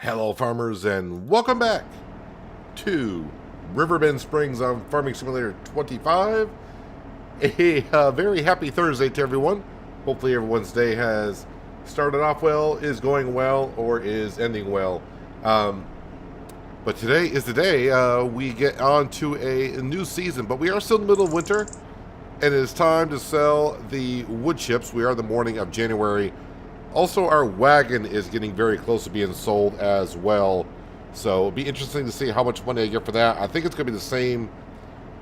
Hello farmers and welcome back to Riverbend Springs on Farming Simulator 25. A very happy Thursday to everyone. Hopefully everyone's day has started off well, is going well, or is ending well. But today is the day we get on to a new season, but we are still in the middle of winter and it is time to sell the wood chips. We are the morning of January. Also, our wagon is getting very close to being sold as well. So it'll be interesting to see how much money I get for that. I think it's going to be the same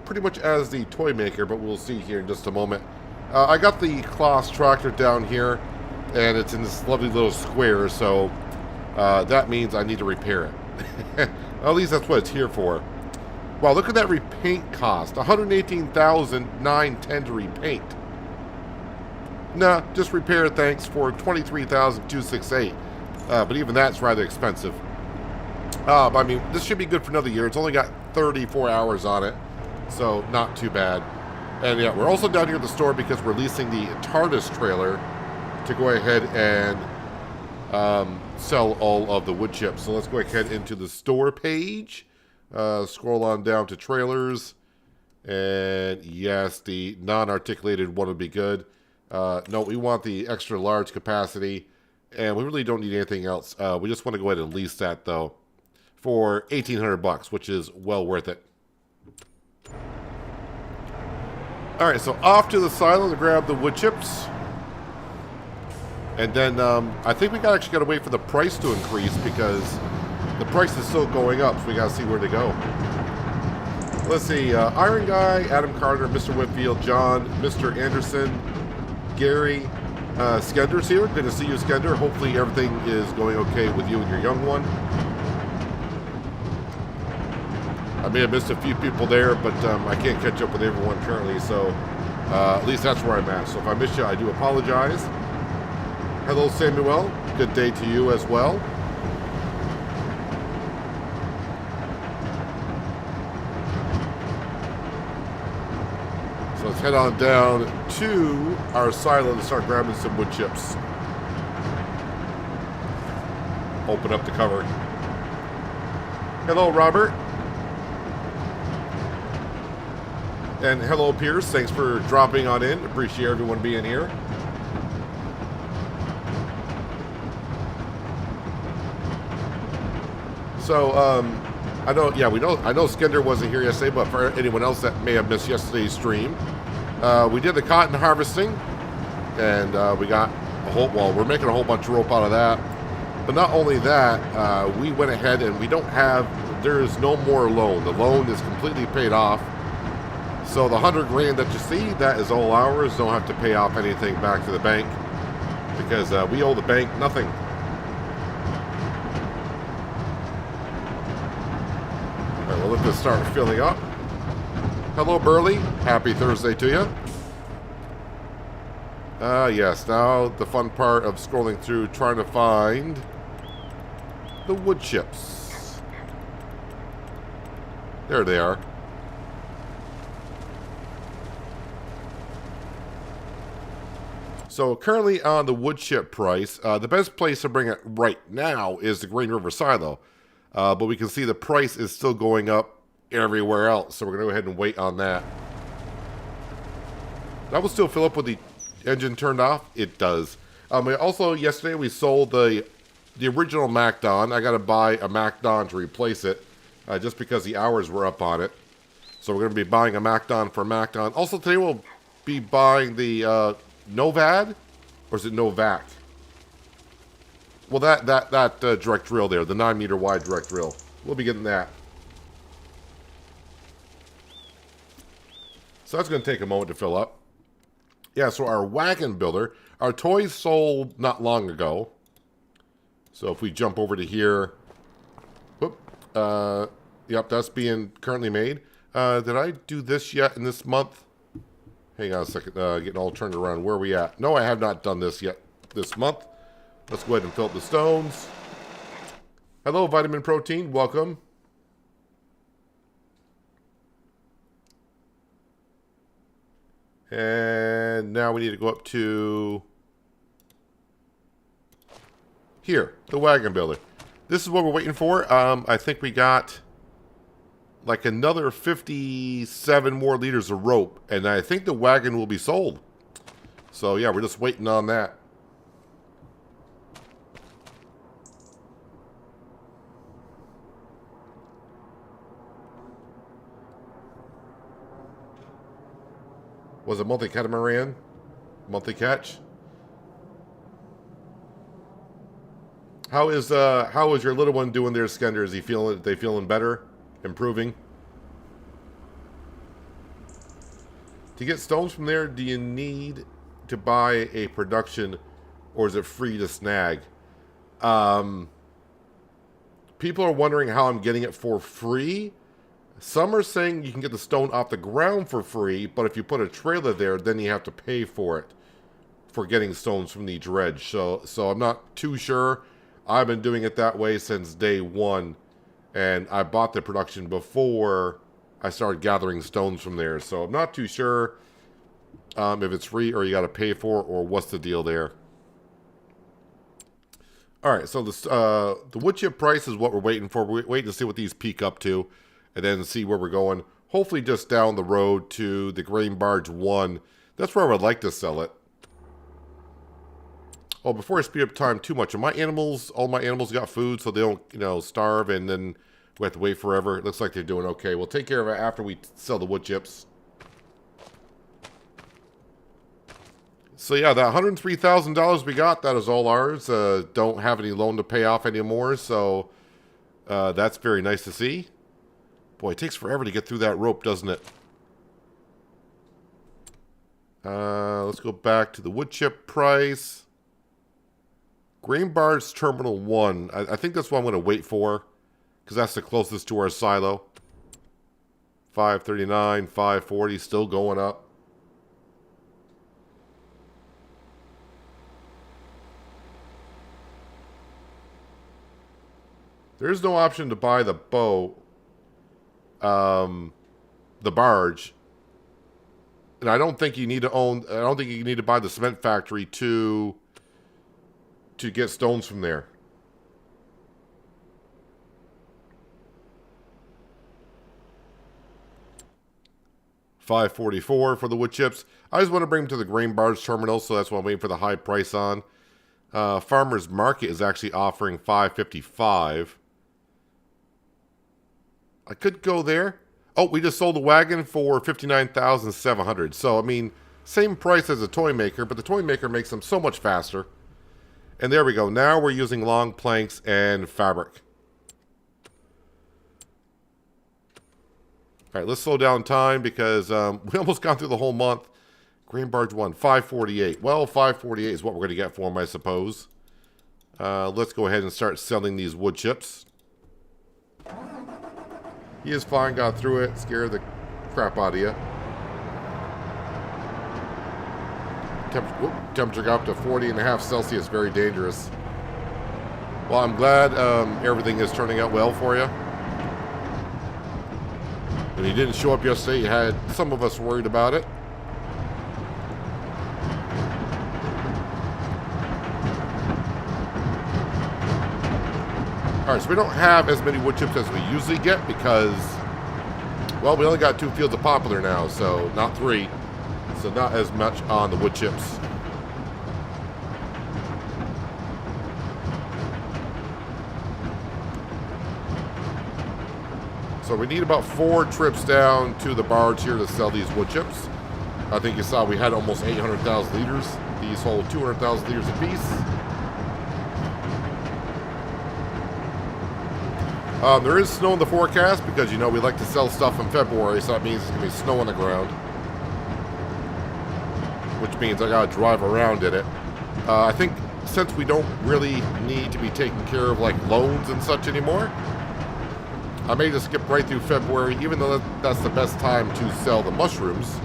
pretty much as the toy maker, but we'll see here in just a moment. I got the Kloss tractor down here, and it's in this lovely little square, so that means I need to repair it. At least that's what it's here for. Wow, look at that repaint cost. $118,910 to repaint. Nah, just repair it, thanks, for $23,268. But even that's rather expensive. But I mean, this should be good for another year. It's only got 34 hours on it, so not too bad. And yeah, we're also down here at the store because we're leasing the TARDIS trailer to go ahead and sell all of the wood chips. So let's go ahead into the store page. Scroll on down to trailers. And yes, the non-articulated one would be good. No, we want the extra large capacity, and we really don't need anything else. We just want to go ahead and lease that, though, for $1,800, which is well worth it. All right, so off to the silo to grab the wood chips. And then I think we actually got to wait for the price to increase because the price is still going up, so we got to see where to go. Let's see, Iron Guy, Adam Carter, Mr. Whitfield, John, Mr. Anderson, Gary, Skender's here. Good to see you, Skender. Hopefully everything is going okay with you and your young one. I may have missed a few people there, but I can't catch up with everyone currently, so at least that's where I'm at. So if I missed you, I do apologize. Hello, Samuel. Good day to you as well. So let's head on down to our silo to start grabbing some wood chips. Open up the cover. Hello, Robert. And hello, Pierce. Thanks for dropping on in. Appreciate everyone being here. So, I know Skender wasn't here yesterday, but for anyone else that may have missed yesterday's stream, we did the cotton harvesting, and we got a whole, well, we're making a whole bunch of rope out of that. But not only that, we went ahead and there is no more loan. The loan is completely paid off. So the $100 grand that you see, that is all ours. Don't have to pay off anything back to the bank because we owe the bank nothing. All right, well, let this start filling up. Hello, Burley. Happy Thursday to you. Yes, now the fun part of scrolling through, trying to find the wood chips. There they are. So currently on the wood chip price, the best place to bring it right now is the Green River Silo. But we can see the price is still going up everywhere else. So we're going to go ahead and wait on that. That will still fill up with the engine turned off. It does. Also, yesterday we sold the original MacDon. I got to buy a MacDon to replace it just because the hours were up on it. So we're going to be buying a MacDon for MacDon. Also, today we'll be buying the Novad, or is it Novac? Well, that direct drill there, the 9-meter wide direct drill. We'll be getting that. So that's going to take a moment to fill up. Yeah, so our wagon builder, our toys sold not long ago. So if we jump over to here, whoop, yep, that's being currently made. Did I do this yet in this month? Hang on a second, getting all turned around. Where are we at? No, I have not done this yet this month. Let's go ahead and fill up the stones. Hello, Vitamin Protein. Welcome. And now we need to go up to here, the wagon builder. This is what we're waiting for. I think we got like another 57 more liters of rope, and I think the wagon will be sold. So yeah, we're just waiting on that. Was it monthly catamaran? Monthly catch? How is your little one doing there, Skender? Is he feeling? They feeling better? Improving? To get stones from there, do you need to buy a production, or is it free to snag? People are wondering how I'm getting it for free. Some are saying you can get the stone off the ground for free, but if you put a trailer there, then you have to pay for it, for getting stones from the dredge. So I'm not too sure. I've been doing it that way since day one, and I bought the production before I started gathering stones from there. So I'm not too sure if it's free or you got to pay for it, or what's the deal there. All right, so the wood chip price is what we're waiting for. We're waiting to see what these peak up to, and then see where we're going. Hopefully just down the road to the grain barge 1. That's where I would like to sell it. Oh, before I speed up time too much, all my animals got food, so they don't, starve, and then we have to wait forever. It looks like they're doing okay. We'll take care of it after we sell the wood chips. So yeah, that $103,000 we got, that is all ours. Don't have any loan to pay off anymore, so that's very nice to see. Boy, it takes forever to get through that rope, doesn't it? Let's go back to the wood chip price. Grain Barge Terminal 1. I think that's what I'm going to wait for, because that's the closest to our silo. 539, 540, still going up. There's no option to buy the boat, the barge. And I don't think you need to buy the cement factory to get stones from there. $544 for the wood chips. I just want to bring them to the grain barge terminal, so that's what I'm waiting for the high price on. Farmers Market is actually offering $555. I could go there. Oh, we just sold a wagon for $59,700. So, I mean, same price as a toy maker, but the toy maker makes them so much faster. And there we go. Now we're using long planks and fabric. All right, let's slow down time because we almost got through the whole month. Grain Barge 1, $548. Well, $548 is what we're going to get for them, I suppose. Let's go ahead and start selling these wood chips. He is fine, got through it, scared the crap out of you. Temperature got up to 40.5 Celsius, very dangerous. Well, I'm glad everything is turning out well for you. When he didn't show up yesterday, you had some of us worried about it. Alright, so we don't have as many wood chips as we usually get because, well, we only got 2 fields of poplar now, so not 3. So not as much on the wood chips. So we need about 4 trips down to the barge here to sell these wood chips. I think you saw we had almost 800,000 liters. These hold 200,000 liters apiece. There is snow in the forecast because, we like to sell stuff in February, so that means it's going to be snow on the ground. Which means I got to drive around in it. I think since we don't really need to be taking care of, like, loans and such anymore, I may just skip right through February, even though that's the best time to sell the mushrooms.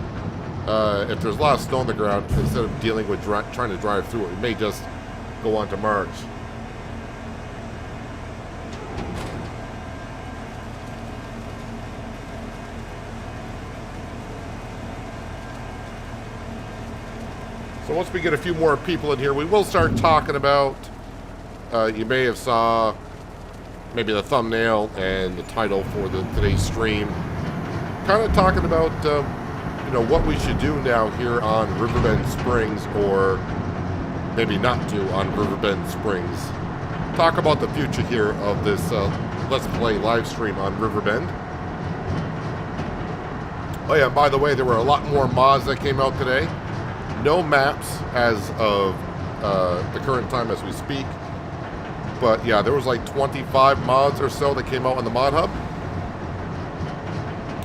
If there's a lot of snow on the ground, instead of dealing with trying to drive through it, we may just go on to March. So once we get a few more people in here, we will start talking about, you may have saw maybe the thumbnail and the title for today's stream. Kind of talking about, you know, what we should do now here on Riverbend Springs, or maybe not do on Riverbend Springs. Talk about the future here of this Let's Play live stream on Riverbend. Oh yeah, and by the way, there were a lot more mods that came out today. No maps as of the current time as we speak. But yeah, there was like 25 mods or so that came out on the mod hub.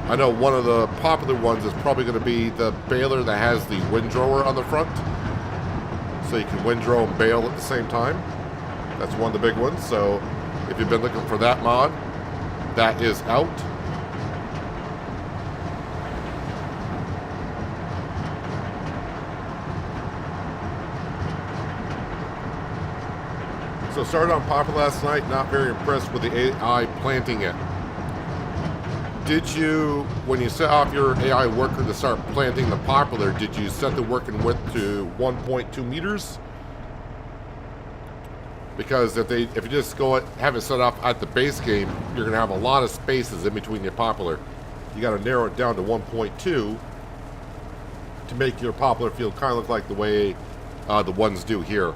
I know one of the popular ones is probably going to be the baler that has the windrower on the front. So you can windrow and bale at the same time. That's one of the big ones. So if you've been looking for that mod, that is out. So started on Poplar last night, not very impressed with the AI planting it. Did you, when you set off your AI worker to start planting the poplar, did you set the working width to 1.2 meters? Because if you just have it set off at the base game, you're going to have a lot of spaces in between your poplar. You got to narrow it down to 1.2 to make your poplar field kind of look like the way the ones do here.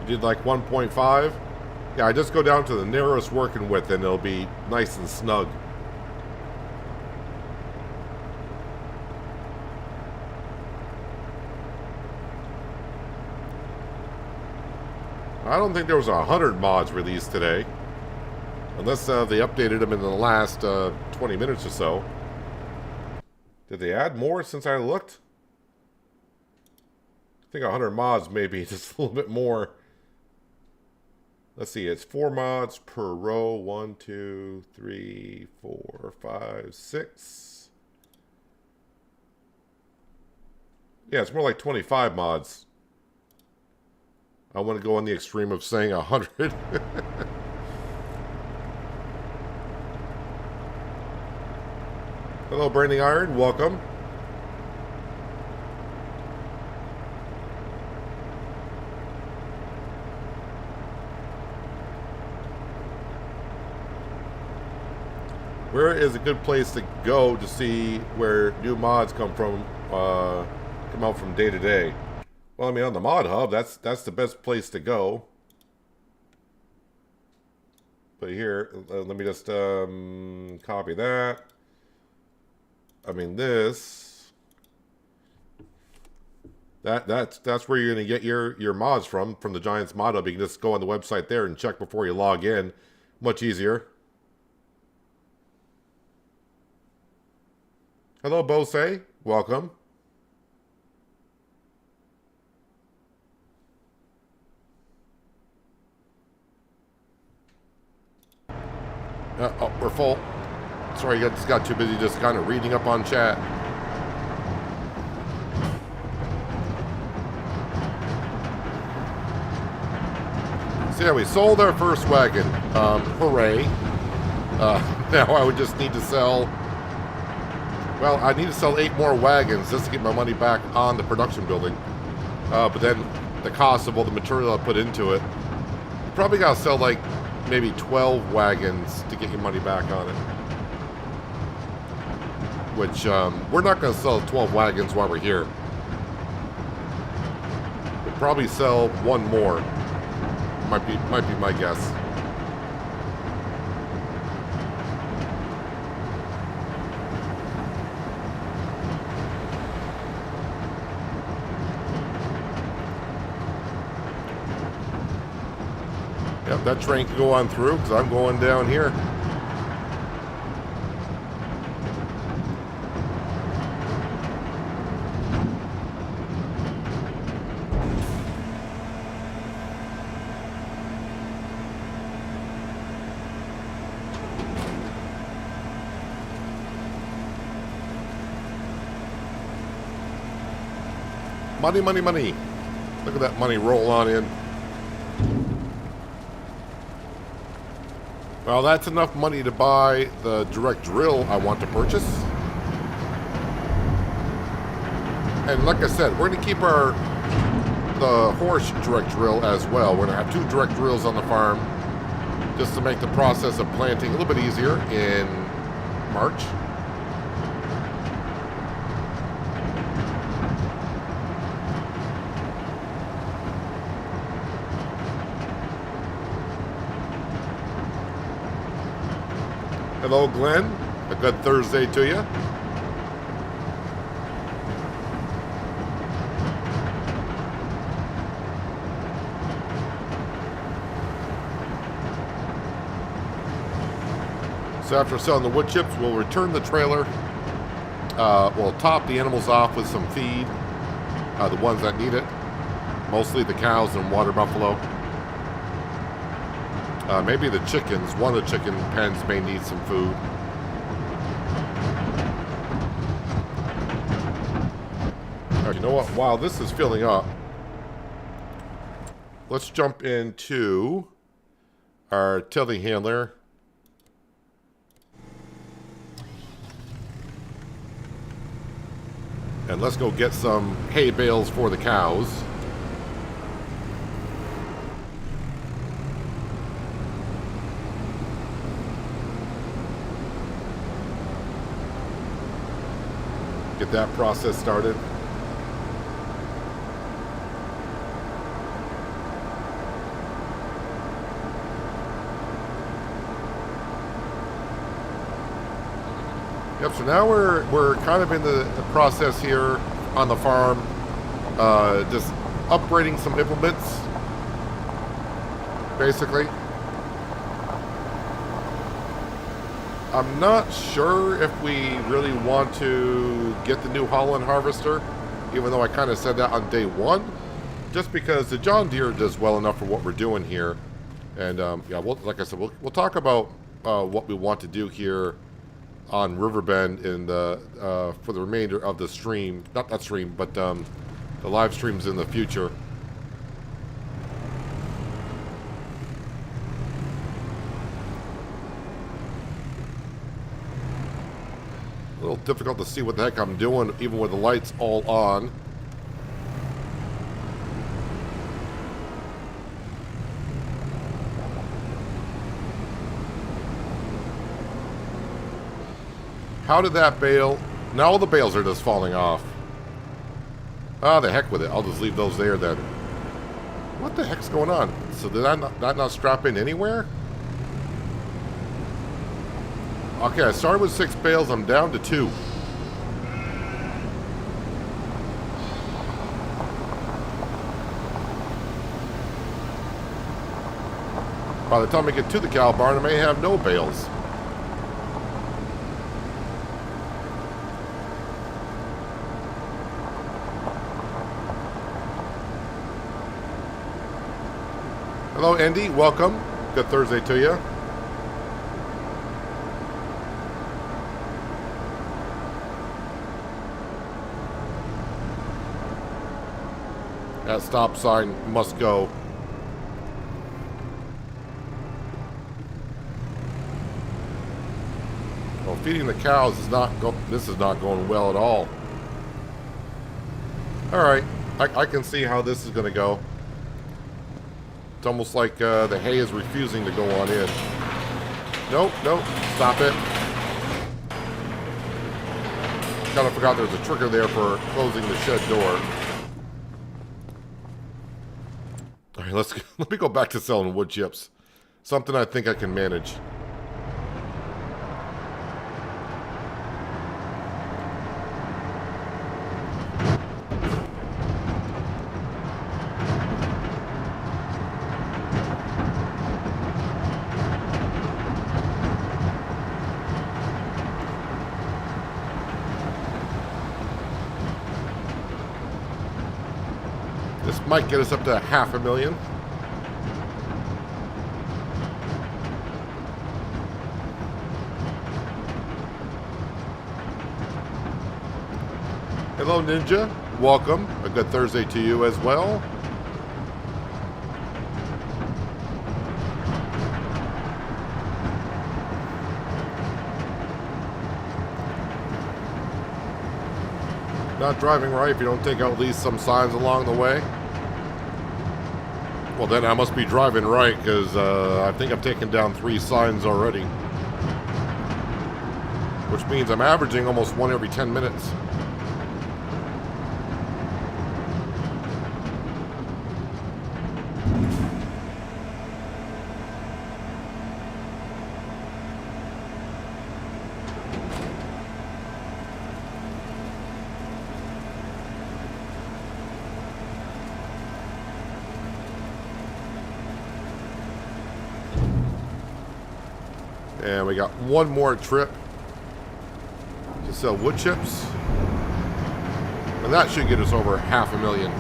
Did like 1.5. Yeah, I just go down to the narrowest working width and it'll be nice and snug. I don't think there was 100 mods released today. Unless they updated them in the last 20 minutes or so. Did they add more since I looked? I think 100 mods, maybe just a little bit more. Let's see, it's 4 mods per row. 1, 2, 3, 4, 5, 6. Yeah, it's more like 25 mods. I want to go on the extreme of saying 100. Hello, Branding Iron. Welcome. Where is a good place to go to see where new mods come out from day to day? Well, I mean, on the mod hub, that's the best place to go. But here, let me just copy that. I mean, that's where you're gonna get your mods from the Giants mod hub. You can just go on the website there and check before you log in. Much easier. Hello, Bose. Welcome. Oh, we're full. Sorry, I just got too busy just kind of reading up on chat. So yeah, we sold our first wagon. Hooray. Now I would just need to sell... Well, I need to sell 8 more wagons just to get my money back on the production building. But then the cost of all the material I put into it, you probably got to sell like maybe 12 wagons to get your money back on it. Which, we're not going to sell 12 wagons while we're here. We'll probably sell 1 more. Might be my guess. Yep, that train can go on through because I'm going down here. Money, money, money. Look at that money roll on in. Well, that's enough money to buy the direct drill I want to purchase. And like I said, we're going to keep the horse direct drill as well. We're going to have 2 direct drills on the farm just to make the process of planting a little bit easier in March. Hello, Glenn. A good Thursday to you. So after selling the wood chips, we'll return the trailer. We'll top the animals off with some feed, the ones that need it. Mostly the cows and water buffalo. Maybe the chickens. One of the chicken pens may need some food. All right, you know what? While this is filling up, let's jump into our tilling handler. And let's go get some hay bales for the cows. Get that process started. Yep, so now we're kind of in the process here on the farm, just upgrading some implements, basically. I'm not sure if we really want to get the New Holland harvester, even though I kind of said that on day 1, just because the John Deere does well enough for what we're doing here. And yeah, like I said, we'll talk about what we want to do here on Riverbend in the for the remainder of the stream, not that stream, but the live streams in the future. A little difficult to see what the heck I'm doing, even with the lights all on. How did that bale? Now all the bales are just falling off. Ah, the heck with it. I'll just leave those there then. What the heck's going on? So did that not strap in anywhere? Okay, I started with 6 bales. I'm down to 2. By the time I get to the cow barn, I may have no bales. Hello, Andy. Welcome. Good Thursday to you. That stop sign must go. Well, feeding the cows is not this is not going well at all. All right, I can see how this is going to go. It's almost like the hay is refusing to go on in. Nope, nope, stop it. Kind of forgot there's a trigger there for closing the shed door. All right, let me go back to selling wood chips. Something I think I can manage. This might get us up to 500,000. Hello, Ninja. Welcome. A good Thursday to you as well. Not driving right if you don't take out at least some signs along the way. Well, then I must be driving right, because I think I've taken down 3 signs already. Which means I'm averaging almost one every 10 minutes. And we got one more trip to sell wood chips. And that should get us over $500,000.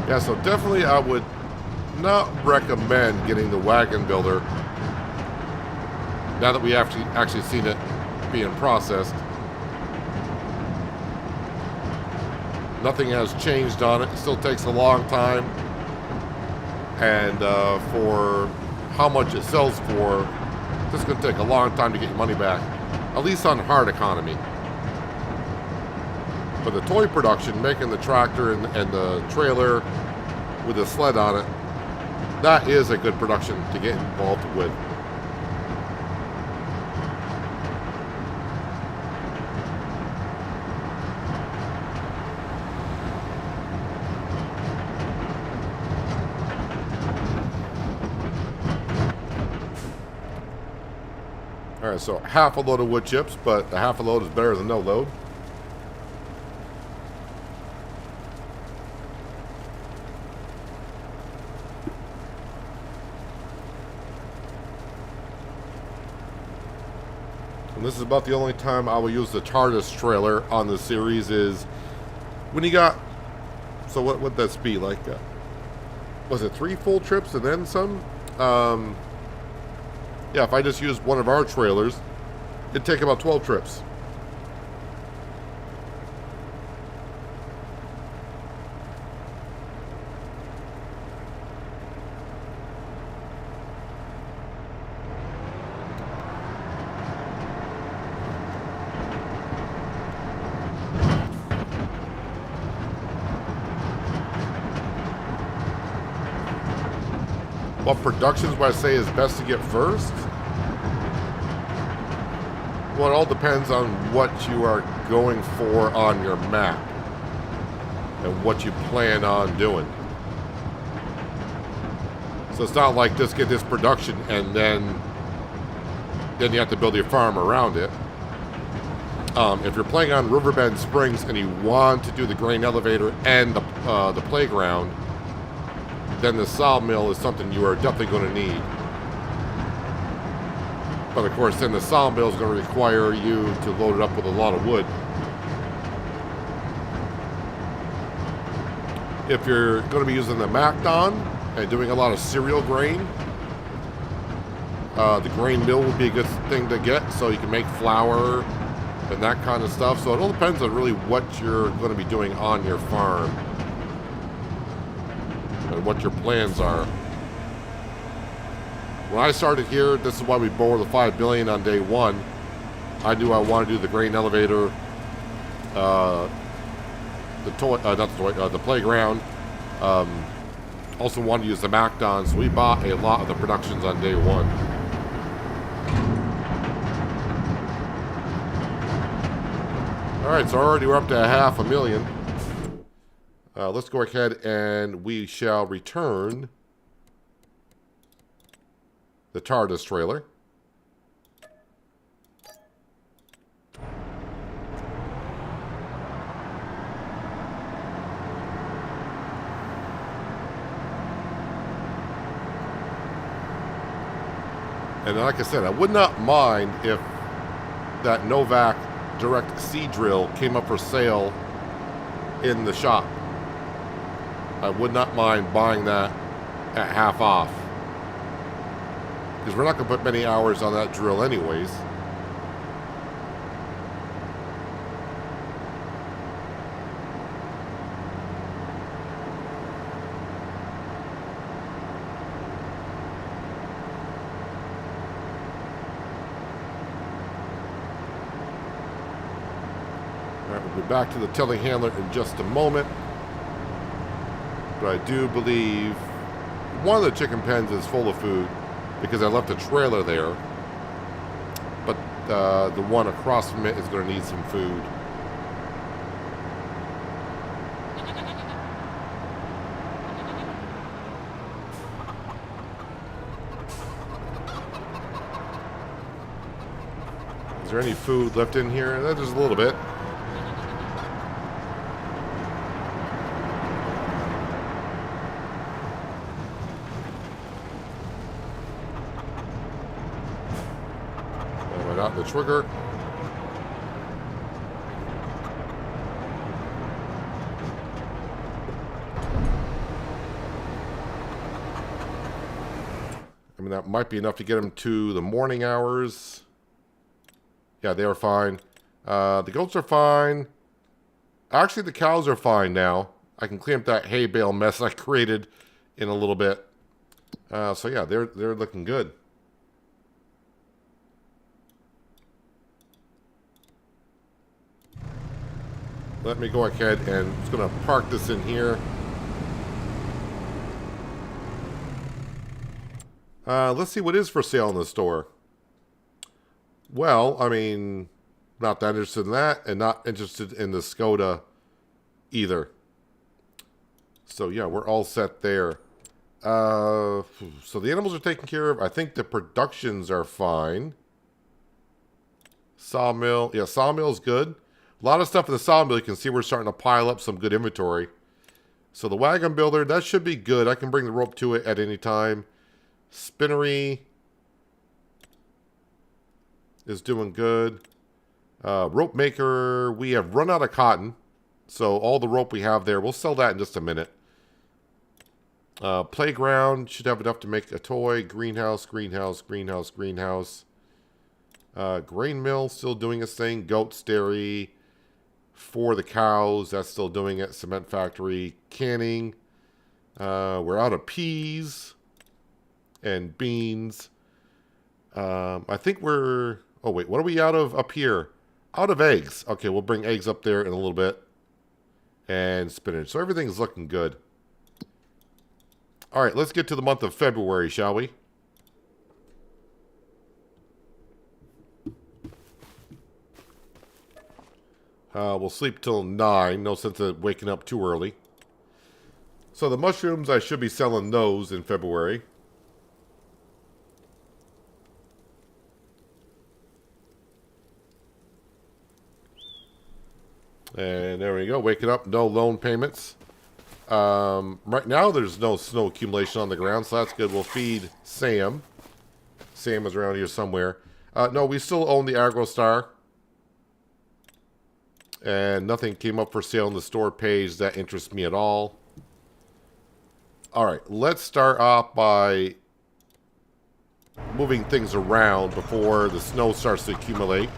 Yeah, so definitely I would not recommend getting the wagon builder now that we have actually seen it being processed. Nothing has changed on it. It still takes a long time. And for how much it sells for, it's going to take a long time to get your money back. At least on hard economy. But the toy production, making the tractor and the trailer with a sled on it, that is a good production to get involved with. Alright, so half a load of wood chips, but a half a load is better than no load. And this is about the only time I will use the TARDIS trailer on the series is when you got, so what would this be, like, was it 3 full trips and then some? Yeah, if I just used one of our trailers, it'd take about 12 trips. What productions would I say is best to get first? Well, it all depends on what you are going for on your map and what you plan on doing. So it's not like just get this production and then you have to build your farm around it. If you're playing on Riverbend Springs and you want to do the grain elevator and the playground, then the Sawmill is something you are definitely going to need. But of course, then the Sawmill is going to require you to load it up with a lot of wood. If you're going to be using the Macdon and doing a lot of cereal grain, the grain mill would be a good thing to get, so you can make flour and that kind of stuff. So it all depends on really what you're going to be doing on your farm and what your plans are. When I started here, this is why we borrowed the $5 billion on day one. I knew I wanted to do the grain elevator, the playground. Also wanted to use the Macdon, so we bought a lot of the productions on day one. All right, so already we're up to $500,000. Let's go ahead and we shall return the TARDIS trailer. And like I said, I would not mind if that Novak direct sea drill came up for sale in the shop. I would not mind buying that at half off, because we're not going to put many hours on that drill anyways. All right, we'll be back to the telehandler in just a moment. But I do believe one of the chicken pens is full of food because I left a trailer there. But the one across from it is going to need some food. Is there any food left in here? There's a little bit. Out the trigger. I mean, that might be enough to get them to the morning hours. Yeah, they are fine. The goats are fine. Actually, the cows are fine now. I can clean up that hay bale mess I created in a little bit. So yeah, they're looking good. Let me go ahead and it's going to park this in here. Let's see what is for sale in the store. Well, I mean, not that interested in that and not interested in the Skoda either. So yeah, we're all set there. So the animals are taken care of. I think the productions are fine. Sawmill. Yeah, Sawmill's good. A lot of stuff in the Sawmill, you can see we're starting to pile up some good inventory. So the wagon builder, that should be good. I can bring the rope to it at any time. Spinnery is doing good. Rope maker, we have run out of cotton. So all the rope we have there, we'll sell that in just a minute. Playground, should have enough to make a toy. Greenhouse, greenhouse, greenhouse, greenhouse. Grain mill, still doing its thing. Goats, dairy. For the cows, that's still doing it. Cement factory, canning. We're out of peas and beans. I think we're... Oh, wait. What are we out of up here? Out of eggs. Okay, we'll bring eggs up there in a little bit. And spinach. So everything's looking good. All right, let's get to the month of February, shall we? We'll sleep till 9. No sense of waking up too early. So the mushrooms, I should be selling those in February. And there we go. Waking up, no loan payments. Right now, there's no snow accumulation on the ground, so that's good. We'll feed Sam. Sam is around here somewhere. No, we still own the AgroStar. And nothing came up for sale on the store page that interests me at all. All right, let's start off by moving things around before the snow starts to accumulate.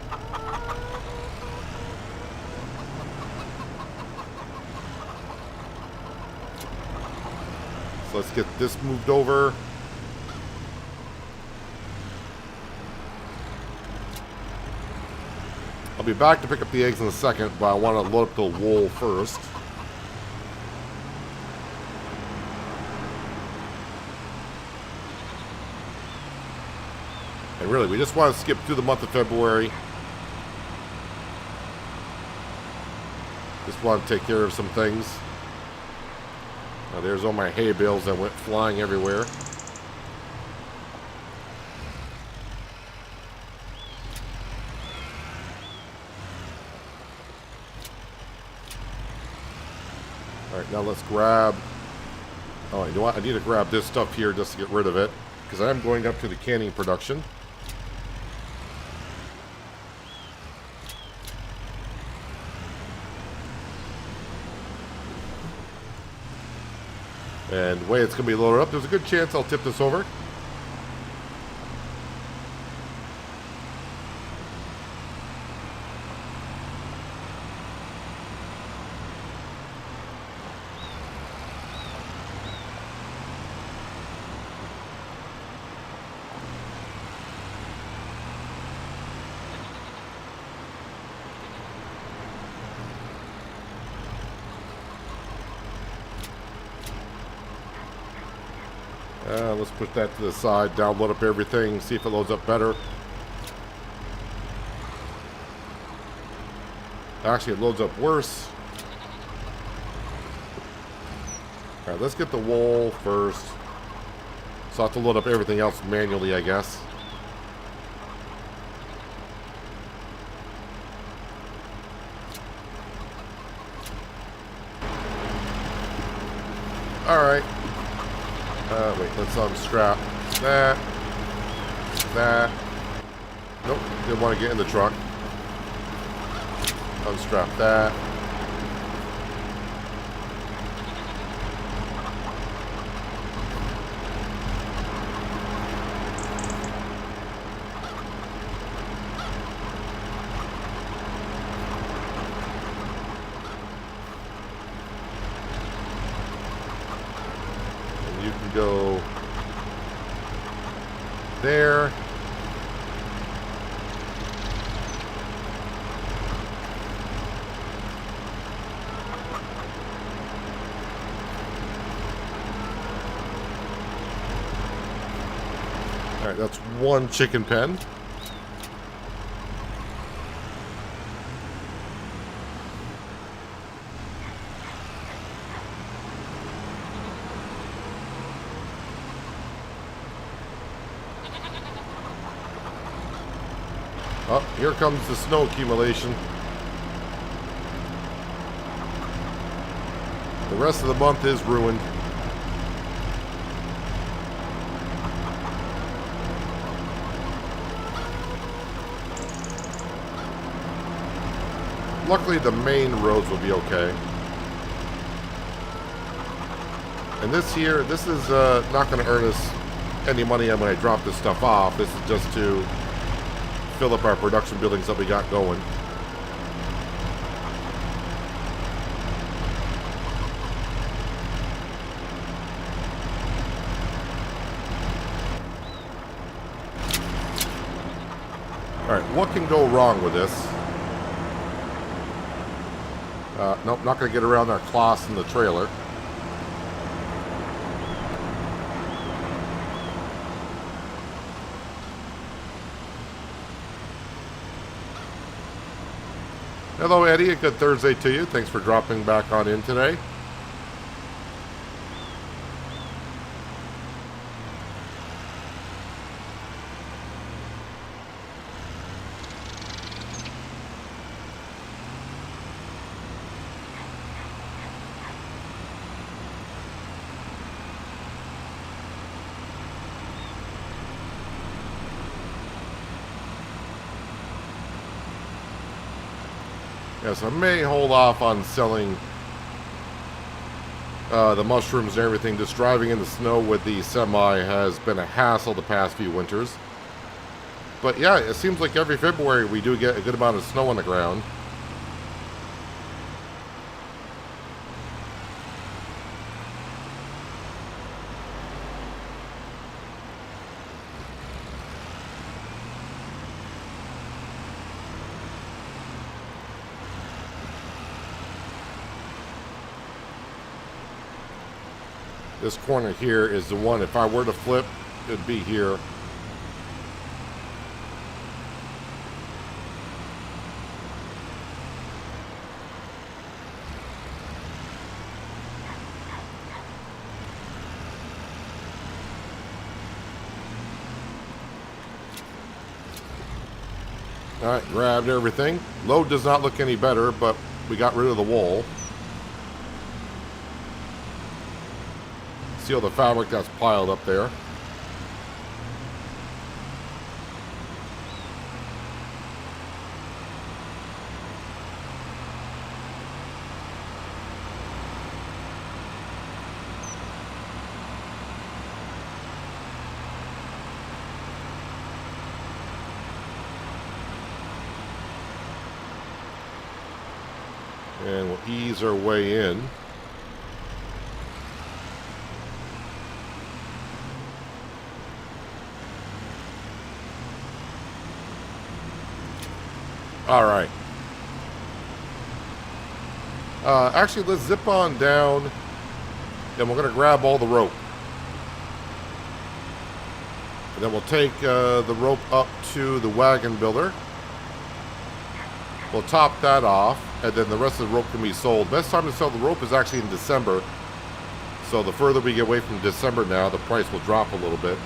So let's get this moved over. I'll be back to pick up the eggs in a second, but I want to load up the wool first. And really, we just want to skip through the month of February. Just want to take care of some things. Now, there's all my hay bales that went flying everywhere. Alright, now let's grab... Oh, you know what? I need to grab this stuff here just to get rid of it, because I am going up to the canning production. And the way it's going to be loaded up, there's a good chance I'll tip this over. Let's put that to the side, download up everything, see if it loads up better. Actually, it loads up worse. Alright, let's get the wool first. So I have to load up everything else manually, I guess. Alright. Wait, let's unstrap that. That. Nope, didn't want to get in the truck. Unstrap that. And you can go there. Alright, that's one chicken pen. Oh, here comes the snow accumulation. The rest of the month is ruined. Luckily, the main roads will be okay. And this here, this is not going to earn us any money when I drop this stuff off. This is just to fill up our production buildings that we got going. Alright, what can go wrong with this? Nope, not going to get around our cloths in the trailer. Hello, Eddie. A good Thursday to you. Thanks for dropping back on in today. Yes, I may hold off on selling the mushrooms and everything. Just driving in the snow with the semi has been a hassle the past few winters. But yeah, it seems like every February we do get a good amount of snow on the ground. This corner here is the one, if I were to flip, it would be here. Alright, grabbed everything. Load does not look any better, but we got rid of the wool. See all the fabric that's piled up there. And we'll ease our way in. All right. Actually, let's zip on down, and we're going to grab all the rope. And then we'll take the rope up to the wagon builder. We'll top that off, and then the rest of the rope can be sold. Best time to sell the rope is actually in December. So the further we get away from December now, the price will drop a little bit.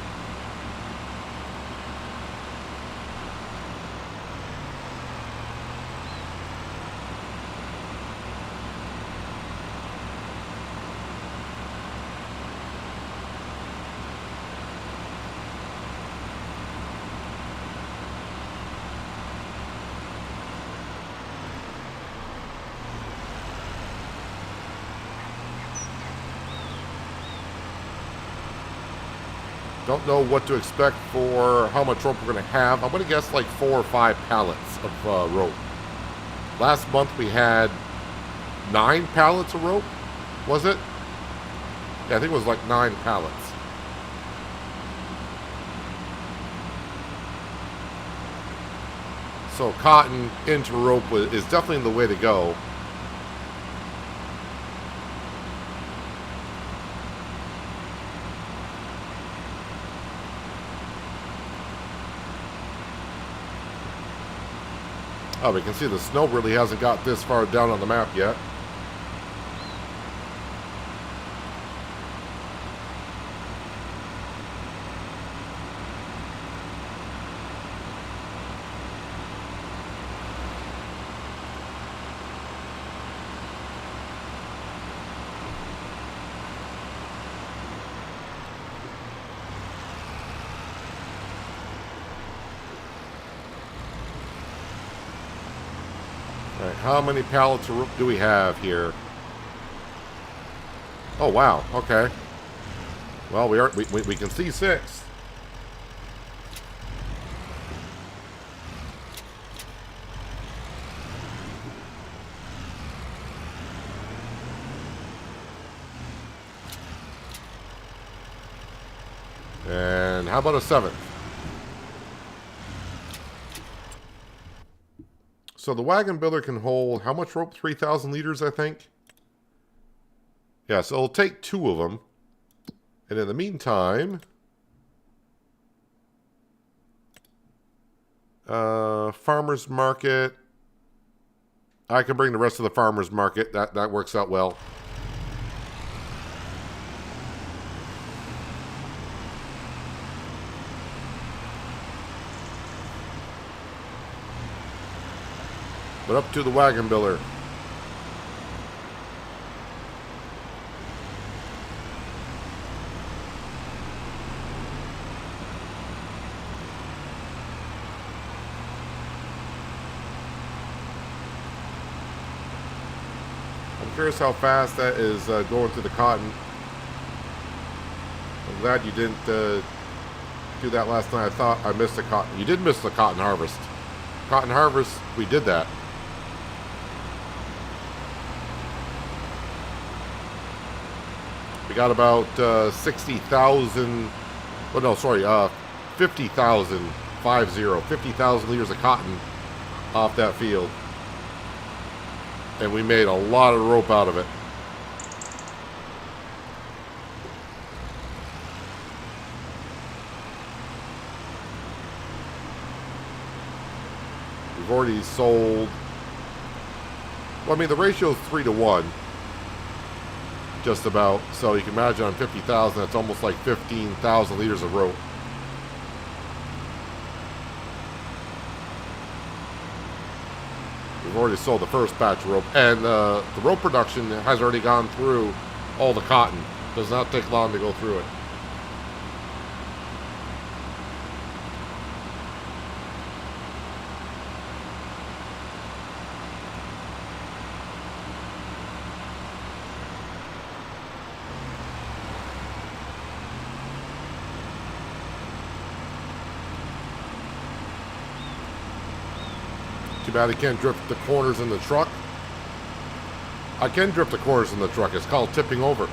Don't know what to expect for how much rope we're going to have. I'm going to guess like 4 or 5 pallets of rope. Last month we had 9 pallets of rope, was it? Yeah, I think it was like 9 pallets. So cotton into rope is definitely the way to go. Oh, we can see the snow really hasn't got this far down on the map yet. All right, how many pallets of rope do we have here? Oh wow, okay. Well, we can see 6. And how about a 7th? So the wagon builder can hold how much rope? 3,000 liters, I think. Yeah, so it'll take 2 of them. And in the meantime, farmer's market. I can bring the rest of the farmer's market. That works out well. But up to the wagon builder. I'm curious how fast that is going through the cotton. I'm glad you didn't do that last night. I thought I missed the cotton. You did miss the cotton harvest. Cotton harvest, we did that. We got about 60,000, well, no, sorry, 50,000, 50,000 liters of cotton off that field. And we made a lot of rope out of it. We've already sold, well, I mean, the ratio is 3 to 1. Just about. So you can imagine on 50,000, that's almost like 15,000 liters of rope. We've already sold the first batch of rope, and the rope production has already gone through all the cotton. Does not take long to go through it. Too bad I can't drift the corners in the truck. I can drift the corners in the truck. It's called tipping over.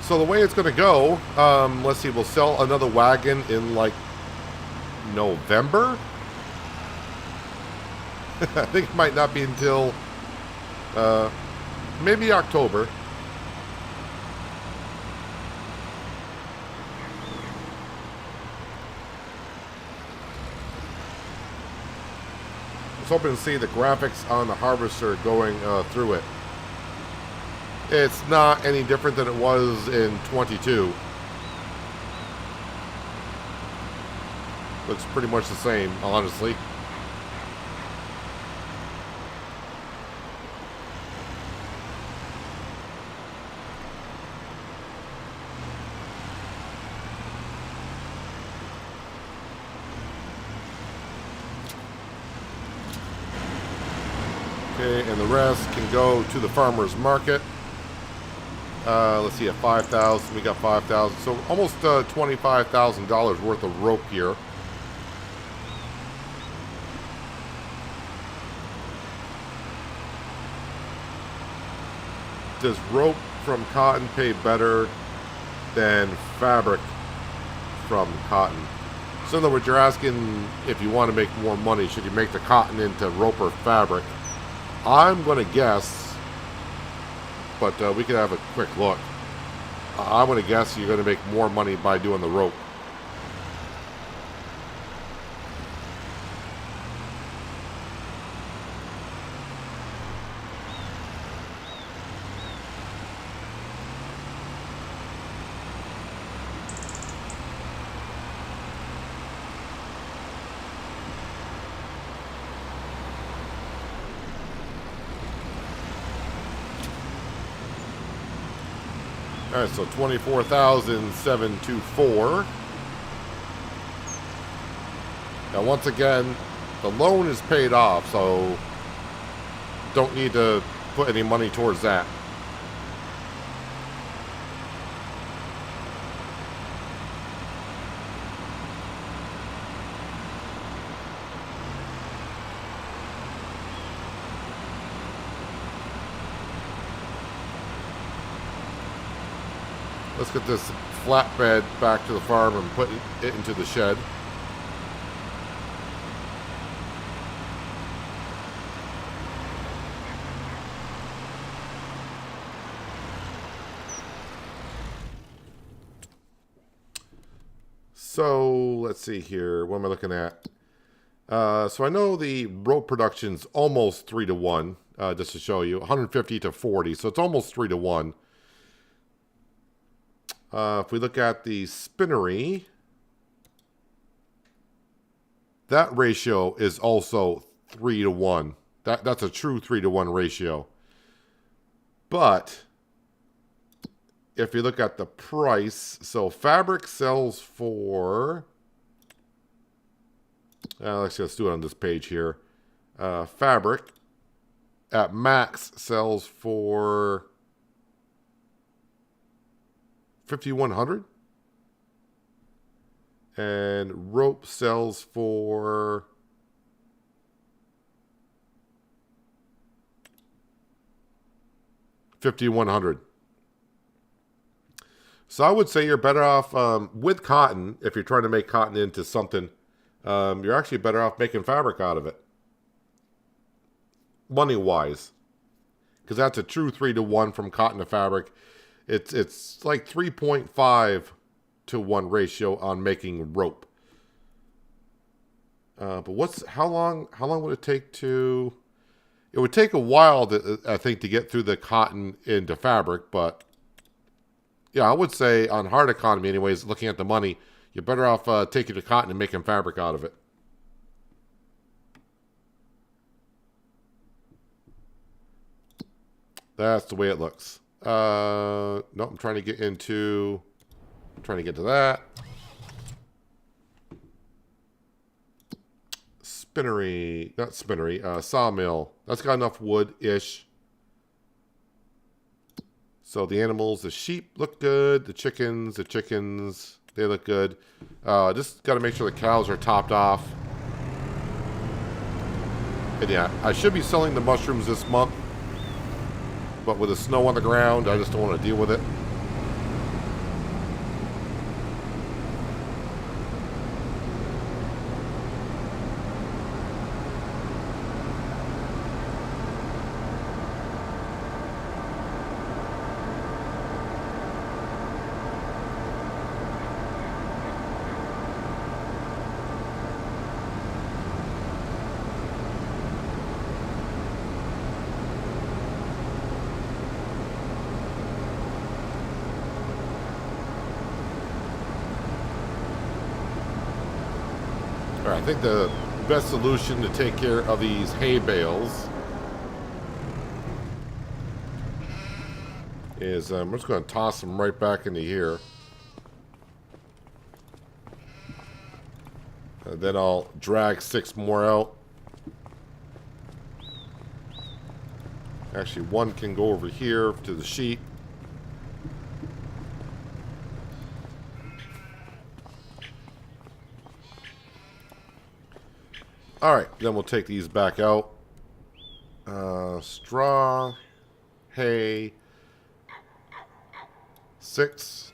So the way it's going to go, let's see, we'll sell another wagon in like November. I think it might not be until maybe October. I was hoping to see the graphics on the harvester going through it. It's not any different than it was in 22. Looks pretty much the same, honestly. Okay, and the rest can go to the farmer's market. Let's see, at 5,000, we got 5,000. So almost $25,000 worth of rope here. Does rope from cotton pay better than fabric from cotton? So in other words, you're asking if you want to make more money, should you make the cotton into rope or fabric? I'm going to guess, but we could have a quick look. I'm going to guess you're going to make more money by doing the rope. All right, so 24,724. Now, once again, the loan is paid off, so don't need to put any money towards that. Let's get this flatbed back to the farm and put it into the shed. So let's see here. What am I looking at? So I know the rope production's almost 3-to-1, just to show you, 150 to 40. So it's almost 3-to-1. If we look at the spinnery, that ratio is also 3-to-1. That's a true 3-to-1 ratio. But if you look at the price, so fabric sells for, let's do it on this page here. Fabric at max sells for 5,100, and rope sells for 5,100. So I would say you're better off with cotton. If you're trying to make cotton into something, you're actually better off making fabric out of it, money wise, because that's a true 3-to-1 from cotton to fabric. It's like 3.5-to-1 ratio on making rope. But how long would it take to? It would take a while, I think, to get through the cotton into fabric. But yeah, I would say on hard economy, anyways, looking at the money, you're better off taking the cotton and making fabric out of it. That's the way it looks. No, I'm trying to get to that. Spinnery, not spinnery, sawmill. That's got enough wood-ish. So the animals, the sheep look good. The chickens, they look good. Just got to make sure the cows are topped off. And yeah, I should be selling the mushrooms this month. But with the snow on the ground, I just don't want to deal with it. Alright, I think the best solution to take care of these hay bales is I'm just going to toss them right back into here. And then I'll drag 6 more out. Actually, 1 can go over here to the sheet. Alright, then we'll take these back out. Straw, hay, 6.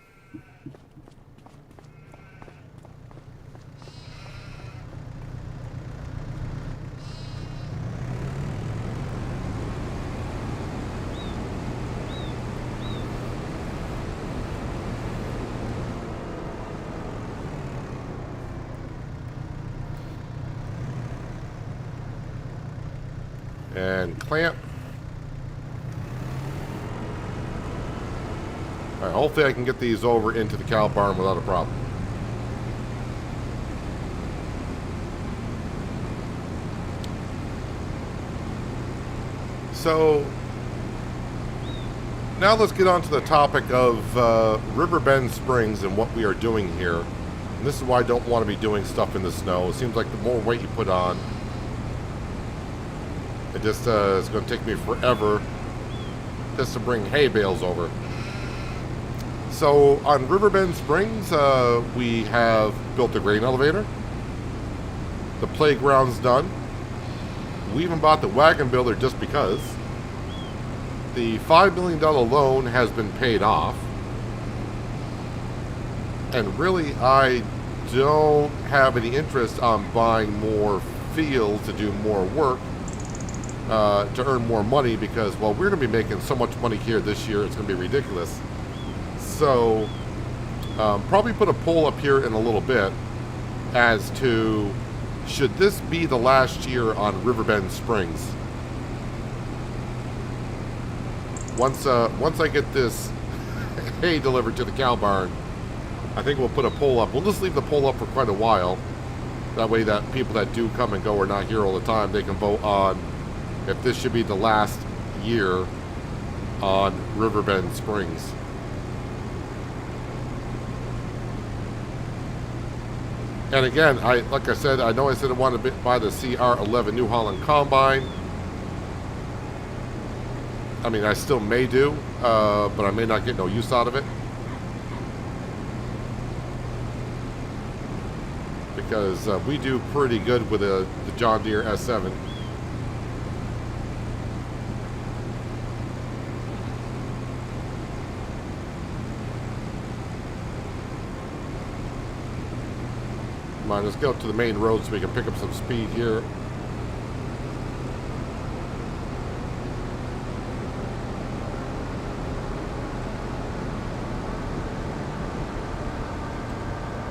And clamp. Alright, hopefully I can get these over into the cow barn without a problem. So, now let's get on to the topic of Riverbend Springs and what we are doing here. And this is why I don't want to be doing stuff in the snow. It seems like the more weight you put on, it just it's going to take me forever just to bring hay bales over. So on Riverbend Springs, we have built the grain elevator. The playground's done. We even bought the wagon builder just because. The $5 million loan has been paid off. And really, I don't have any interest on buying more fields to do more work. To earn more money, because, well, we're going to be making so much money here this year, it's going to be ridiculous. So, probably put a poll up here in a little bit as to, should this be the last year on Riverbend Springs? Once I get this hay delivered to the cow barn, I think we'll put a poll up. We'll just leave the poll up for quite a while. That way that people that do come and go are not here all the time, they can vote on if this should be the last year on Riverbend Springs. And again, like I said, I know I said I wanted to buy the CR11 New Holland Combine. I mean, I still may do, but I may not get no use out of it. Because we do pretty good with the John Deere S7. Come on, let's go to the main road so we can pick up some speed here.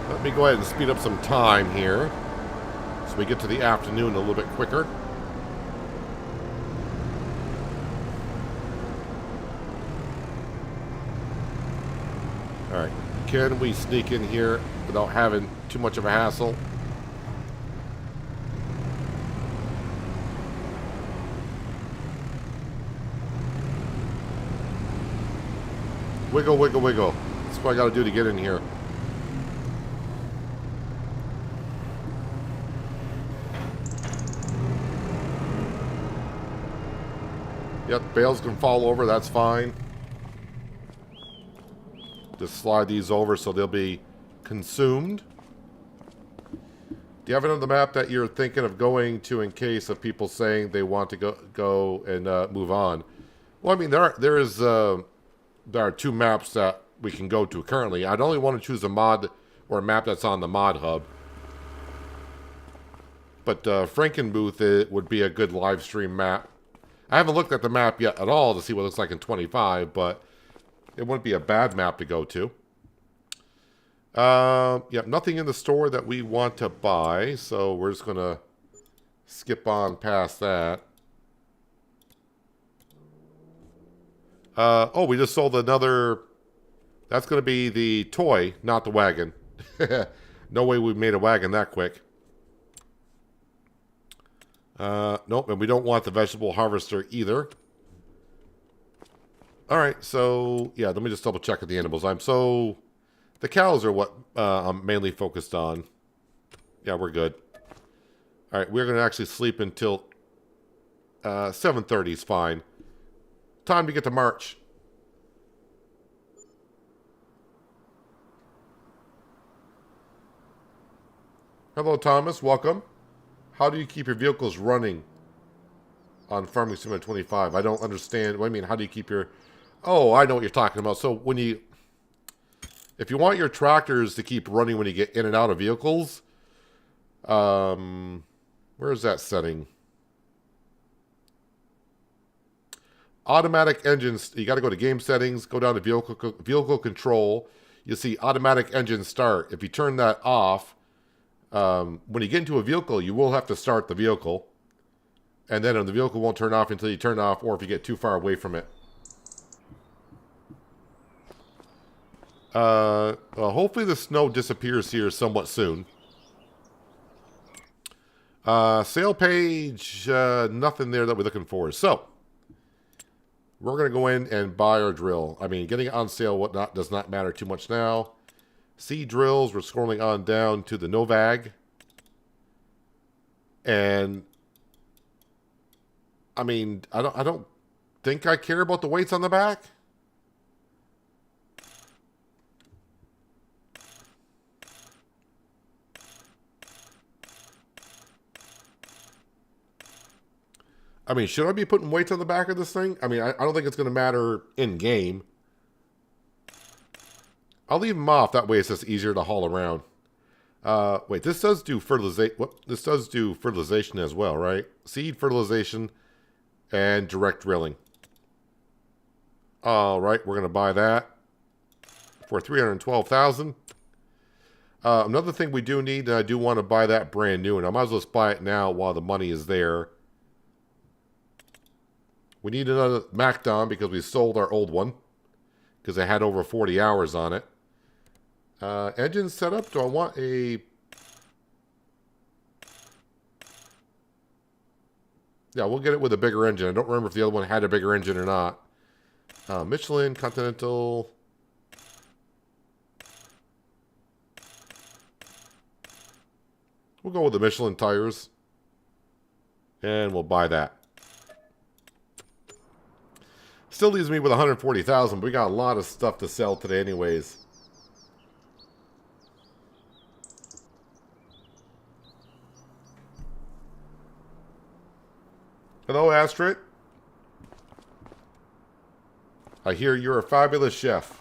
Let me go ahead and speed up some time here so we get to the afternoon a little bit quicker. Alright, can we sneak in here without having too much of a hassle? Wiggle, wiggle, wiggle. That's what I gotta do to get in here. Yep, bales can fall over, that's fine. Just slide these over so they'll be consumed. Do you have it on the map that you're thinking of going to in case of people saying they want to go and move on? Well, I mean, there are 2 maps that we can go to currently. I'd only want to choose a mod or a map that's on the mod hub. But Frankenbooth, it would be a good live stream map. I haven't looked at the map yet at all to see what it looks like in 25, but it wouldn't be a bad map to go to. Yeah, nothing in the store that we want to buy, so we're just going to skip on past that. Oh, we just sold another... That's going to be the toy, not the wagon. No way we made a wagon that quick. Nope, and we don't want the vegetable harvester either. All right, so yeah, let me just double check at the animals. The cows are what I'm mainly focused on. Yeah, we're good. All right, we're going to actually sleep until 7:30 is fine. Time to get to March. Hello, Thomas. Welcome. How do you keep your vehicles running on Farming Simulator 25? I don't understand. What do you mean? How do you keep your... Oh, I know what you're talking about. So when you... If you want your tractors to keep running when you get in and out of vehicles... where is that setting? Automatic engines. You got to go to game settings, go down to vehicle control. You'll see automatic engine start. If you turn that off, when you get into a vehicle, you will have to start the vehicle. And then the vehicle won't turn off until you turn it off or if you get too far away from it. Well, hopefully the snow disappears here somewhat soon. Sale page, nothing there that we're looking for. So, we're going to go in and buy our drill. I mean, getting it on sale, whatnot, does not matter too much now. Seed drills, we're scrolling on down to the Novag. And, I mean, I don't think I care about the weights on the back. I mean, should I be putting weights on the back of this thing? I mean, I don't think it's going to matter in-game. I'll leave them off. That way it's just easier to haul around. Wait, this does do fertilization. This does do fertilization as well, right? Seed fertilization and direct drilling. All right, we're going to buy that for $312,000. Another thing we do need, I do want to buy that brand new, and I might as well just buy it now while the money is there. We need another MacDon because we sold our old one. Because it had over 40 hours on it. Engine setup. Do I want a... Yeah, we'll get it with a bigger engine. I don't remember if the other one had a bigger engine or not. Michelin, Continental. We'll go with the Michelin tires. And we'll buy that. Still leaves me with 140,000, but we got a lot of stuff to sell today anyways. Hello, Astrid. I hear you're a fabulous chef.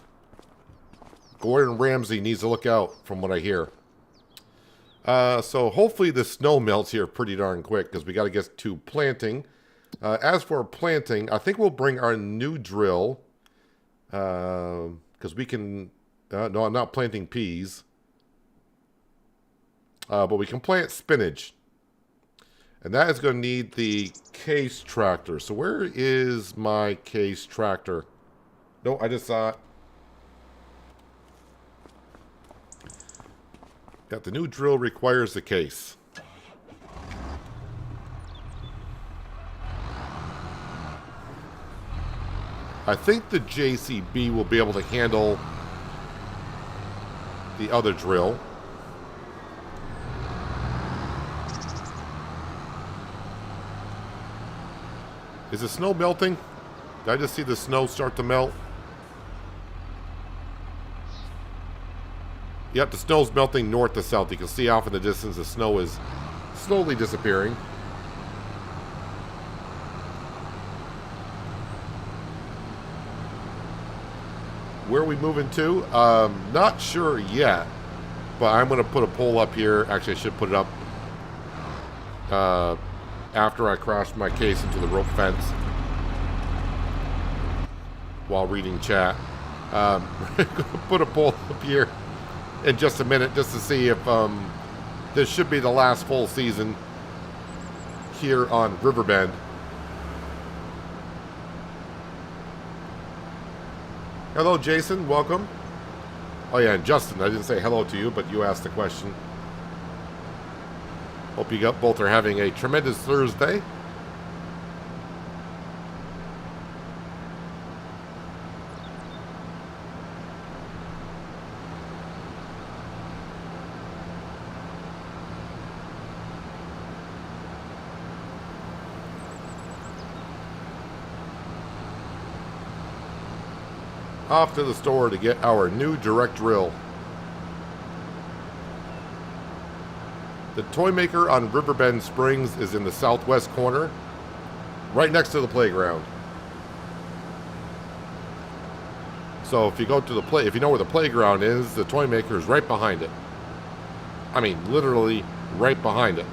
Gordon Ramsay needs to look out from what I hear. So hopefully the snow melts here pretty darn quick because we got to get to planting. As for planting, I think we'll bring our new drill because we can... no, I'm not planting peas. But we can plant spinach. And that is going to need the case tractor. So where is my case tractor? No, I just saw it. Got the new drill requires the case. I think the JCB will be able to handle the other drill. Is the snow melting? Did I just see the snow start to melt? Yep, the snow's melting north to south. You can see off in the distance the snow is slowly disappearing. Where are we moving to? Not sure yet, but I'm going to put a poll up here. Actually, I should put it up after I crash my case into the rope fence while reading chat. We're going to put a poll up here in just a minute just to see if this should be the last full season here on Riverbend. Hello, Jason. Welcome. Oh, yeah, and Justin. I didn't say hello to you, but you asked the question. Hope you both are having a tremendous Thursday. Off to the store to get our new direct drill. The toy maker on Riverbend Springs is in the southwest corner, right next to the playground. So if you go to the if you know where the playground is, the toy maker is right behind it. I mean, literally right behind it.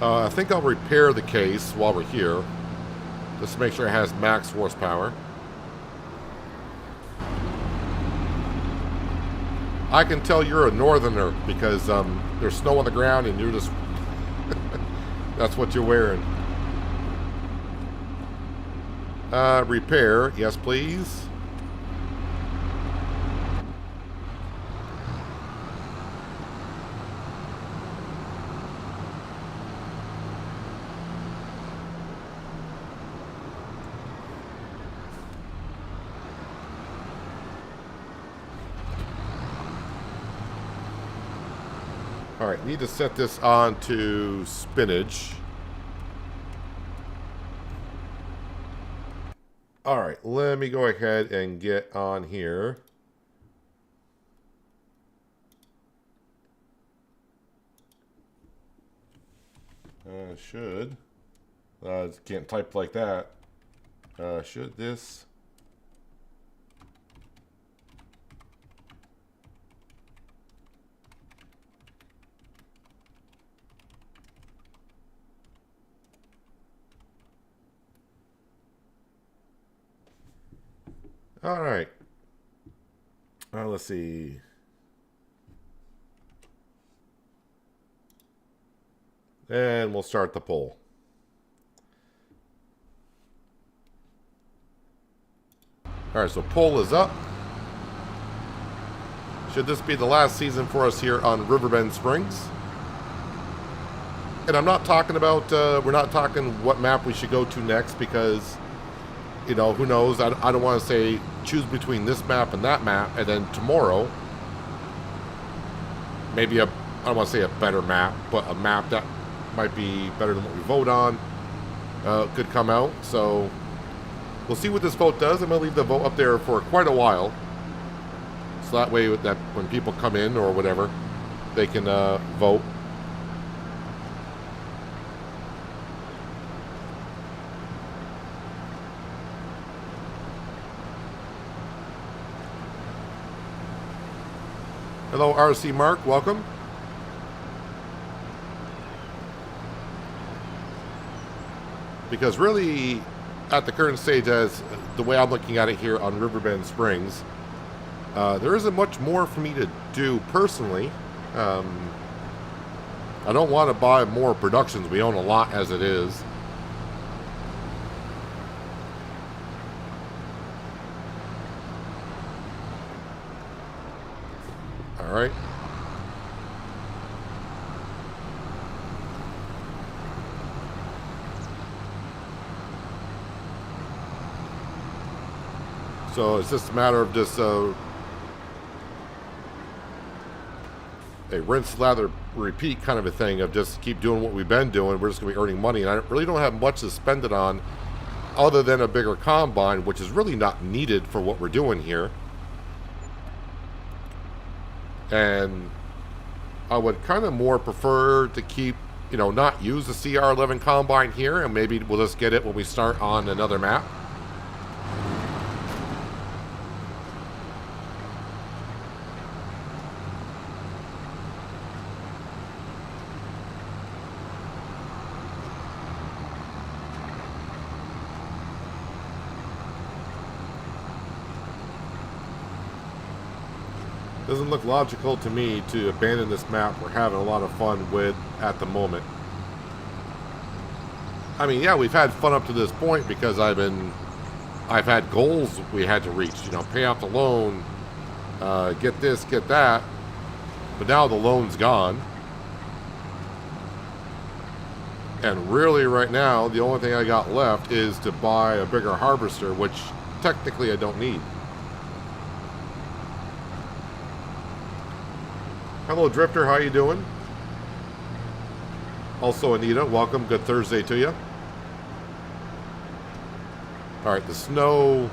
I think I'll repair the case while we're here, just to make sure it has max horsepower. I can tell you're a northerner because there's snow on the ground and you're just... that's what you're wearing. Repair, yes please. Alright, need to set this on to spinach. Alright, let me go ahead and get on here. Should. Can't type like that. Should this... All right. Let's see. And we'll start the poll. All right, so poll is up. Should this be the last season for us here on Riverbend Springs? And I'm not talking about, we're not talking what map we should go to next because, you know, who knows? I don't want to say choose between this map and that map, and then tomorrow, maybe I don't want to say a better map, but a map that might be better than what we vote on could come out. So we'll see what this vote does. I'm going to leave the vote up there for quite a while. So that way that when people come in or whatever, they can vote. Hello, RC Mark. Welcome. Because really, at the current stage, as the way I'm looking at it here on Riverbend Springs, there isn't much more for me to do personally. I don't want to buy more productions. We own a lot as it is. All right. So it's just a matter of just a rinse, lather, repeat kind of a thing of just keep doing what we've been doing. We're just going to be earning money. And I really don't have much to spend it on other than a bigger combine, which is really not needed for what we're doing here. And I would kind of more prefer to keep, you know, not use the CR11 combine here, and maybe we'll just get it when we start on another map. Doesn't look logical to me to abandon this map we're having a lot of fun with at the moment. I mean, yeah, we've had fun up to this point because I've had goals we had to reach. You know, pay off the loan, get this, get that. But now the loan's gone. And really right now, the only thing I got left is to buy a bigger harvester, which technically I don't need. Hello, Drifter. How you doing? Also, Anita, welcome. Good Thursday to you. All right, the snow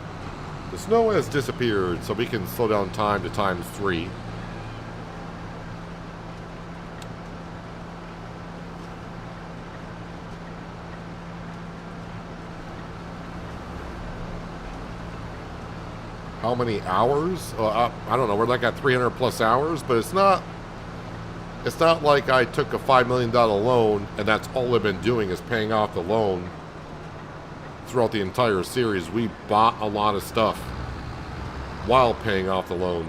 has disappeared, so we can slow down time to ×3. How many hours? I don't know. We're like at 300 plus hours, but it's not like I took a $5 million loan and that's all I've been doing is paying off the loan throughout the entire series. We bought a lot of stuff while paying off the loan.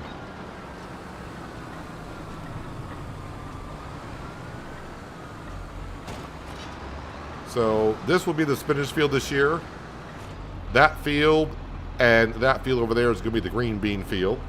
So this will be the spinach field this year. That field and that field over there is going to be the green bean field.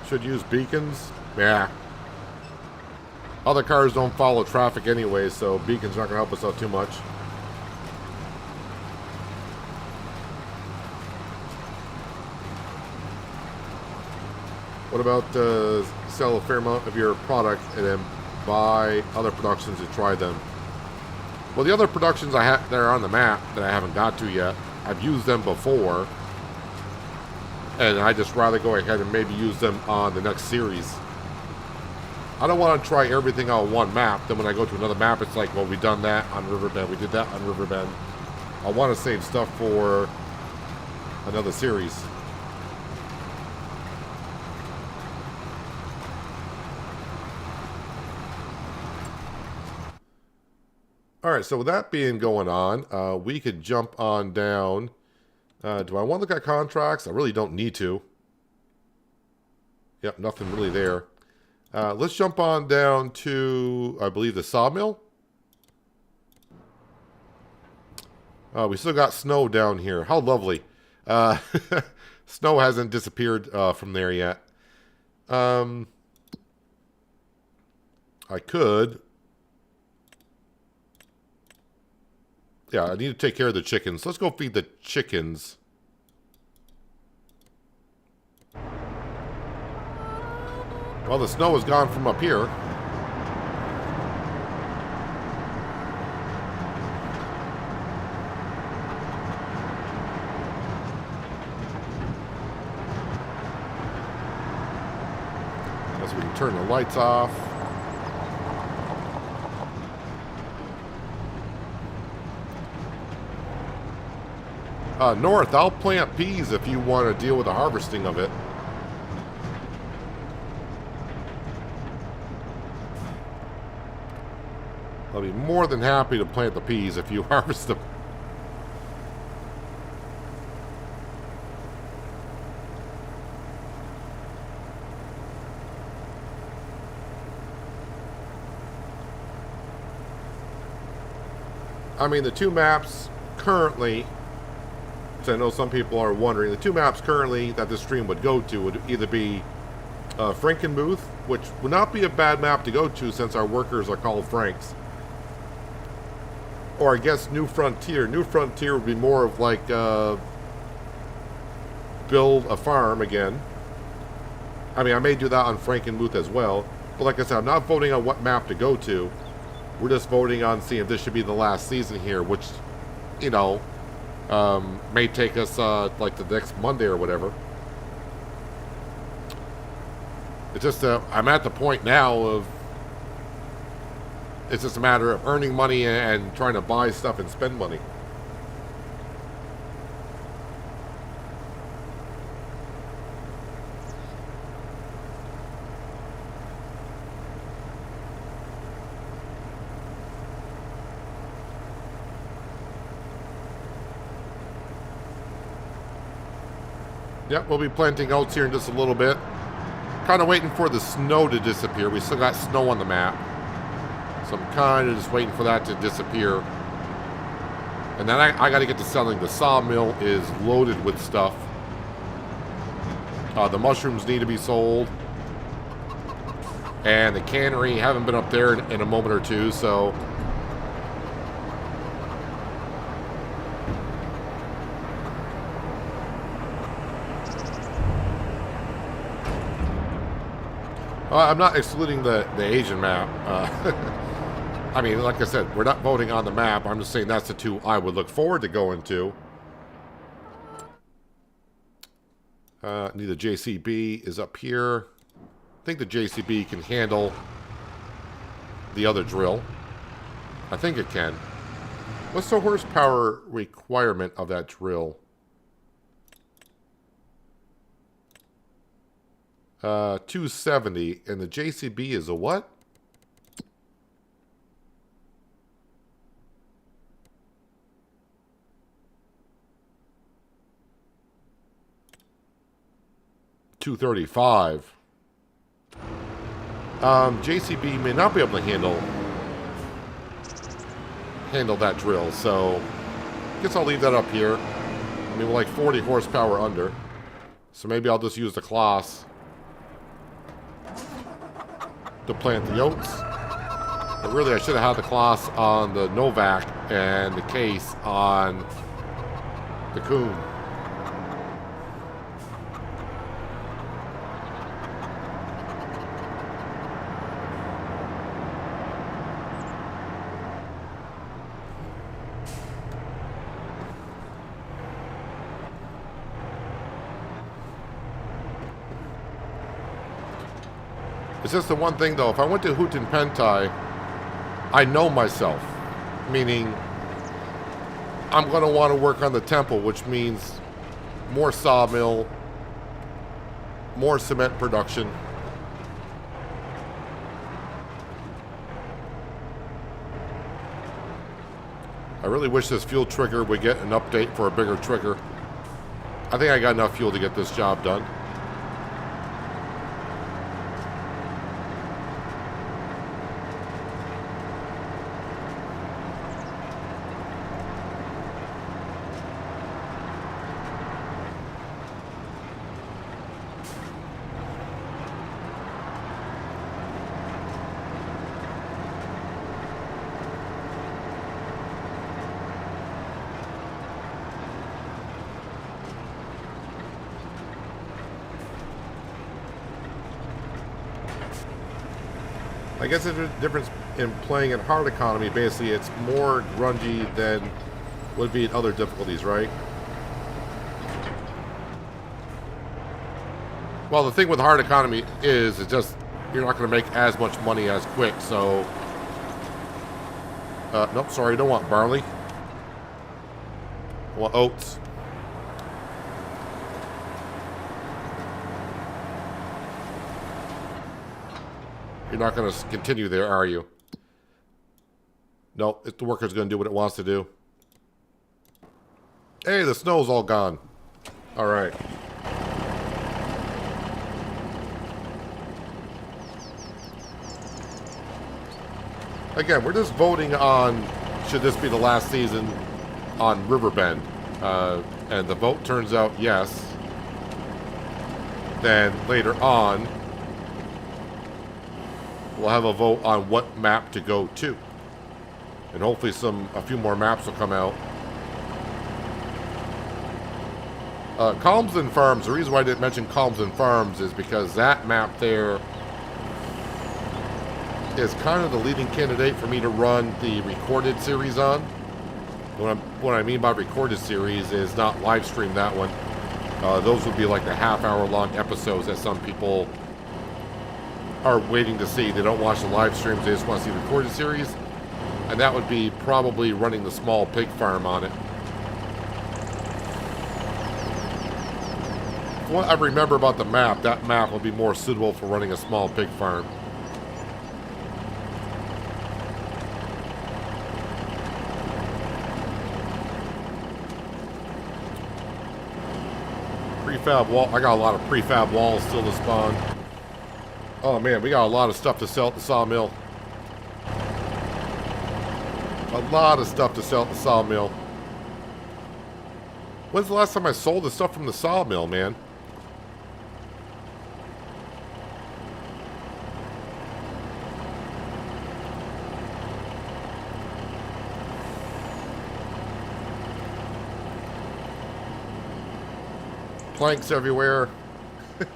Should use beacons. Yeah. Other cars don't follow traffic anyway, so beacons aren't going to help us out too much. What about sell a fair amount of your product and then buy other productions to try them? Well, the other productions I have that are on the map that I haven't got to yet, I've used them before. And I just rather go ahead and maybe use them on the next series. I don't want to try everything on one map. Then when I go to another map, it's like, well, we've done that on Riverbend. We did that on Riverbend. I want to save stuff for another series. All right, so with that being going on, we could jump on down. Do I want to look at contracts? I really don't need to. Yep, nothing really there. Let's jump on down to, I believe, the Sawmill. We still got snow down here. How lovely. Snow hasn't disappeared from there yet. I could. Yeah, I need to take care of the chickens. Let's go feed the chickens. Well, the snow is gone from up here. As we can turn the lights off. North, I'll plant peas if you want to deal with the harvesting of it. I'll be more than happy to plant the peas if you harvest them. I mean, the two maps currently, so I know some people are wondering, the two maps currently that this stream would go to would either be Frankenmuth, which would not be a bad map to go to since our workers are called Franks. Or I guess New Frontier. New Frontier would be more of like build a farm again. I mean, I may do that on Frankenmuth as well. But like I said, I'm not voting on what map to go to. We're just voting on seeing if this should be the last season here, which, you know, may take us like the next Monday or whatever. It's just I'm at the point now of it's just a matter of earning money and trying to buy stuff and spend money. Yep, we'll be planting oats here in just a little bit. Kind of waiting for the snow to disappear. We still got snow on the map. So I'm kind of just waiting for that to disappear. And then I got to get to selling. The sawmill is loaded with stuff. The mushrooms need to be sold. And the cannery, haven't been up there in a moment or two, so... I'm not excluding the Asian map. I mean, like I said, we're not voting on the map. I'm just saying that's the two I would look forward to going to. Need the JCB is up here. I think the JCB can handle the other drill. I think it can. What's the horsepower requirement of that drill? 270, and the JCB is a what? $235. JCB may not be able to handle that drill, so I guess I'll leave that up here. I mean, we're like 40 horsepower under, so maybe I'll just use the Kloss to plant the oats. But really, I should have had the Kloss on the Novak and the case on the Coon. It's just the one thing, though. If I went to Hutin Pentai, I know myself. Meaning, I'm going to want to work on the temple, which means more sawmill, more cement production. I really wish this fuel trigger would get an update for a bigger trigger. I think I got enough fuel to get this job done. I guess the difference in playing in hard economy, basically, it's more grungy than would be in other difficulties, right? Well, the thing with hard economy is it's just you're not going to make as much money as quick, so... nope, sorry, I don't want barley. I want oats. You're not going to continue there, are you? No, the worker's going to do what it wants to do. Hey, the snow's all gone. All right. Again, we're just voting on should this be the last season on Riverbend. And the vote turns out yes. Then later on, we'll have a vote on what map to go to. And hopefully a few more maps will come out. Calmsden Farms, the reason why I didn't mention Calmsden Farms is because that map there is kind of the leading candidate for me to run the recorded series on. What I mean by recorded series is not live stream that one. Those would be like the half-hour long episodes that some people are waiting to see. They don't watch the live streams, they just want to see the recorded series. And that would be probably running the small pig farm on it. What I remember about the map, that map would be more suitable for running a small pig farm. Prefab wall. I got a lot of prefab walls still to spawn. Oh man, we got a lot of stuff to sell at the sawmill. A lot of stuff to sell at the sawmill. When's the last time I sold the stuff from the sawmill, man? Planks everywhere. It's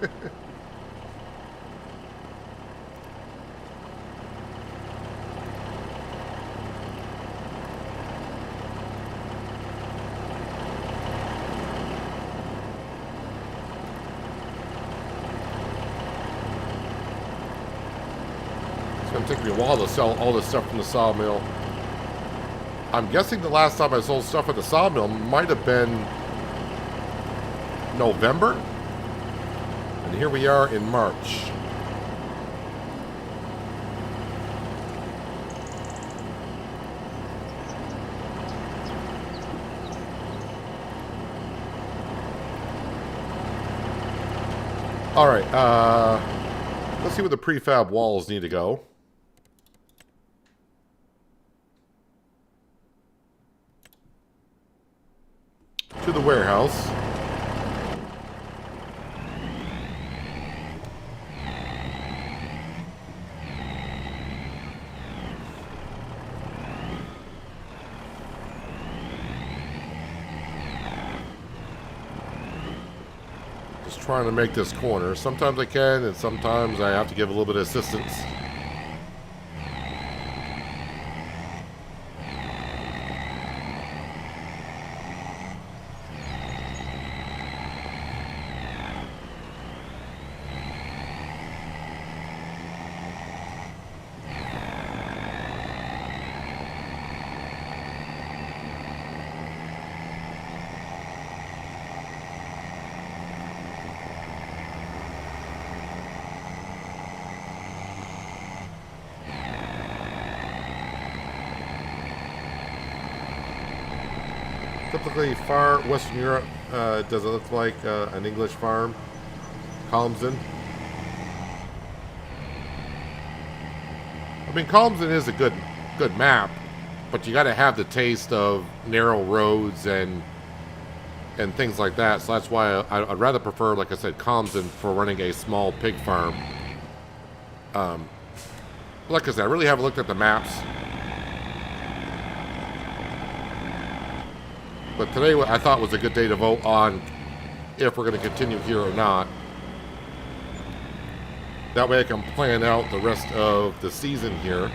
going to take me a while to sell all this stuff from the sawmill. I'm guessing the last time I sold stuff at the sawmill might have been November, and here we are in March. All right, let's see where the prefab walls need to go. To the warehouse. Trying to make this corner. Sometimes I can, and sometimes I have to give a little bit of assistance. Typically far Western Europe does it look like an English farm. Colmsden. I mean, Colmsden is a good map, but you got to have the taste of narrow roads and things like that. So that's why I'd rather prefer, like I said, Colmsden for running a small pig farm. Like I said, I really haven't looked at the maps. But today I thought was a good day to vote on if we're going to continue here or not. That way I can plan out the rest of the season here.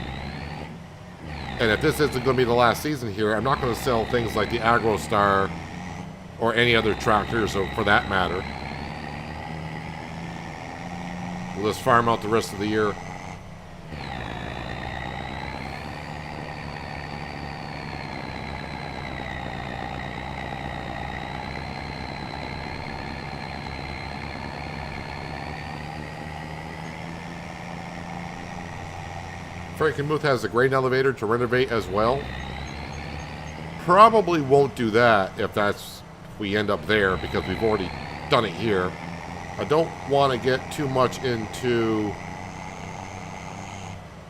And if this isn't going to be the last season here, I'm not going to sell things like the AgroStar or any other tractors, or for that matter. We'll just farm out the rest of the year. Frankenmuth has a grain elevator to renovate as well. Probably won't do that if we end up there, because we've already done it here. I don't want to get too much into...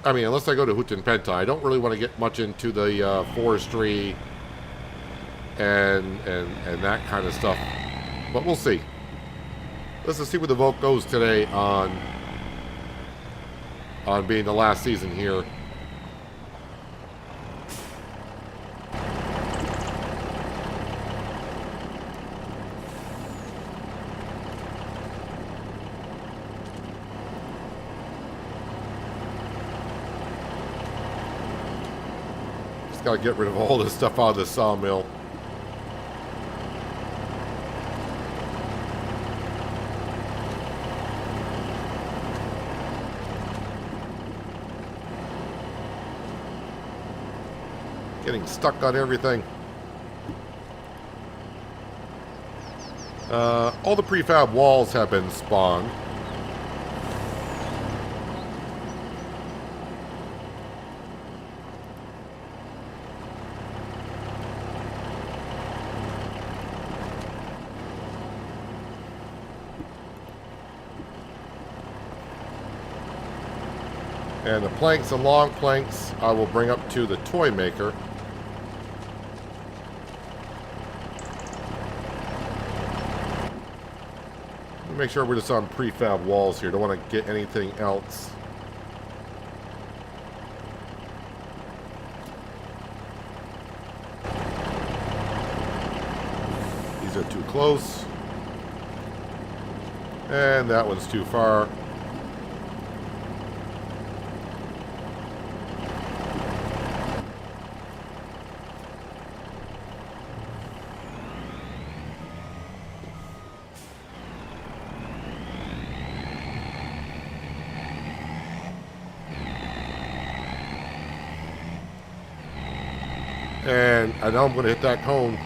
I mean, unless I go to Houghton Penta, I don't really want to get much into the forestry and that kind of stuff. But we'll see. Let's just see where the vote goes today on being the last season here. Just gotta get rid of all this stuff out of the sawmill. Getting stuck on everything. All the prefab walls have been spawned. And the planks and long planks I will bring up to the toy maker. Make sure we're just on prefab walls here. Don't want to get anything else. These are too close. And that one's too far. And I know I'm going to hit that cone.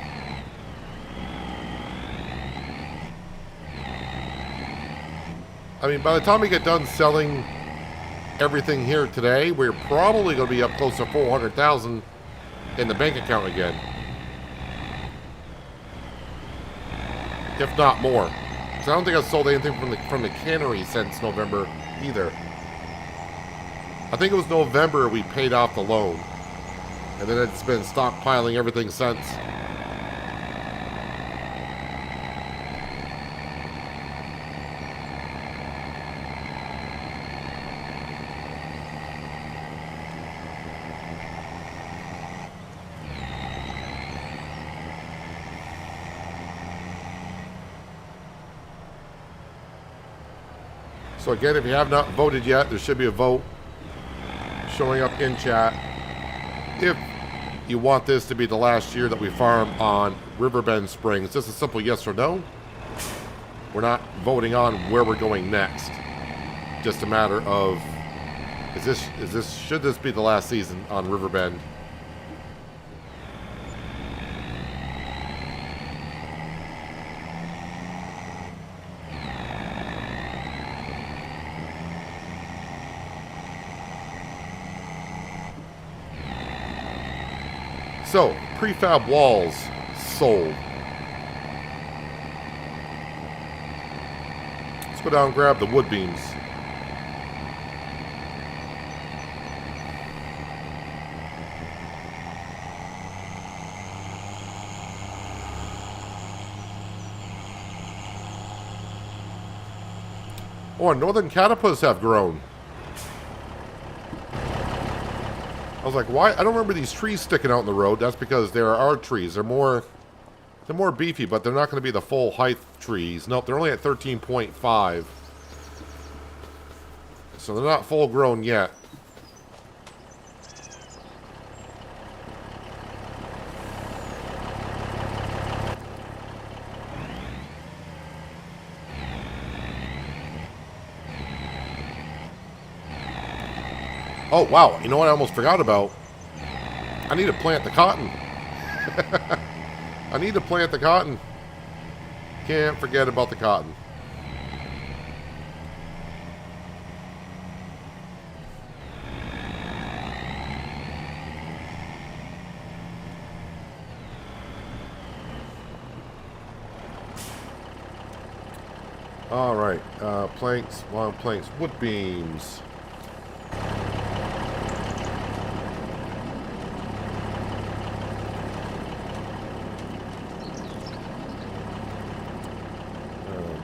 I mean, by the time we get done selling everything here today, we're probably going to be up close to 400,000 in the bank account again. If not more. Because I don't think I've sold anything from the cannery since November either. I think it was November we paid off the loan. And then it's been stockpiling everything since. So again, if you have not voted yet, there should be a vote showing up in chat. If you want this to be the last year that we farm on Riverbend Springs, just a simple yes or no. We're not voting on where we're going next. Just a matter of should this be the last season on Riverbend? So, prefab walls sold. Let's go down and grab the wood beams. Oh, northern caterpillars have grown. I was like, why? I don't remember these trees sticking out in the road. That's because there are trees. They're more beefy, but they're not going to be the full height trees. Nope, they're only at 13.5. So they're not full grown yet. Oh, wow. You know what I almost forgot about? I need to plant the cotton. I need to plant the cotton. Can't forget about the cotton. All right. Planks, long planks, wood beams.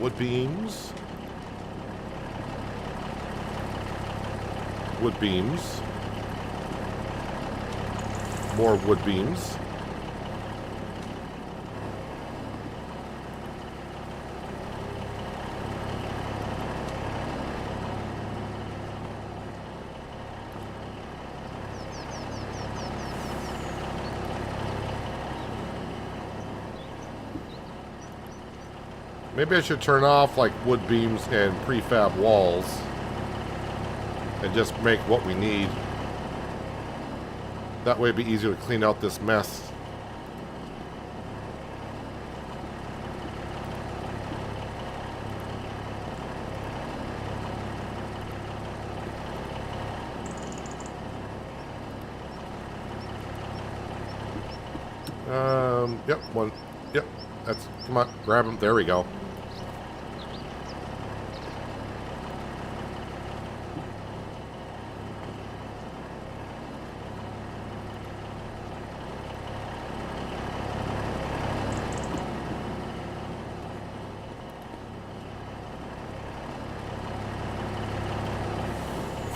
Wood beams. Wood beams. More wood beams. Maybe I should turn off like wood beams and prefab walls and just make what we need. That way it'd be easier to clean out this mess. Yep, one. Yep, that's, come on, grab them. There we go.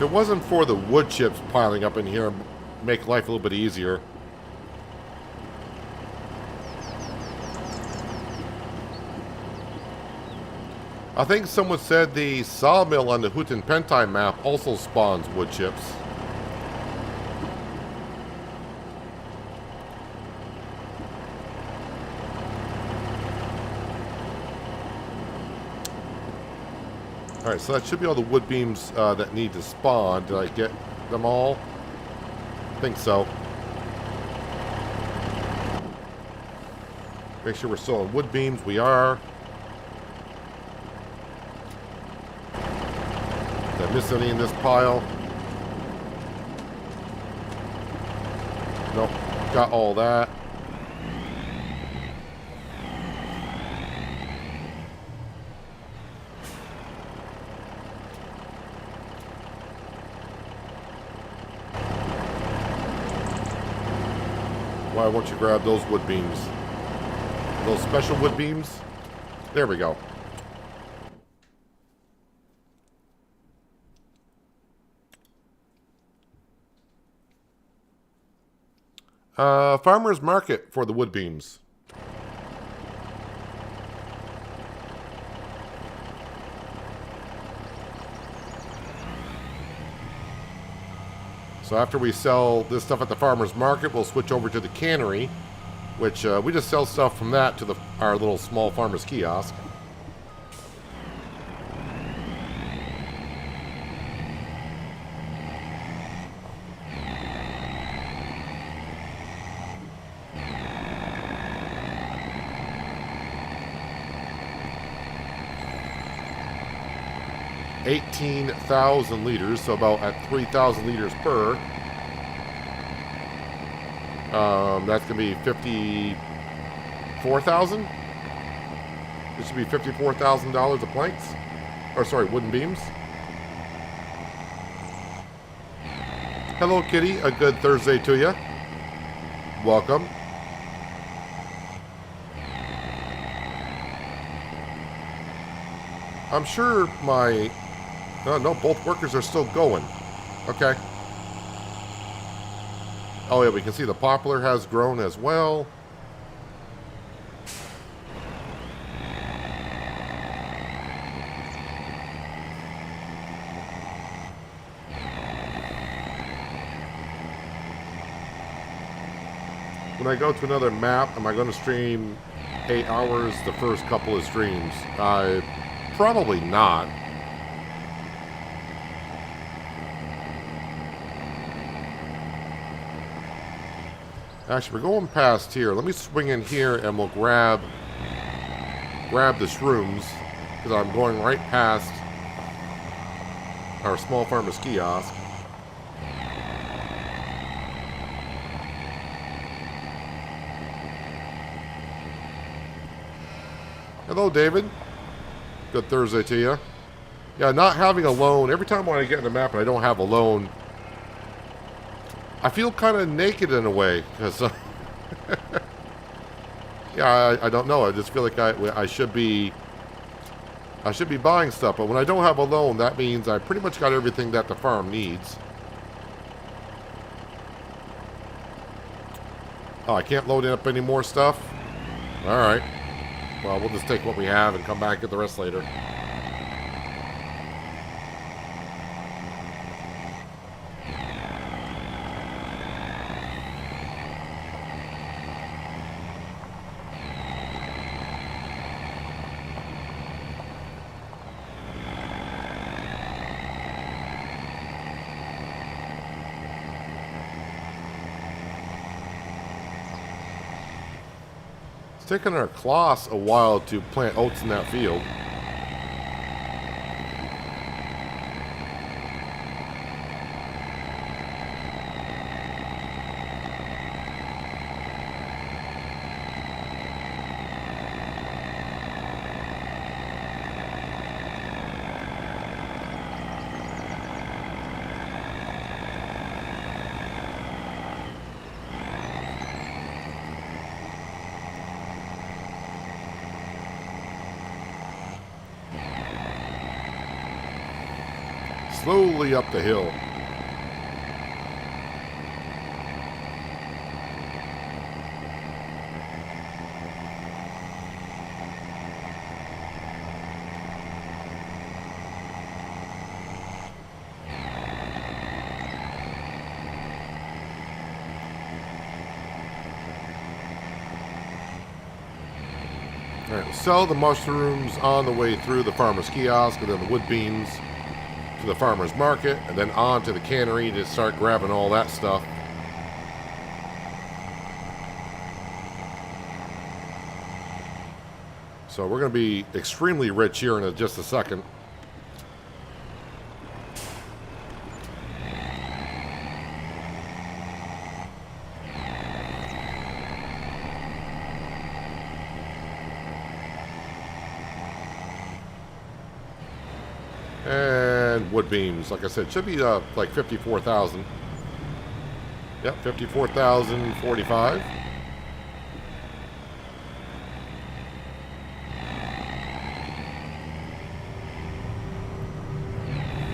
If it wasn't for the wood chips piling up in here, it'd make life a little bit easier. I think someone said the sawmill on the Houghton Pentai map also spawns wood chips. Alright, so that should be all the wood beams that need to spawn. Did I get them all? I think so. Make sure we're still on wood beams. We are. Did I miss any in this pile? Nope. Got all that. Why won't you grab those wood beams? Those special wood beams? There we go. Farmer's market for the wood beams. So after we sell this stuff at the farmer's market, we'll switch over to the cannery, which we just sell stuff from that to our little small farmer's kiosk. $18,000 liters, so about at 3,000 liters per. That's gonna be 54,000. This should be $54,000 of planks, or sorry, wooden beams. Hello, Kitty. A good Thursday to you. Welcome. I'm sure my... No, both workers are still going. Okay. Oh, yeah, we can see the poplar has grown as well. When I go to another map, am I going to stream 8 hours the first couple of streams? Probably not. Actually, we're going past here. Let me swing in here and we'll grab the shrooms, because I'm going right past our small farmer's kiosk. Hello, David. Good Thursday to you. Yeah, not having a loan. Every time when I get in the map and I don't have a loan, I feel kind of naked in a way. Because, yeah, I don't know. I just feel like I should be buying stuff. But when I don't have a loan, that means I pretty much got everything that the farm needs. Oh, I can't load up any more stuff? All right. Well, we'll just take what we have and come back and get the rest later. It's taken our Kloss a while to plant oats in that field. slowly up the hill. All right, sell the mushrooms on the way through the farmer's kiosk, and then the wood beams to the farmer's market, and then on to the cannery to start grabbing all that stuff. So we're going to be extremely rich here in just a second. And wood beams, like I said, should be like 54,000. Yep, 54,045.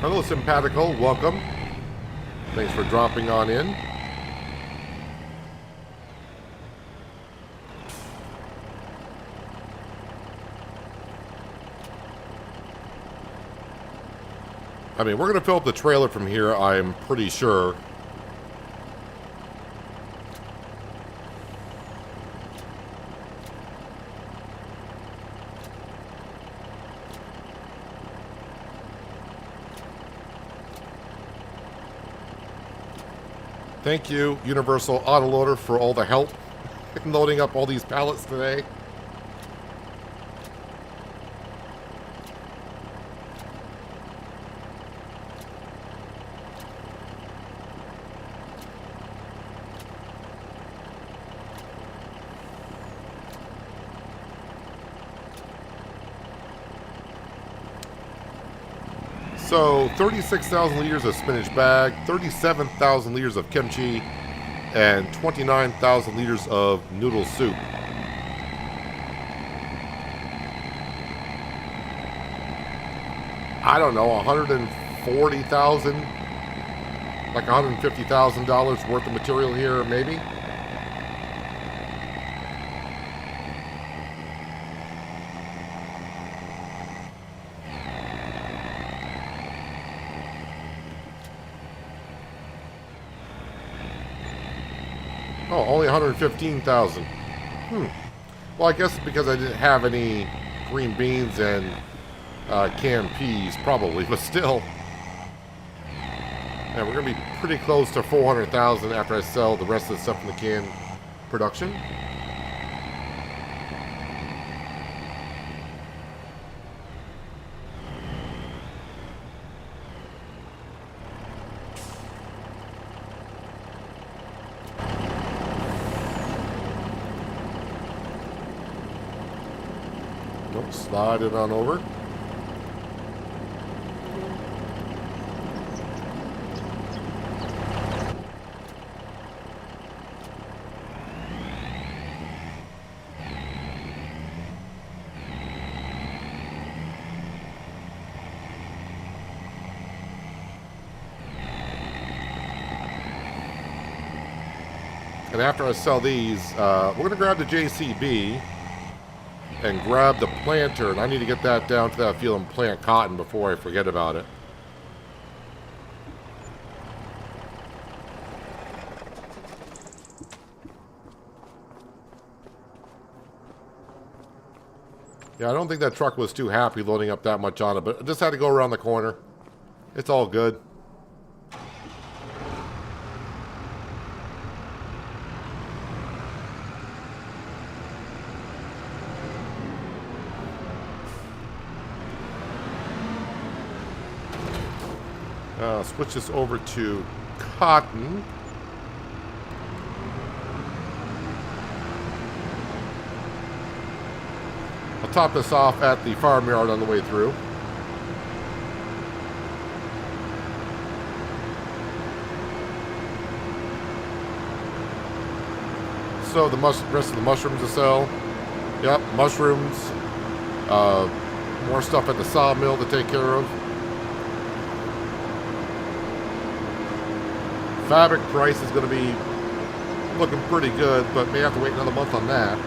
Hello, Simpatico. Welcome. Thanks for dropping on in. I mean, we're going to fill up the trailer from here, I'm pretty sure. Thank you, Universal Autoloader, for all the help in loading up all these pallets today. So 36,000 liters of spinach bag, 37,000 liters of kimchi, and 29,000 liters of noodle soup. I don't know, 140,000, like $150,000 worth of material here, maybe. Oh, only 115,000. Well, I guess it's because I didn't have any green beans and canned peas, probably, but still. Yeah, we're going to be pretty close to 400,000 after I sell the rest of the stuff in the canned production. Nope, slide it on over. And after I sell these, we're going to grab the JCB and grab the planter. And I need to get that down to that field and plant cotton before I forget about it. Yeah, I don't think that truck was too happy loading up that much on it, but I just had to go around the corner. It's all good. Switch this over to cotton. I'll top this off at the farmyard on the way through. So the rest of the mushrooms to sell. Yep, mushrooms. More stuff at the sawmill to take care of. fabric price is going to be looking pretty good, but may have to wait another month on that.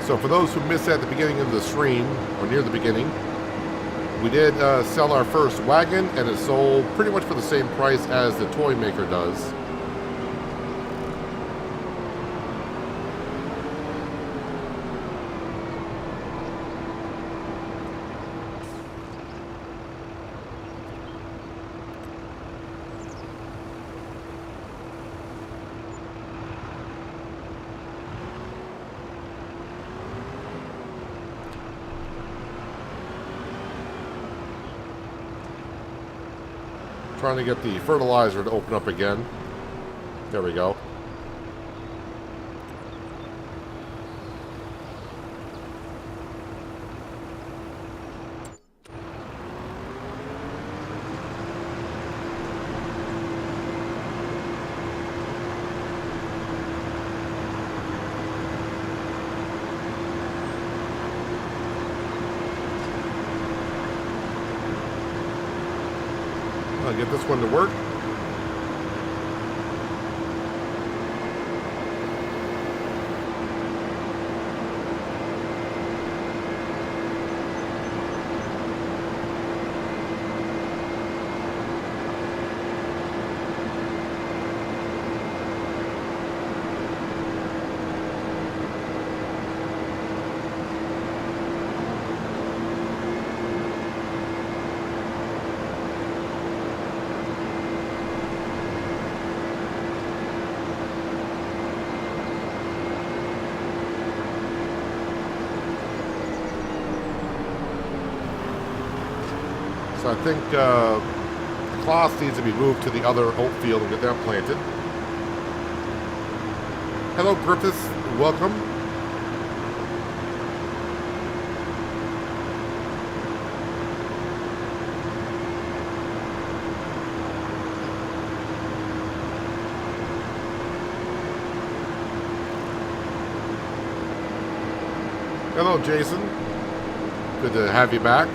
So for those who missed at the beginning of the stream, or near the beginning, we did sell our first wagon, and it sold pretty much for the same price as the toy maker does. Trying to get the fertilizer to open up again. There we go. I'll get this one to work. So I think the cloth needs to be moved to the other oat field and get that planted. Hello, Griffiths. Welcome. Hello, Jason. Good to have you back.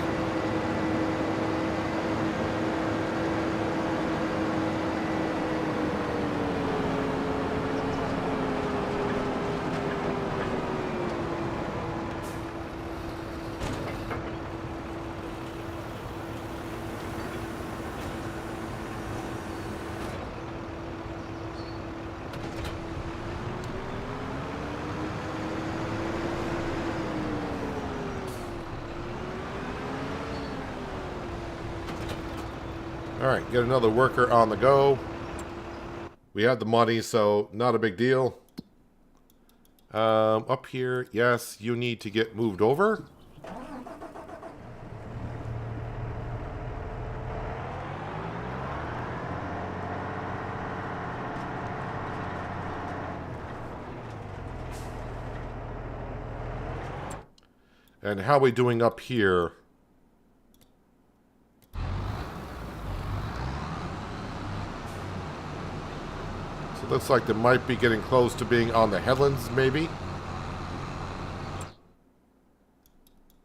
Alright, get another worker on the go. We have the money, so not a big deal. Up here, yes, you need to get moved over. And how are we doing up here? Looks like they might be getting close to being on the headlands, maybe.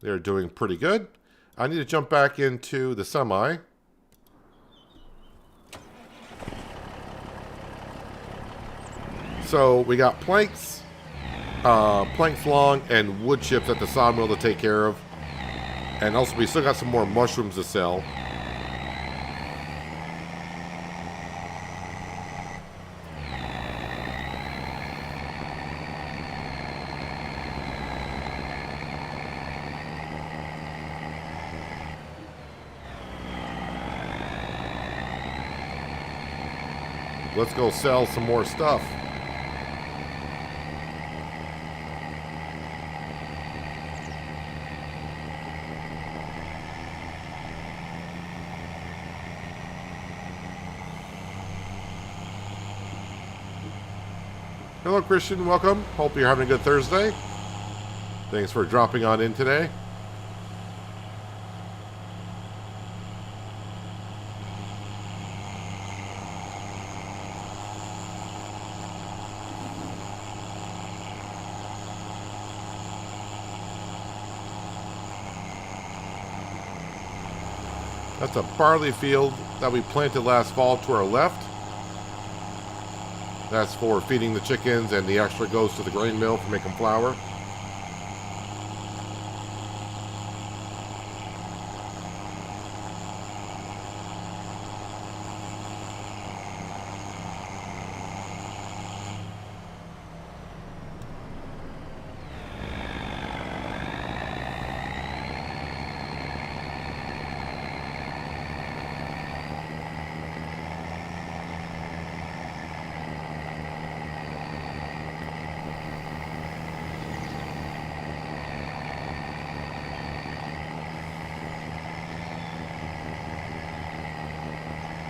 They're doing pretty good. I need to jump back into the semi. So we got planks, planks long, and wood chips at the sawmill to take care of. And also we still got some more mushrooms to sell. Let's go sell some more stuff. Hello, Christian. Welcome. Hope you're having a good Thursday. Thanks for dropping on in today. That's a barley field that we planted last fall to our left. That's for feeding the chickens, and the extra goes to the grain mill for making flour.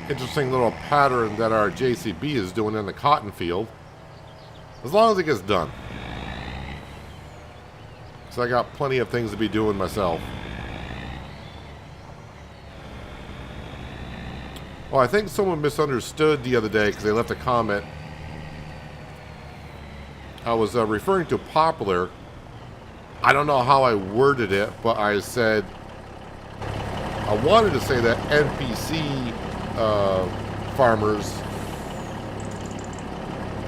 Interesting little pattern that our JCB is doing in the cotton field. As long as it gets done. So I got plenty of things to be doing myself. Well, I think someone misunderstood the other day because they left a comment. I was referring to poplar. I don't know how I worded it, but I said I wanted to say that NPC farmers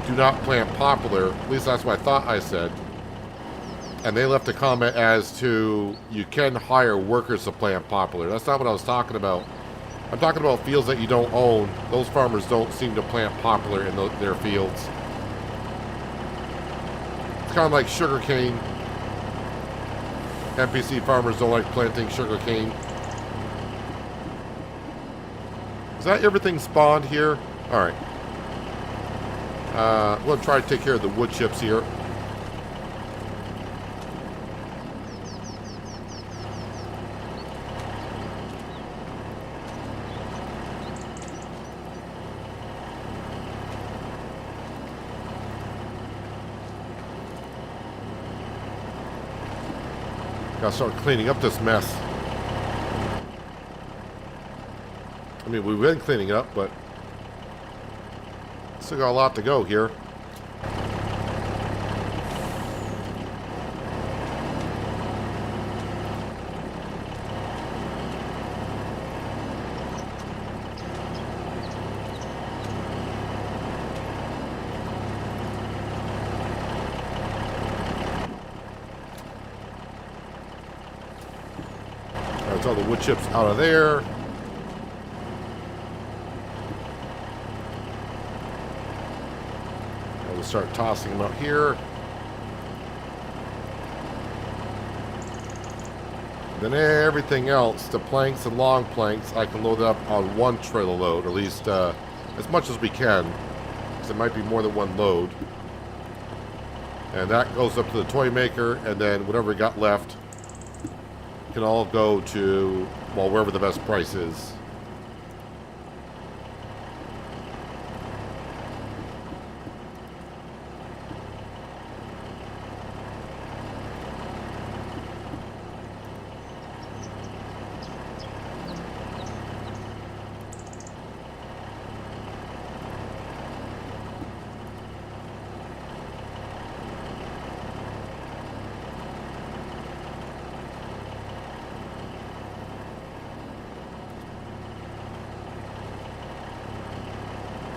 do not plant poplar. At least that's what I thought I said. And they left a comment as to you can hire workers to plant poplar. That's not what I was talking about. I'm talking about fields that you don't own. Those farmers don't seem to plant poplar in their fields. It's kind of like sugar cane. NPC farmers don't like planting sugar cane. Is that everything spawned here? Alright. I'm going to try to take care of the wood chips here. Gotta start cleaning up this mess. I mean, we've been cleaning up, but still got a lot to go here. That's all the wood chips out of there. We'll start tossing them out here. Then everything else, the planks and long planks, I can load up on one trailer load, or at least as much as we can, because it might be more than one load. And that goes up to the toy maker, and then whatever we got left can all go to, well, wherever the best price is.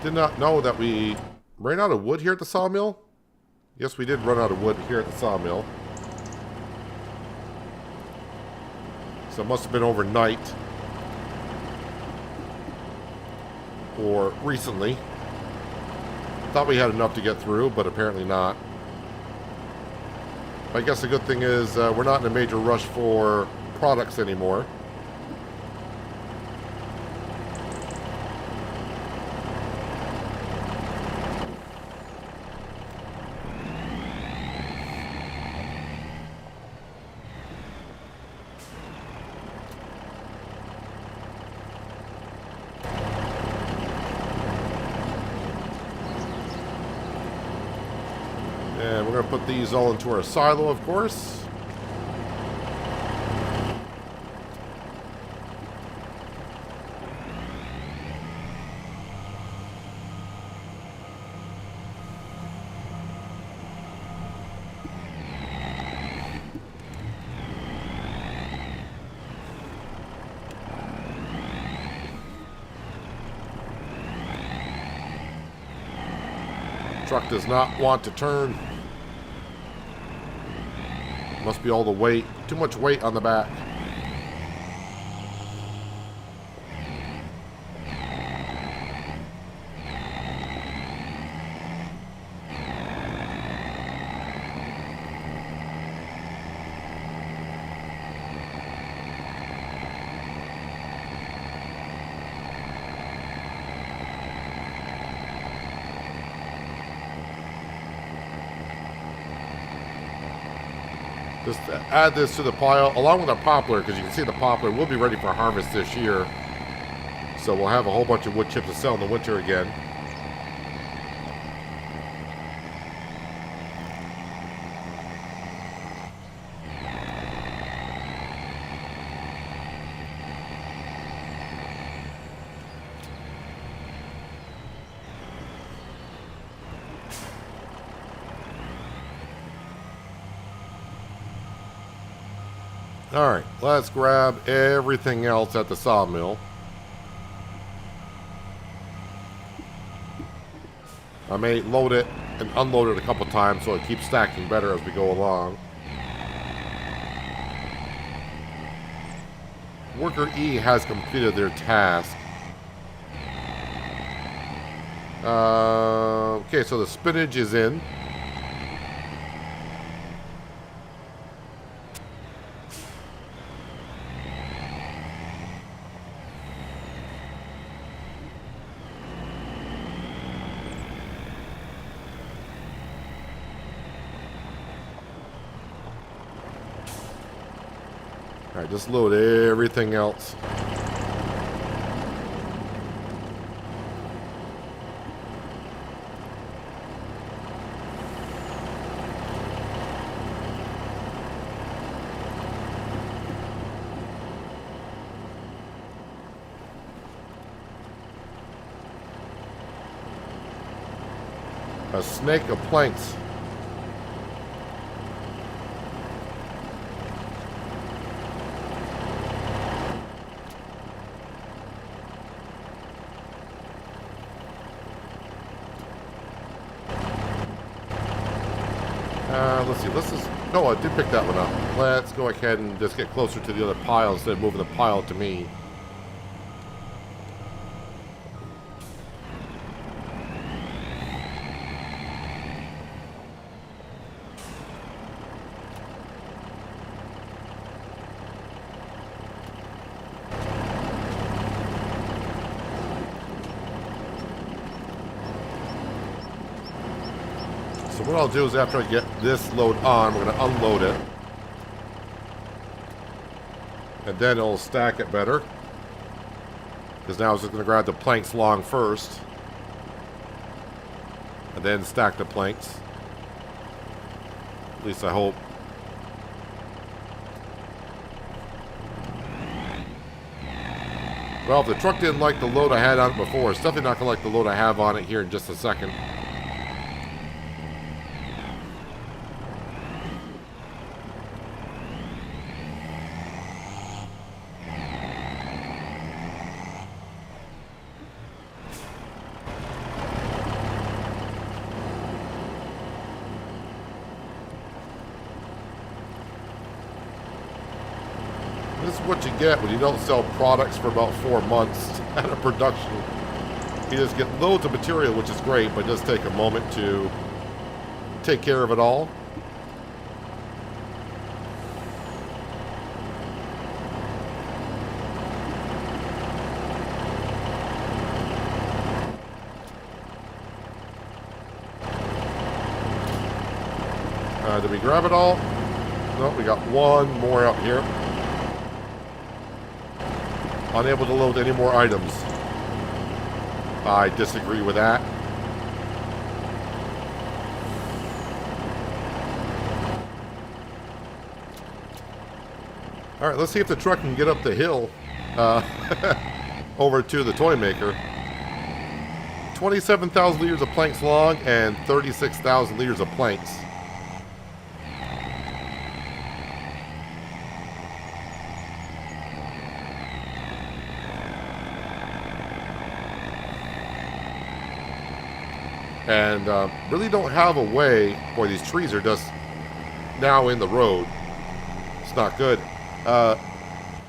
Did not know that we ran out of wood here at the sawmill. Yes, we did run out of wood here at the sawmill. So it must have been overnight. Or recently. Thought we had enough to get through, but apparently not. I guess the good thing is we're not in a major rush for products anymore. And we're going to put these all into our silo, of course. Truck does not want to turn. Must be all the weight. Too much weight on the back. Just add this to the pile along with our poplar, because you can see the poplar will be ready for harvest this year. So we'll have a whole bunch of wood chips to sell in the winter again. Alright, let's grab everything else at the sawmill. I may load it and unload it a couple times so it keeps stacking better as we go along. Worker E has completed their task. Okay, so the spinach is in. Alright, just load everything else. A snake of planks. Let's see, this is... No, I did pick that one up. Let's go ahead and just get closer to the other pile instead of moving the pile to me. So what I'll do is after I get this load on, we're going to unload it. And then it'll stack it better. Because now I'm just going to grab the planks long first. And then stack the planks. At least I hope. Well, if the truck didn't like the load I had on it before, it's definitely not going to like the load I have on it here in just a second. This is what you get when you don't sell products for about 4 months out of production. You just get loads of material, which is great, but it does take a moment to take care of it all. Did we grab it all? No, we got one more out here. Unable to load any more items. I disagree with that. Alright, let's see if the truck can get up the hill over to the toy maker. 27,000 liters of planks long and 36,000 liters of planks. And really don't have a way, boy, these trees are just now in the road. It's not good. But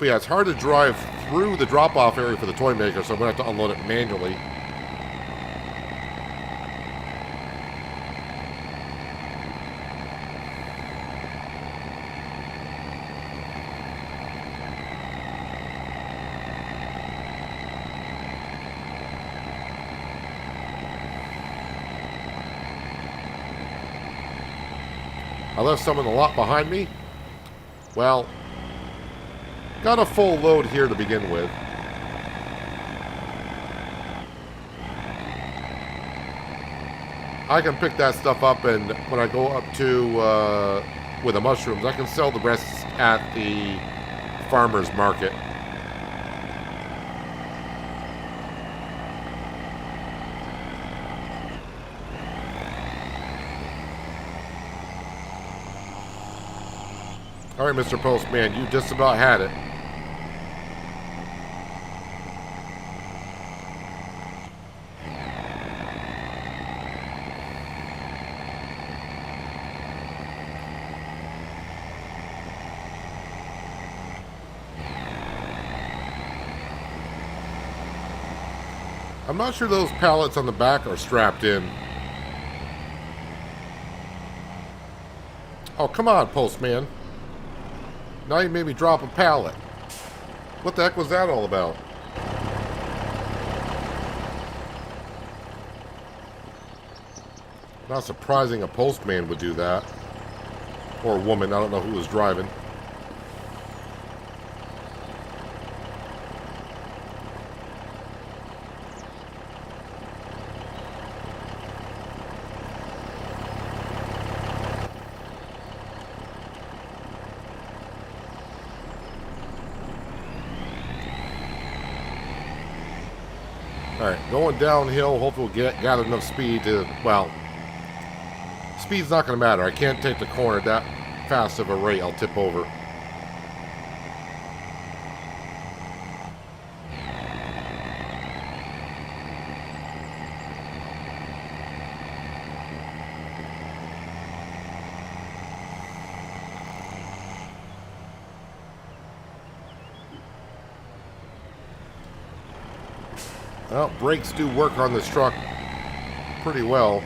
yeah, it's hard to drive through the drop-off area for the toy maker, so I'm going to have to unload it manually. I left some in the lot behind me. Well, got a full load here to begin with. I can pick that stuff up, and when I go up to with the mushrooms, I can sell the rest at the farmer's market. All right, Mr. Postman, you just about had it. I'm not sure those pallets on the back are strapped in. Oh, come on, Postman. Now you made me drop a pallet. What the heck was that all about? Not surprising a postman would do that. Or a woman, I don't know who was driving. Alright, going downhill, hopefully we'll gather enough speed to, well, speed's not going to matter. I can't take the corner that fast of a rate, I'll tip over. Well, brakes do work on this truck pretty well.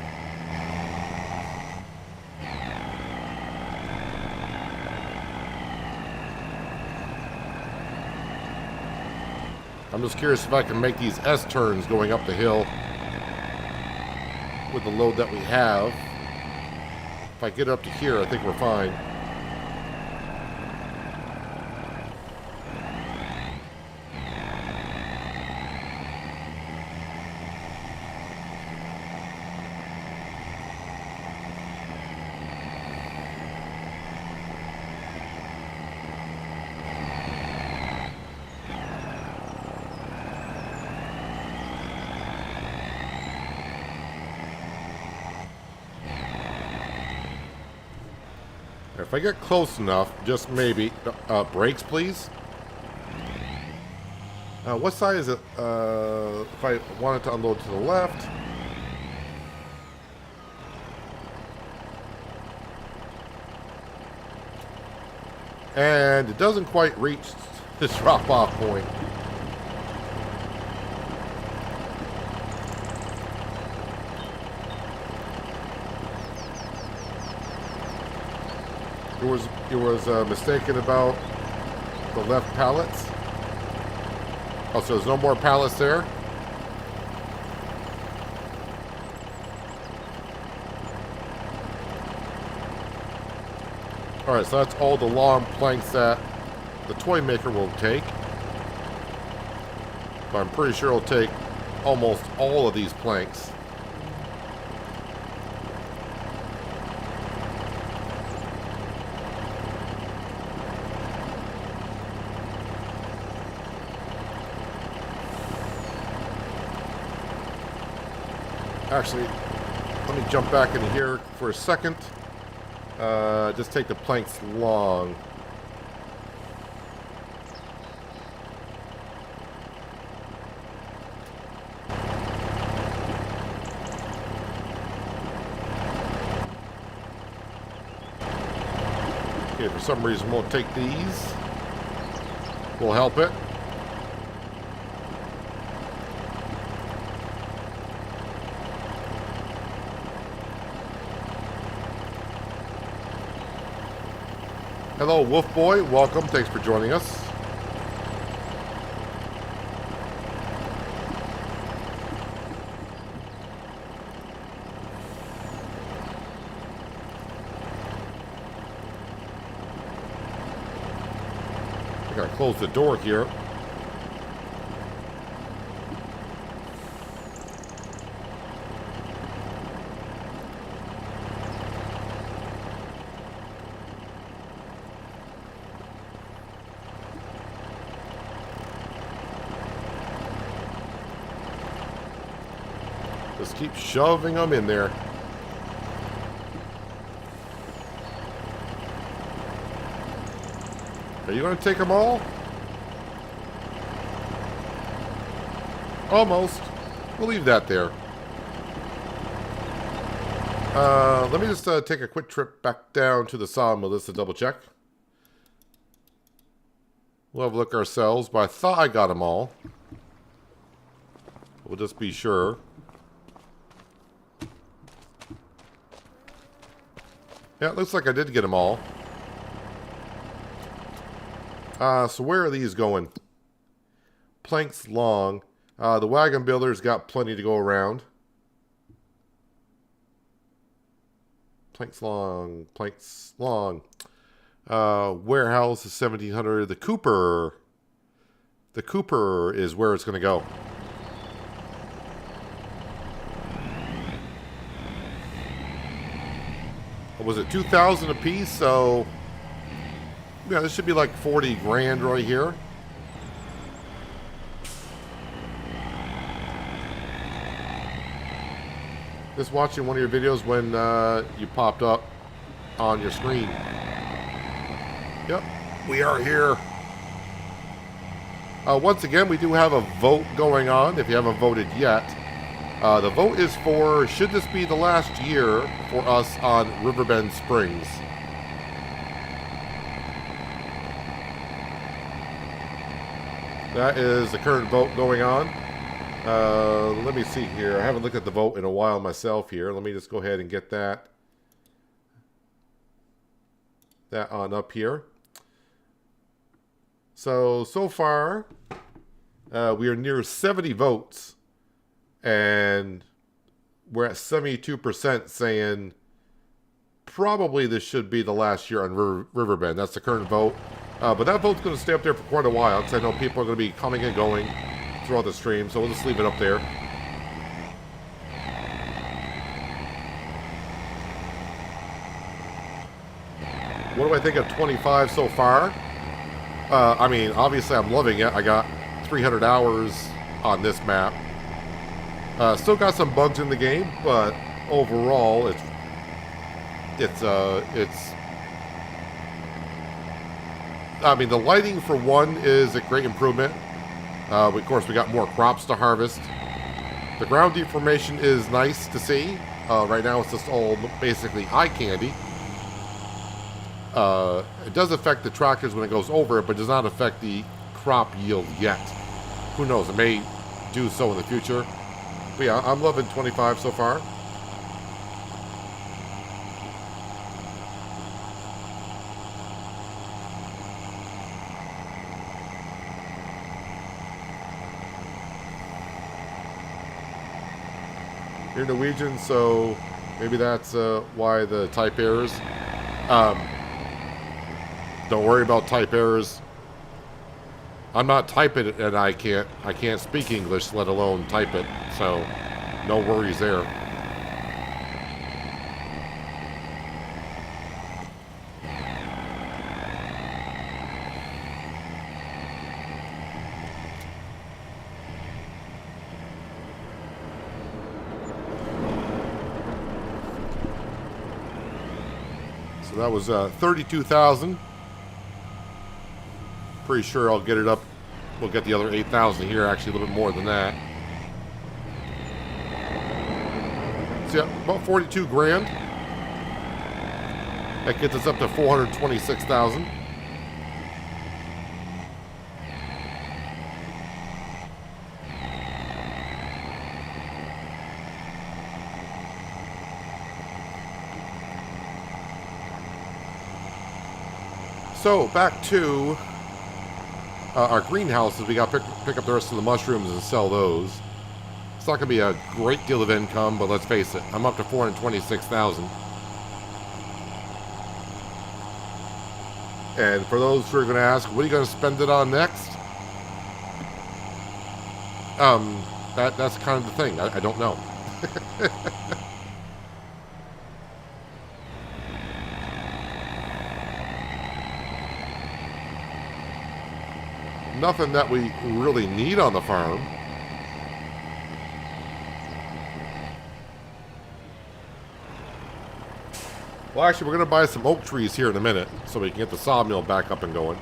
I'm just curious if I can make these S-turns going up the hill with the load that we have. If I get up to here, I think we're fine. If I get close enough, just maybe, brakes please. What side is it? If I wanted to unload to the left. And it doesn't quite reach this drop-off point. You was mistaken about the left pallets. Oh, so there's no more pallets there? Alright, so that's all the long planks that the toy maker will take. But I'm pretty sure it'll take almost all of these planks. Actually, let me jump back into here for a second. Just take the planks long. Okay, for some reason won't take these. We'll help it. Hello, Wolf Boy. Welcome. Thanks for joining us. I gotta close the door here. Just keep shoving them in there. Are you going to take them all? Almost. We'll leave that there. Let me just take a quick trip back down to the sawmill just to double check. We'll have a look ourselves, but I thought I got them all. We'll just be sure. Yeah, it looks like I did get them all. So where are these going? Planks long. The wagon builder's got plenty to go around. Planks long. Planks long. Warehouse is 1,700. The Cooper. The Cooper is where it's going to go. Was it 2,000 a piece? So yeah, this should be like 40 grand right here. Just watching one of your videos when you popped up on your screen. Yep, we are here. Once again, we do have a vote going on if you haven't voted yet. The vote is for, should this be the last year for us on Riverbend Springs? That is the current vote going on. Let me see here. I haven't looked at the vote in a while myself here. Let me just go ahead and get that on up here. So far, we are near 70 votes. And we're at 72% saying probably this should be the last year on Riverbend. That's the current vote. But that vote's going to stay up there for quite a while because I know people are going to be coming and going throughout the stream. So we'll just leave it up there. What do I think of 25 so far? I mean, obviously I'm loving it. I got 300 hours on this map. Still got some bugs in the game, but overall, I mean, the lighting for one is a great improvement. Of course, we got more crops to harvest. The ground deformation is nice to see. Right now, it's just all basically eye candy. It does affect the tractors when it goes over it, but does not affect the crop yield yet. Who knows? It may do so in the future. But yeah, I'm loving 25 so far. You're Norwegian, so maybe that's why the type errors. Don't worry about type errors. I'm not typing it, and I can't speak English, let alone type it. So, no worries there. So that was 32,000. Pretty sure I'll get it up. We'll get the other 8,000 here, actually a little bit more than that. So yeah, about 42 grand. That gets us up to 426,000. So back to our greenhouses. We got to pick up the rest of the mushrooms and sell those. It's not going to be a great deal of income, but let's face it, I'm up to 426,000. And for those who are going to ask, what are you going to spend it on next? That's kind of the thing. I don't know. Nothing that we really need on the farm. Well, actually, we're going to buy some oak trees here in a minute so we can get the sawmill back up and going.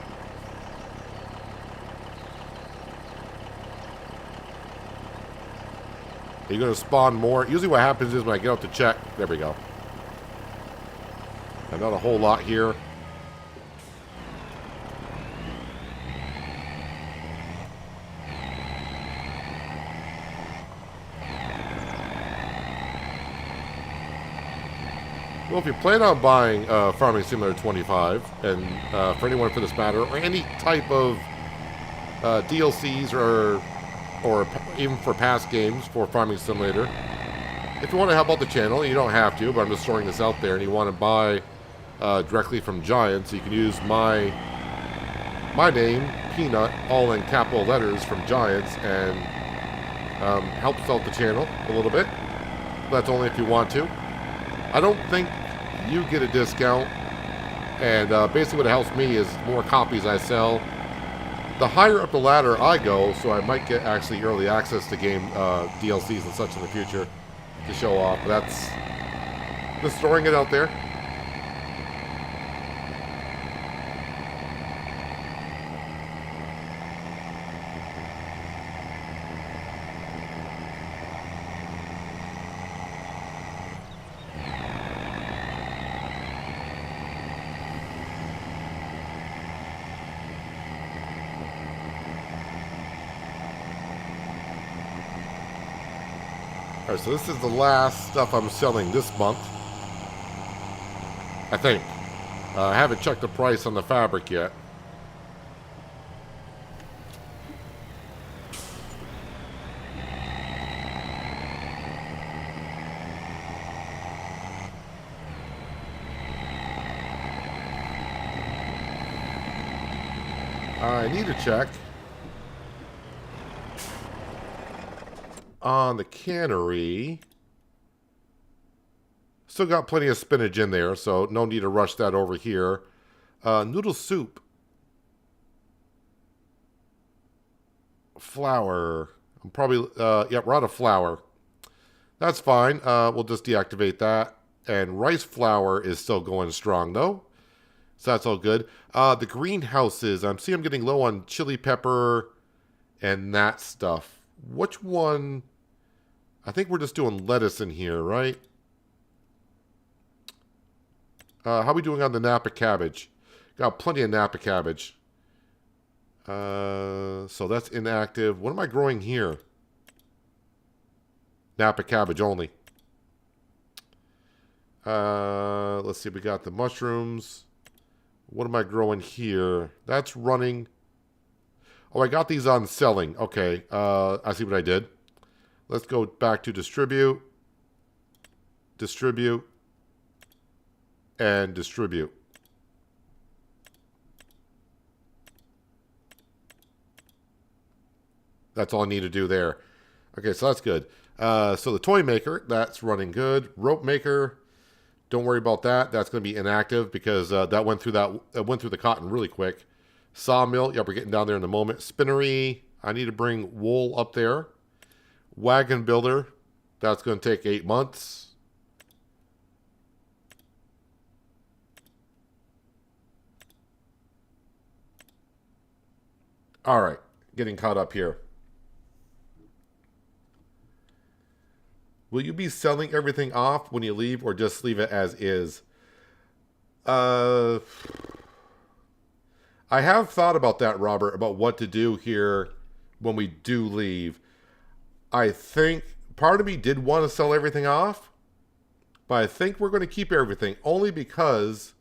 Are you going to spawn more? Usually what happens is when I get out to check, there we go. And not a whole lot here. Well, if you plan on buying Farming Simulator 25, and for anyone for this matter, or any type of DLCs or even for past games for Farming Simulator, if you want to help out the channel, you don't have to, but I'm just throwing this out there, and you want to buy directly from Giants, you can use my name, Peanut, all in capital letters from Giants, and helps out the channel a little bit. That's only if you want to. I don't think you get a discount, and basically what it helps me is more copies I sell. The higher up the ladder I go, so I might get actually early access to game DLCs and such in the future to show off. But that's just throwing it out there. Alright, so this is the last stuff I'm selling this month. I think. I haven't checked the price on the fabric yet. I need to check on the cannery. Still got plenty of spinach in there, so no need to rush that over here. Noodle soup. Flour. I'm probably, yeah, we're out of flour. That's fine. We'll just deactivate that. And rice flour is still going strong, though. So that's all good. The greenhouses. I'm getting low on chili pepper and that stuff. Which one? I think we're just doing lettuce in here, right? How are we doing on the Napa cabbage? Got plenty of Napa cabbage. So that's inactive. What am I growing here? Napa cabbage only. Let's see. We got the mushrooms. What am I growing here? That's running. Oh, I got these on selling. Okay. I see what I did. Let's go back to distribute. Distribute. And distribute. That's all I need to do there. Okay, so that's good. So the toy maker, that's running good. Rope maker, don't worry about that. That's going to be inactive because that went through the cotton really quick. Sawmill, yep, we're getting down there in a moment. Spinnery, I need to bring wool up there. Wagon builder, that's going to take 8 months. All right, getting caught up here. Will you be selling everything off when you leave or just leave it as is? I have thought about that, Robert, about what to do here when we do leave. I think part of me did want to sell everything off, but I think we're going to keep everything only because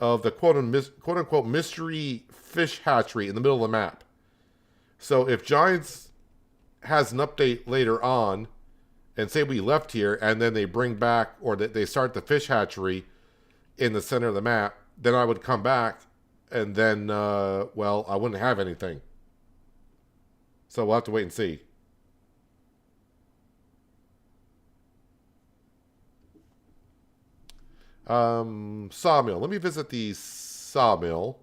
of the quote-unquote mystery fish hatchery in the middle of the map. So if Giants has an update later on, and say we left here, and then they bring back, or that they start the fish hatchery in the center of the map, then I would come back, and then, well, I wouldn't have anything. So we'll have to wait and see. Sawmill. Let me visit the sawmill.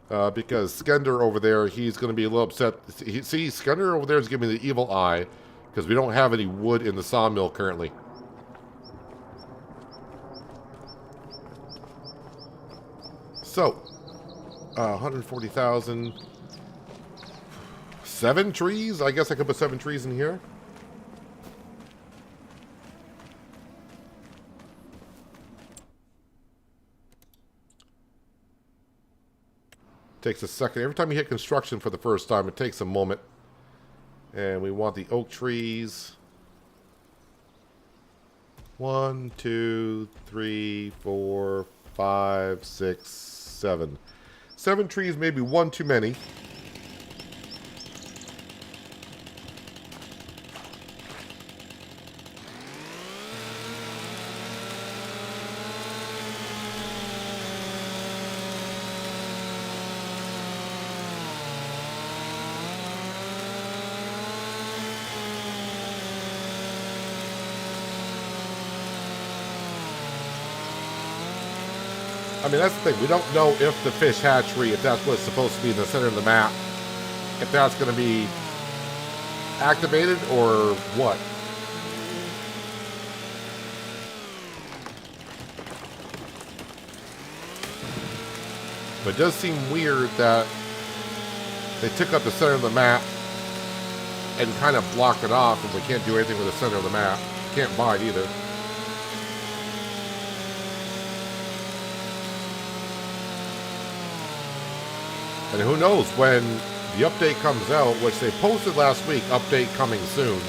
Because Skender over there, he's going to be a little upset. See, Skender over there is giving me the evil eye because we don't have any wood in the sawmill currently. So, 140,000. 7 trees? I guess I could put 7 trees in here. Takes a second. Every time you hit construction for the first time, it takes a moment. And we want the oak trees. 1, 2, 3, 4, 5, 6, 7. 7 trees, maybe 1 too many. I mean, that's the thing. We don't know if the fish hatchery, if that's what's supposed to be in the center of the map, if that's going to be activated or what. But it does seem weird that they took up the center of the map and kind of blocked it off, and we can't do anything with the center of the map. Can't buy it either. And who knows, when the update comes out, which they posted last week, update coming soon.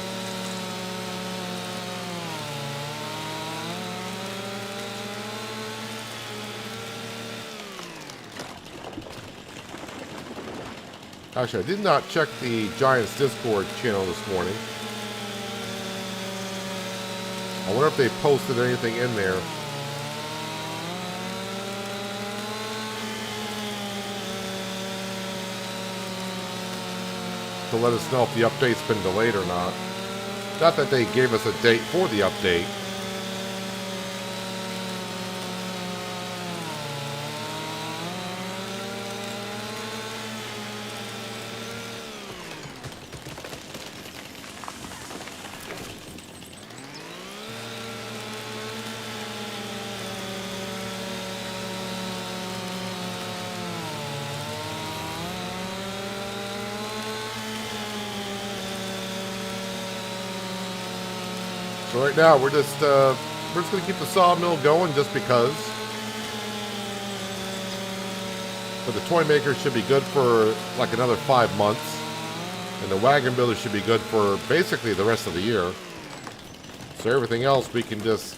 Actually, I did not check the Giants Discord channel this morning. I wonder if they posted anything in there. To let us know if the update's been delayed or not. Not that they gave us a date for the update. So right now we're just going to keep the sawmill going just because. But the toy maker should be good for like another 5 months, and the wagon builder should be good for basically the rest of the year. So everything else we can just,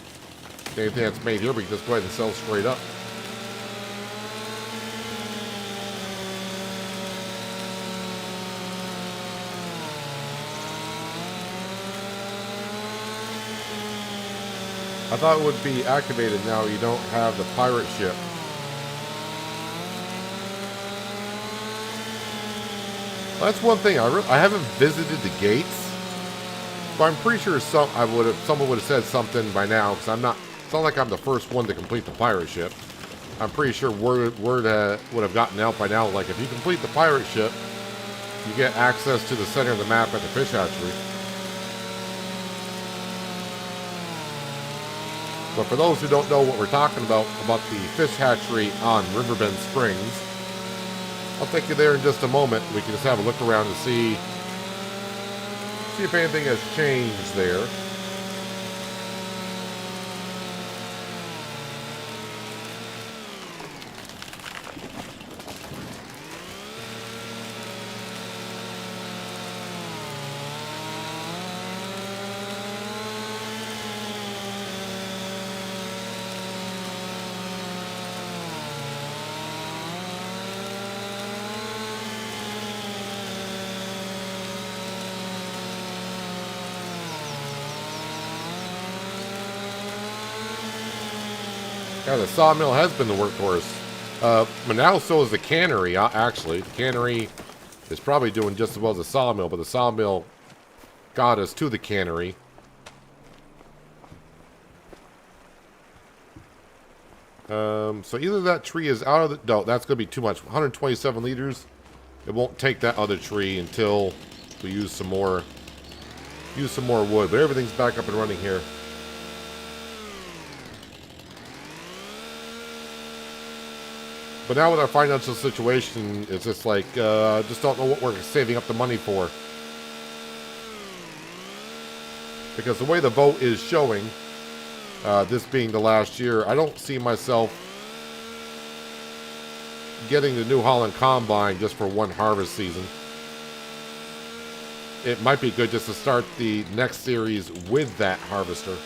anything that's made here, we can just go ahead and sell straight up. I thought it would be activated now. You don't have the pirate ship. Well, that's one thing. I haven't visited the gates, but I'm pretty sure someone would have said something by now, because it's not like I'm the first one to complete the pirate ship. I'm pretty sure word would have gotten out by now. Like, if you complete the pirate ship, you get access to the center of the map at the fish hatchery. But for those who don't know what we're talking about the fish hatchery on Riverbend Springs, I'll take you there in just a moment. We can just have a look around to see if anything has changed there. Yeah, the sawmill has been the workhorse. But now so is the cannery, actually. The cannery is probably doing just as well as the sawmill, but the sawmill got us to the cannery. So either that tree is out of the... No, that's going to be too much. 127 liters. It won't take that other tree until we use some more wood. But everything's back up and running here. But now with our financial situation, it's just like, just don't know what we're saving up the money for. Because the way the vote is showing, this being the last year, I don't see myself getting the New Holland Combine just for one harvest season. It might be good just to start the next series with that harvester.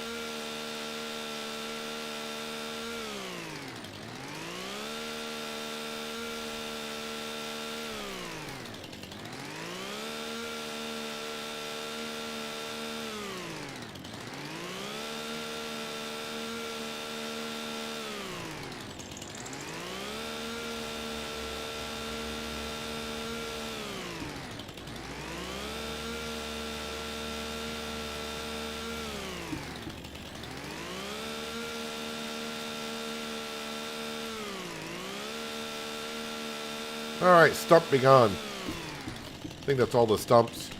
Alright, stump be gone. I think that's all the stumps.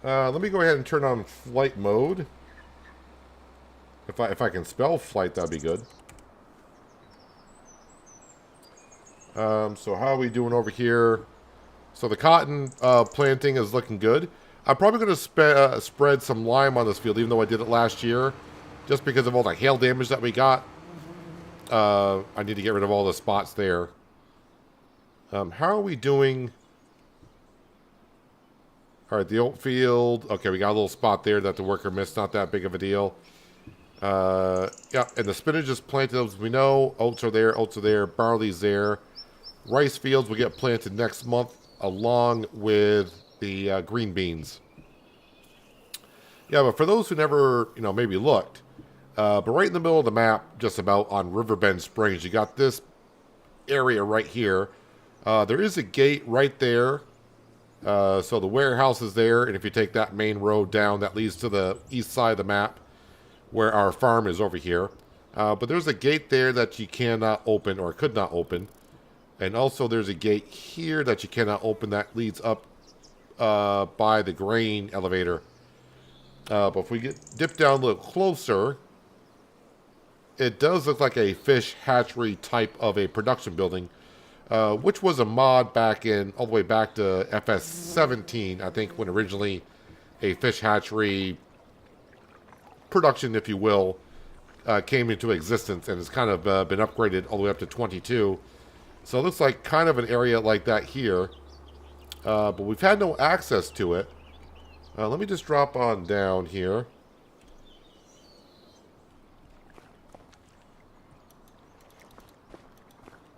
Let me go ahead and turn on flight mode. If I can spell flight, that'd be good. So how are we doing over here? So the cotton planting is looking good. I'm probably going to spread some lime on this field, even though I did it last year. Just because of all the hail damage that we got. I need to get rid of all the spots there. How are we doing? Alright, the oat field. Okay, we got a little spot there that the worker missed. Not that big of a deal. Yeah, and the spinach is planted as we know. Oats are there. Barley's there. Rice fields will get planted next month along with the green beans. Yeah, but for those who never, maybe looked, but right in the middle of the map, just about on Riverbend Springs, you got this area right here. There is a gate right there. So the warehouse is there, and if you take that main road down, that leads to the east side of the map, where our farm is over here. But there's a gate there that you cannot open, or could not open. And also there's a gate here that you cannot open that leads up by the grain elevator. But if we dip down a little closer, it does look like a fish hatchery type of a production building, which was a mod back in, all the way back to FS17, I think, when originally a fish hatchery production, if you will, came into existence, and has kind of been upgraded all the way up to 22. So it looks like kind of an area like that here, but we've had no access to it. Let me just drop on down here.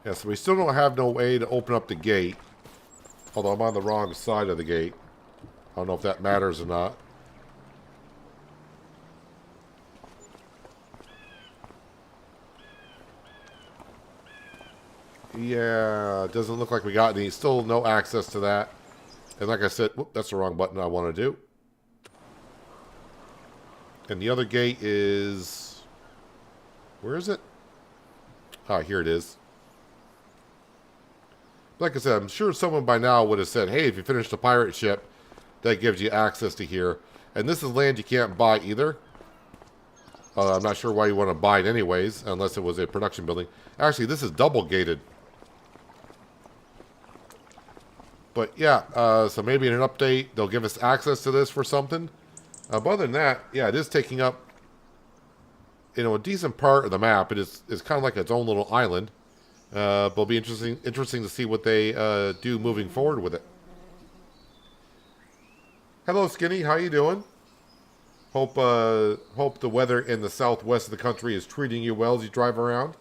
Yeah, so we still don't have no way to open up the gate. Although I'm on the wrong side of the gate. I don't know if that matters or not. Yeah, it doesn't look like we got any. Still no access to that. And like I said, whoop, that's the wrong button I want to do. And the other gate is... Where is it? Ah, here it is. Like I said, I'm sure someone by now would have said, hey, if you finish the pirate ship, that gives you access to here. And this is land you can't buy either. I'm not sure why you want to buy it anyways, unless it was a production building. Actually, this is double gated. But yeah, so maybe in an update, they'll give us access to this for something. But other than that, yeah, it is taking up, a decent part of the map. It's kind of like its own little island. But it'll be interesting to see what they do moving forward with it. Hello, Skinny. How you doing? Hope the weather in the southwest of the country is treating you well as you drive around.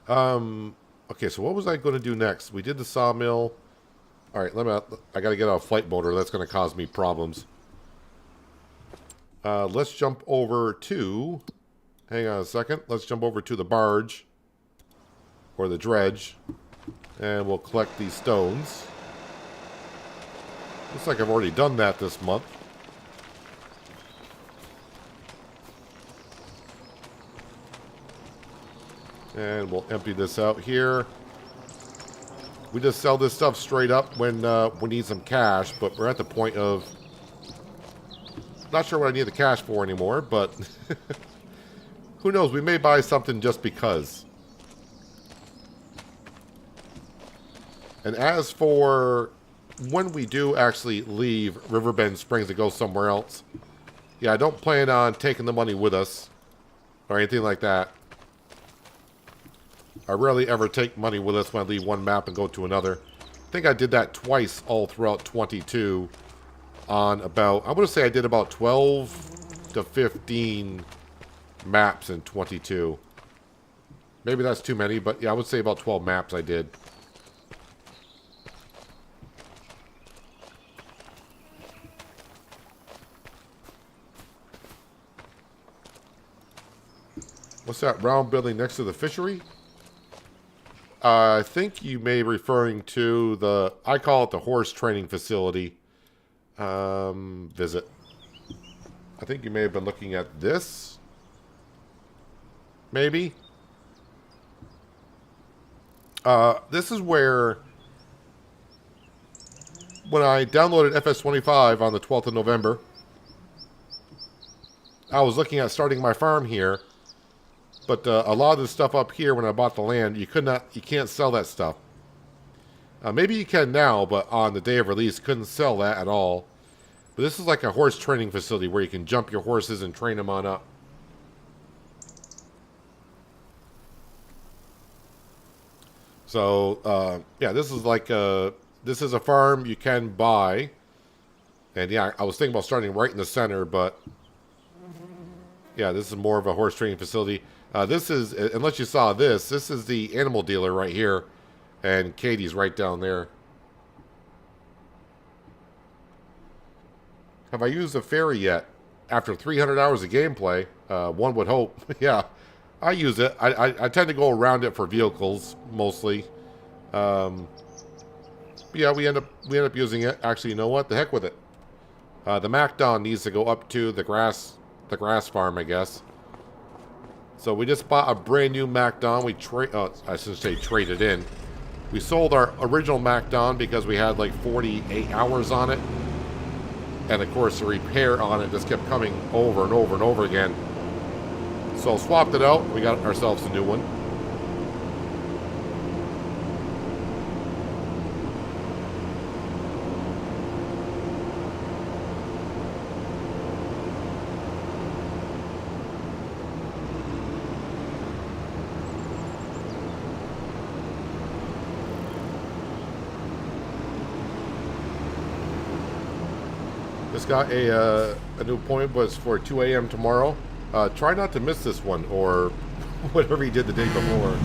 Okay, so what was I going to do next? We did the sawmill. All right, I got to get a flight motor. That's going to cause me problems. Let's jump over to... Hang on a second. Let's jump over to the barge. Or the dredge. And we'll collect these stones. Looks like I've already done that this month. And we'll empty this out here. We just sell this stuff straight up when we need some cash, but we're at the point of... Not sure what I need the cash for anymore, but... Who knows, we may buy something just because. And as for when we do actually leave Riverbend Springs to go somewhere else, yeah, I don't plan on taking the money with us or anything like that. I rarely ever take money with us when I leave one map and go to another. I think I did that twice all throughout 22 on about, I want to say I did about 12 to 15 maps in 22. Maybe that's too many, but yeah, I would say about 12 maps I did. What's that round building next to the fishery? I think you may be referring to the, I call it the horse training facility. Visit. I think you may have been looking at this. Maybe. This is where, when I downloaded FS25 on the 12th of November, I was looking at starting my farm here. But a lot of the stuff up here, when I bought the land, you can't sell that stuff. Maybe you can now, but on the day of release, couldn't sell that at all. But this is like a horse training facility where you can jump your horses and train them on up. So, yeah, this is like this is a farm you can buy. And yeah, I was thinking about starting right in the center, but yeah, this is more of a horse training facility. This is, unless you saw this is the animal dealer right here. And Katie's right down there. Have I used a ferry yet? After 300 hours of gameplay, one would hope. Yeah, I use it. I tend to go around it for vehicles, mostly. But yeah, we end up using it. Actually, you know what? The heck with it. The MacDon needs to go up to the grass farm, I guess. So we just bought a brand new MacDon. I should say traded in. We sold our original MacDon because we had like 48 hours on it. And of course the repair on it just kept coming over and over and over again. So swapped it out. We got ourselves a new one. Just got a new appointment, was for 2 a.m. tomorrow. Try not to miss this one, or whatever you did the day before.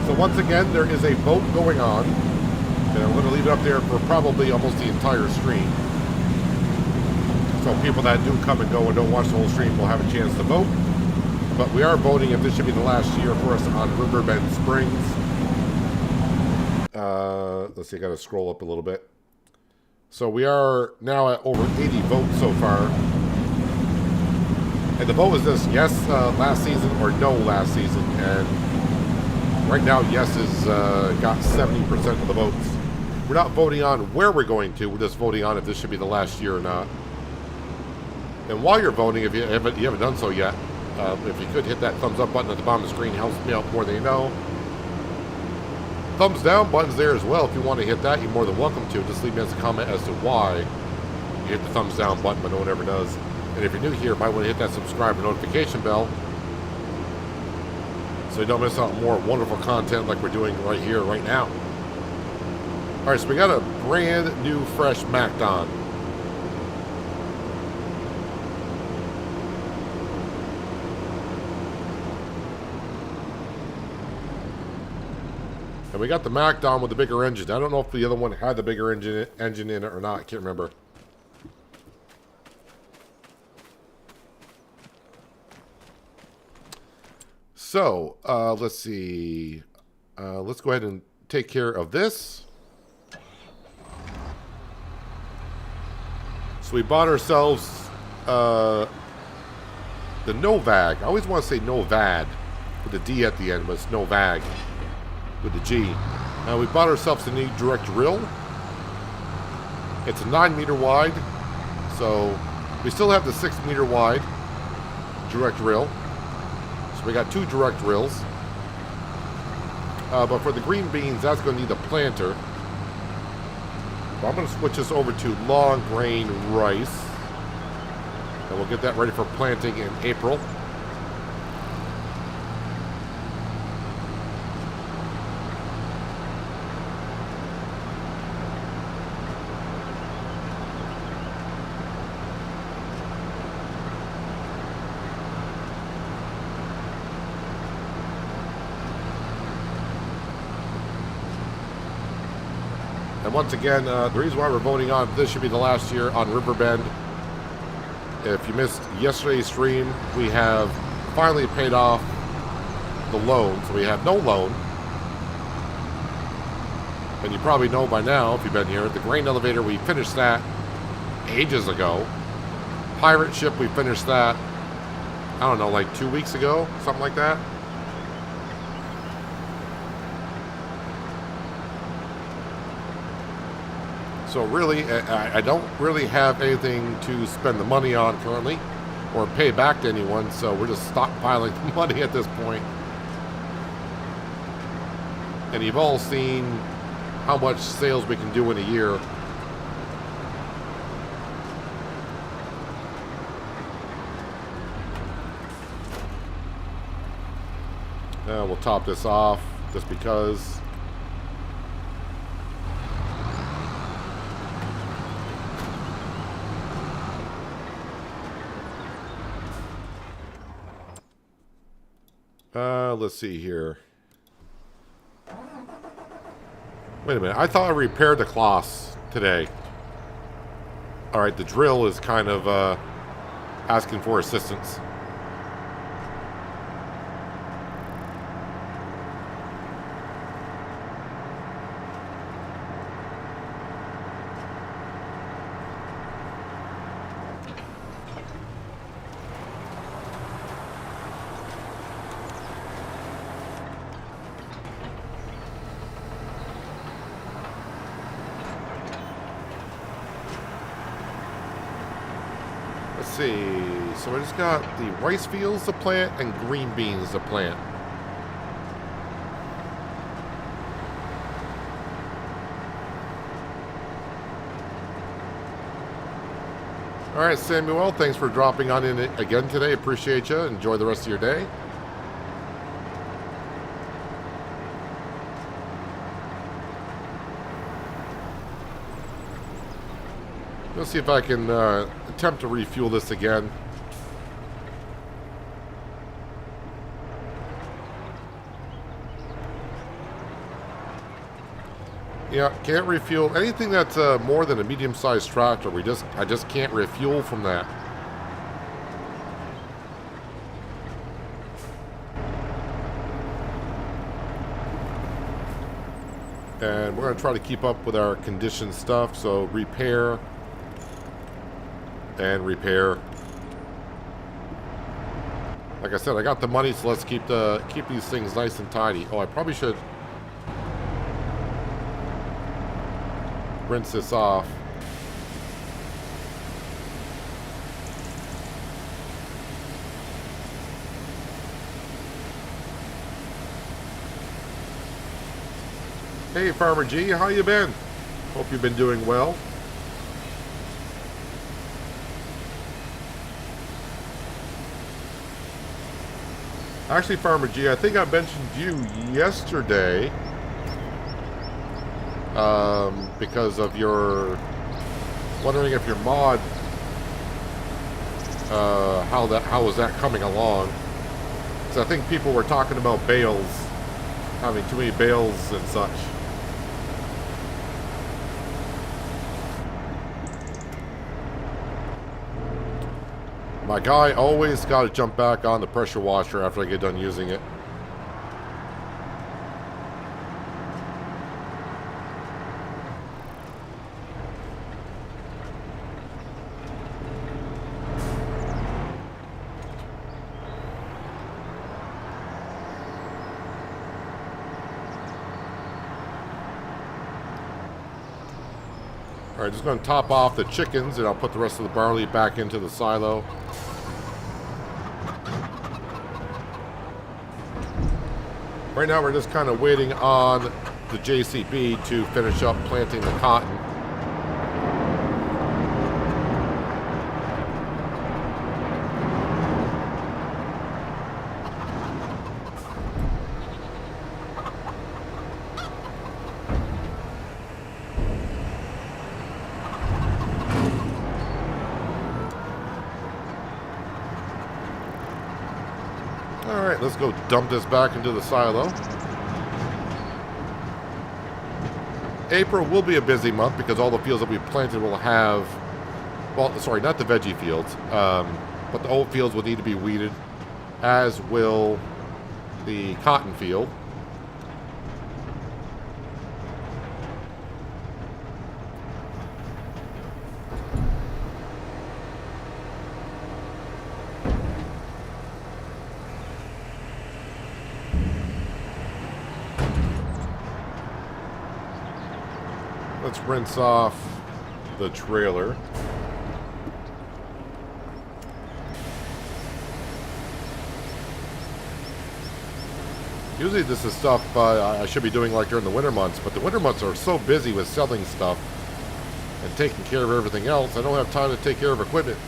So once again, there is a vote going on. And I'm going to leave it up there for probably almost the entire stream. So people that do come and go and don't watch the whole stream will have a chance to vote. But we are voting if this should be the last year for us on Riverbend Springs. Let's see, I got to scroll up a little bit. So we are now at over 80 votes so far. And the vote is this: yes, last season, or no last season. And right now, yes has got 70% of the votes. We're not voting on where we're going to. We're just voting on if this should be the last year or not. And while you're voting, if you haven't done so yet, if you could hit that thumbs up button at the bottom of the screen, helps me out more than you know. Thumbs down button's there as well. If you want to hit that, you're more than welcome to. Just leave me as a comment as to why you hit the thumbs down button, but no one ever does. And if you're new here, you might want to hit that subscribe and notification bell so you don't miss out on more wonderful content like we're doing right here, right now. Alright, so we got a brand new fresh Macdon. And we got the Macdon with the bigger engine. I don't know if the other one had the bigger engine in it or not. I can't remember. So, let's see. Let's go ahead and take care of this. So we bought ourselves the Novag. I always want to say Novad with a D at the end, but it's Novag with the G. We bought ourselves a new direct drill. It's a 9-meter wide, so we still have the 6-meter wide direct drill. So we got 2 direct drills. But for the green beans, that's going to need a planter. So I'm going to switch this over to long grain rice. And we'll get that ready for planting in April. And once again, the reason why we're voting on this should be the last year on Riverbend. If you missed yesterday's stream, we have finally paid off the loan, so we have no loan. And you probably know by now, if you've been here, the grain elevator, we finished that ages ago. Pirate ship, we finished that, I don't know, like 2 weeks ago, something like that. So really, I don't really have anything to spend the money on currently or pay back to anyone, so we're just stockpiling the money at this point. And you've all seen how much sales we can do in a year. We'll top this off just because. Let's see here. Wait a minute. I thought I repaired the cloths today. Alright, the drill is kind of asking for assistance. Let's see, so I just got the rice fields to plant and green beans to plant. Alright, Samuel, thanks for dropping on in again today. Appreciate you. Enjoy the rest of your day. Let's see if I can attempt to refuel this again. Yeah, can't refuel anything that's more than a medium-sized tractor. I just can't refuel from that. And we're going to try to keep up with our condition stuff. So repair and repair. Like I said, I got the money, so let's keep these things nice and tidy. Oh, I probably should rinse this off. Hey, Farmer G, how you been? Hope you've been doing well. Actually, Farmer G, I think I mentioned you yesterday. because of your wondering if your mod, how was that coming along? So I think people were talking about bales, having too many bales and such. My guy always got to jump back on the pressure washer after I get done using it. Alright, just going to top off the chickens, and I'll put the rest of the barley back into the silo. Right now we're just kind of waiting on the JCB to finish up planting the cotton. Alright, let's go dump this back into the silo. April will be a busy month because all the fields that we planted will have, well, sorry, not the veggie fields, but the old fields will need to be weeded, as will the cotton field. Let's rinse off the trailer. Usually this is stuff I should be doing like during the winter months, but the winter months are so busy with selling stuff and taking care of everything else, I don't have time to take care of equipment.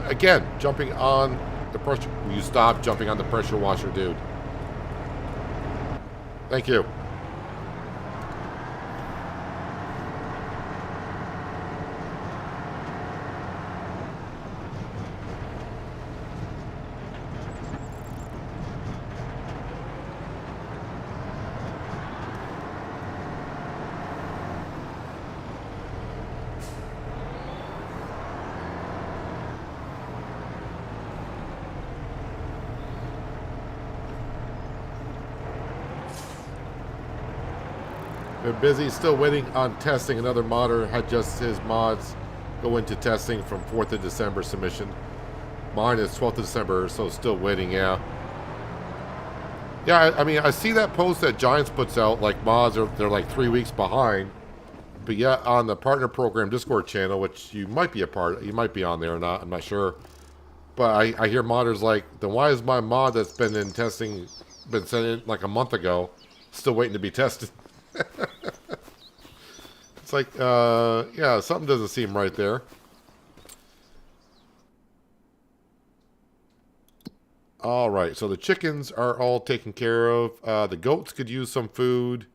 Again, jumping on the pressure... Will you stop jumping on the pressure washer, dude? Thank you. Been busy, still waiting on testing. Another modder had just his mods go into testing from 4th of December submission. Mine is 12th of December, so still waiting, yeah. Yeah, I mean, I see that post that Giants puts out, like mods, they're like 3 weeks behind. But yeah, on the Partner Program Discord channel, which you might be a part, you might be on there or not, I'm not sure. But I hear modders like, then why is my mod that's been in testing, been sent in like a month ago, still waiting to be tested? It's like, yeah, something doesn't seem right there. All right, so the chickens are all taken care of. The goats could use some food.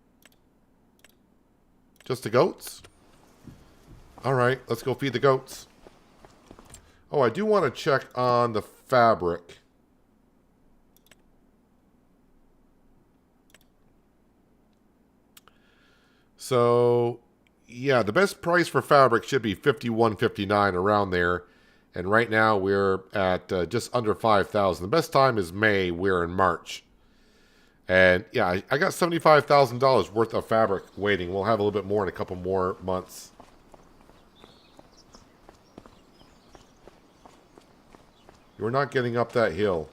Just the goats? All right, let's go feed the goats. Oh, I do want to check on the fabric. So, yeah, the best price for fabric should be $51.59, around there. And right now we're at just under 5,000. The best time is May. We're in March. And yeah, I got $75,000 worth of fabric waiting. We'll have a little bit more in a couple more months. You're not getting up that hill.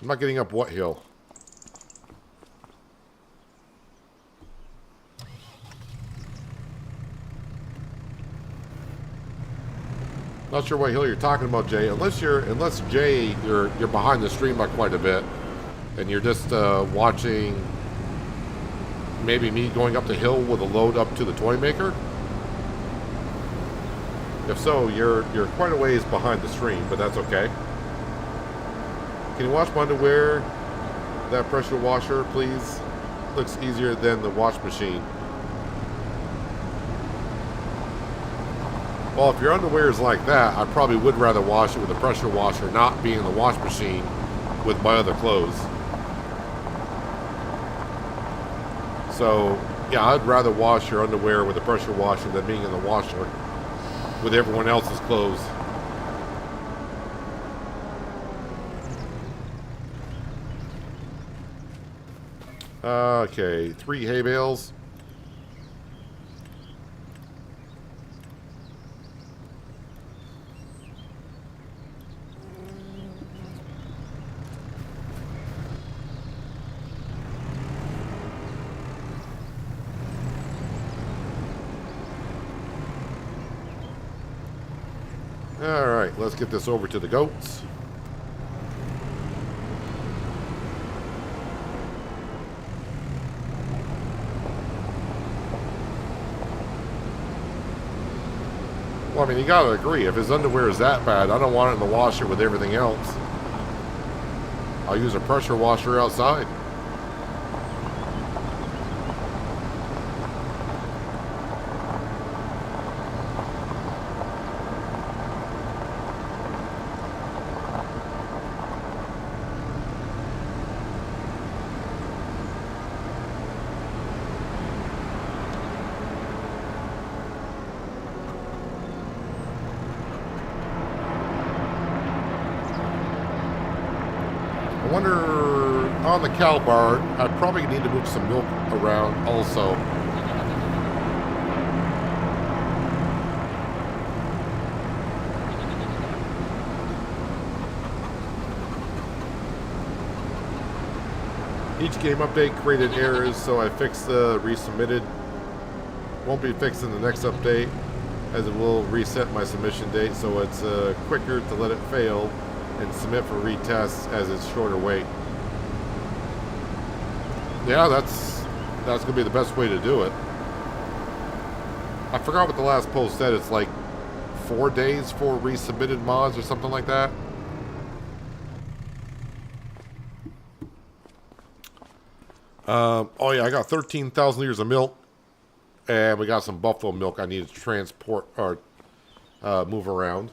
I'm not getting up what hill? Not sure what hill you're talking about, Jay. Unless Jay, you're behind the stream by quite a bit, and you're just watching maybe me going up the hill with a load up to the toy maker. If so, you're quite a ways behind the stream, but that's okay. Can you wash my underwear? that pressure washer, please. Looks easier than the wash machine. Well, if your underwear is like that, I probably would rather wash it with a pressure washer, not being in the wash machine with my other clothes. So, yeah, I'd rather wash your underwear with a pressure washer than being in the washer with everyone else's clothes. Okay, 3 hay bales. Alright, let's get this over to the goats. Well, I mean, you gotta agree, if his underwear is that bad, I don't want it in the washer with everything else. I'll use a pressure washer outside. I wonder, on the cow barn, I probably need to move some milk around also. Each game update created errors, so I fixed the resubmitted. Won't be fixed in the next update, as it will reset my submission date, so it's quicker to let it fail and submit for retests as it's shorter wait. Yeah, that's gonna be the best way to do it. I forgot what the last post said. It's like 4 days for resubmitted mods or something like that. Oh yeah, I got 13,000 liters of milk, and we got some buffalo milk I need to transport or move around.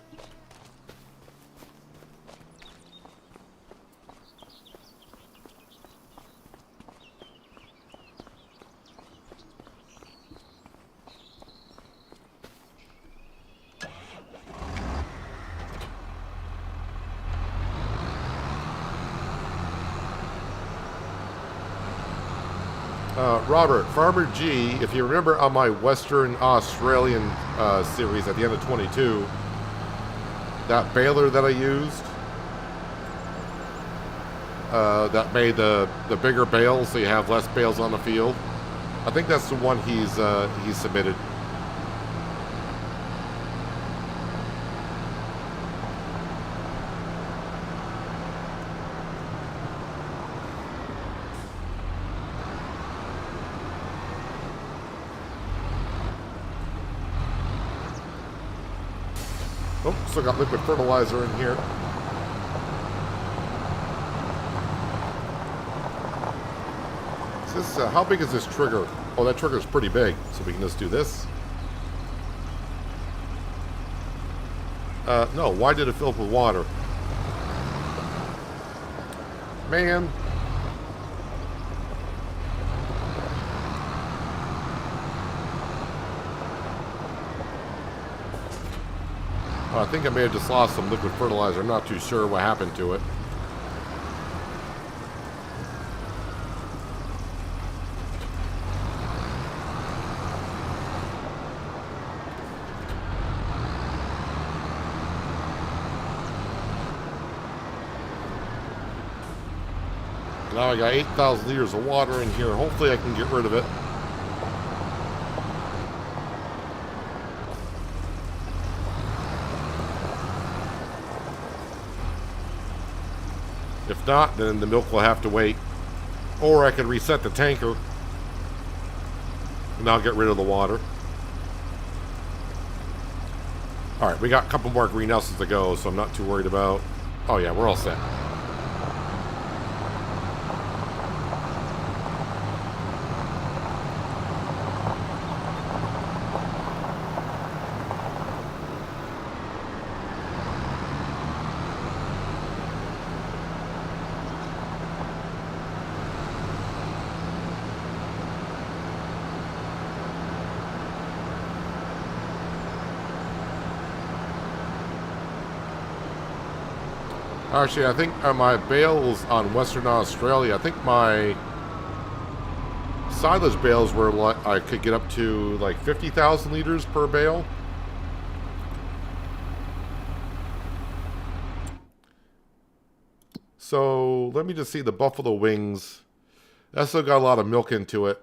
Robert, Farmer G, if you remember on my Western Australian series at the end of 22, that baler that I used, that made the bigger bales so you have less bales on the field, I think that's the one he's submitted. Oh, still got liquid fertilizer in here. Is this, how big is this trigger? Oh, that trigger is pretty big, so we can just do this. No, why did it fill up with water? Man. I think I may have just lost some liquid fertilizer. I'm not too sure what happened to it. Now I got 8,000 liters of water in here. Hopefully I can get rid of it. If not, then the milk will have to wait. Or I can reset the tanker. And I'll get rid of the water. Alright, we got a couple more greenhouses to go, so I'm not too worried about... Oh yeah, we're all set. Actually, I think my bales on Western Australia, I think my silage bales were like, I could get up to like 50,000 liters per bale. So let me just see the buffalo wings. That still got a lot of milk into it.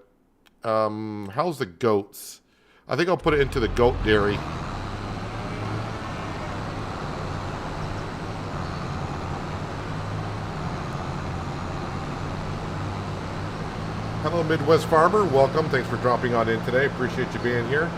How's the goats? I think I'll put it into the goat dairy. Hello, Midwest Farmer. Welcome. Thanks for dropping on in today. Appreciate you being here.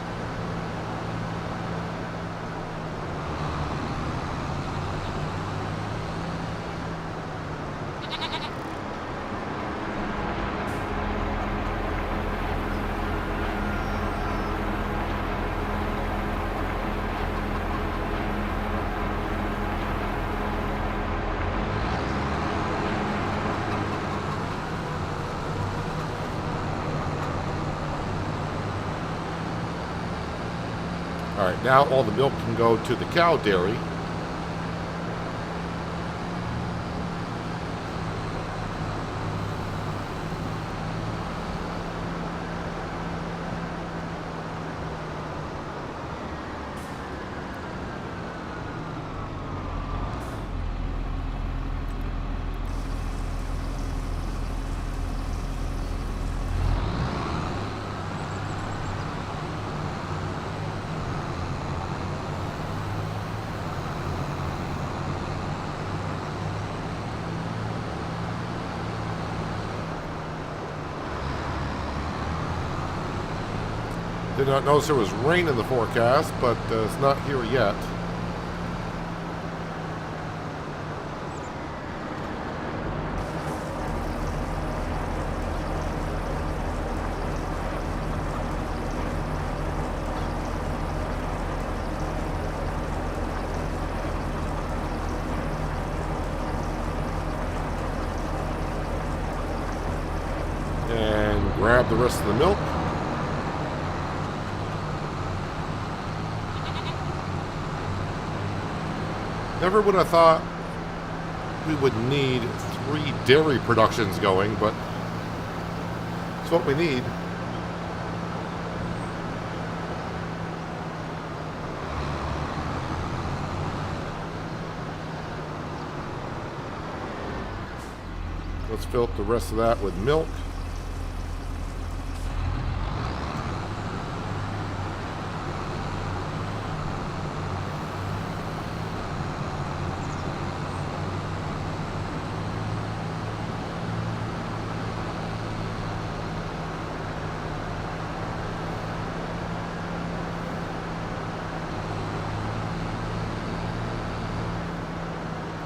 All right, now all the milk can go to the cow dairy. Did not notice there was rain in the forecast, but it's not here yet. And grab the rest of the milk. Never would have thought we would need 3 dairy productions going, but it's what we need. Let's fill up the rest of that with milk.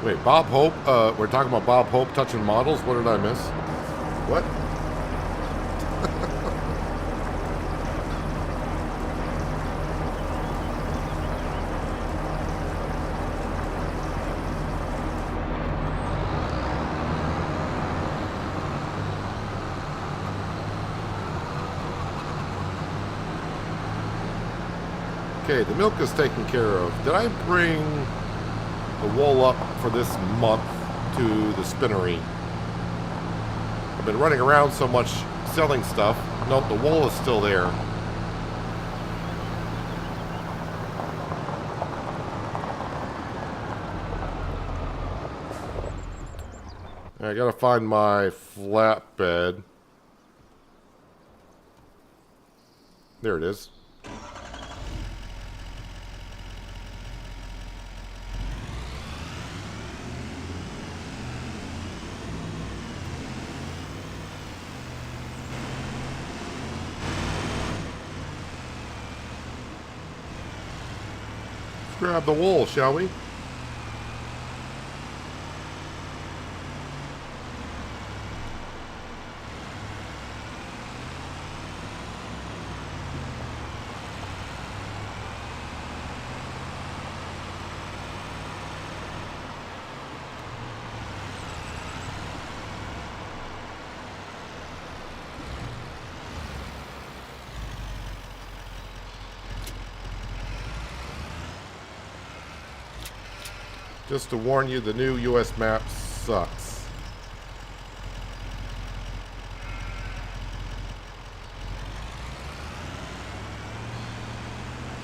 Wait, Bob Hope, we're talking about Bob Hope touching models? What did I miss? What? Okay, the milk is taken care of. Did I bring the wool up for this month to the spinnery? I've been running around so much selling stuff. Nope, the wool is still there. I gotta find my flatbed. There it is. Grab the wool, shall we? Just to warn you, the new US map sucks.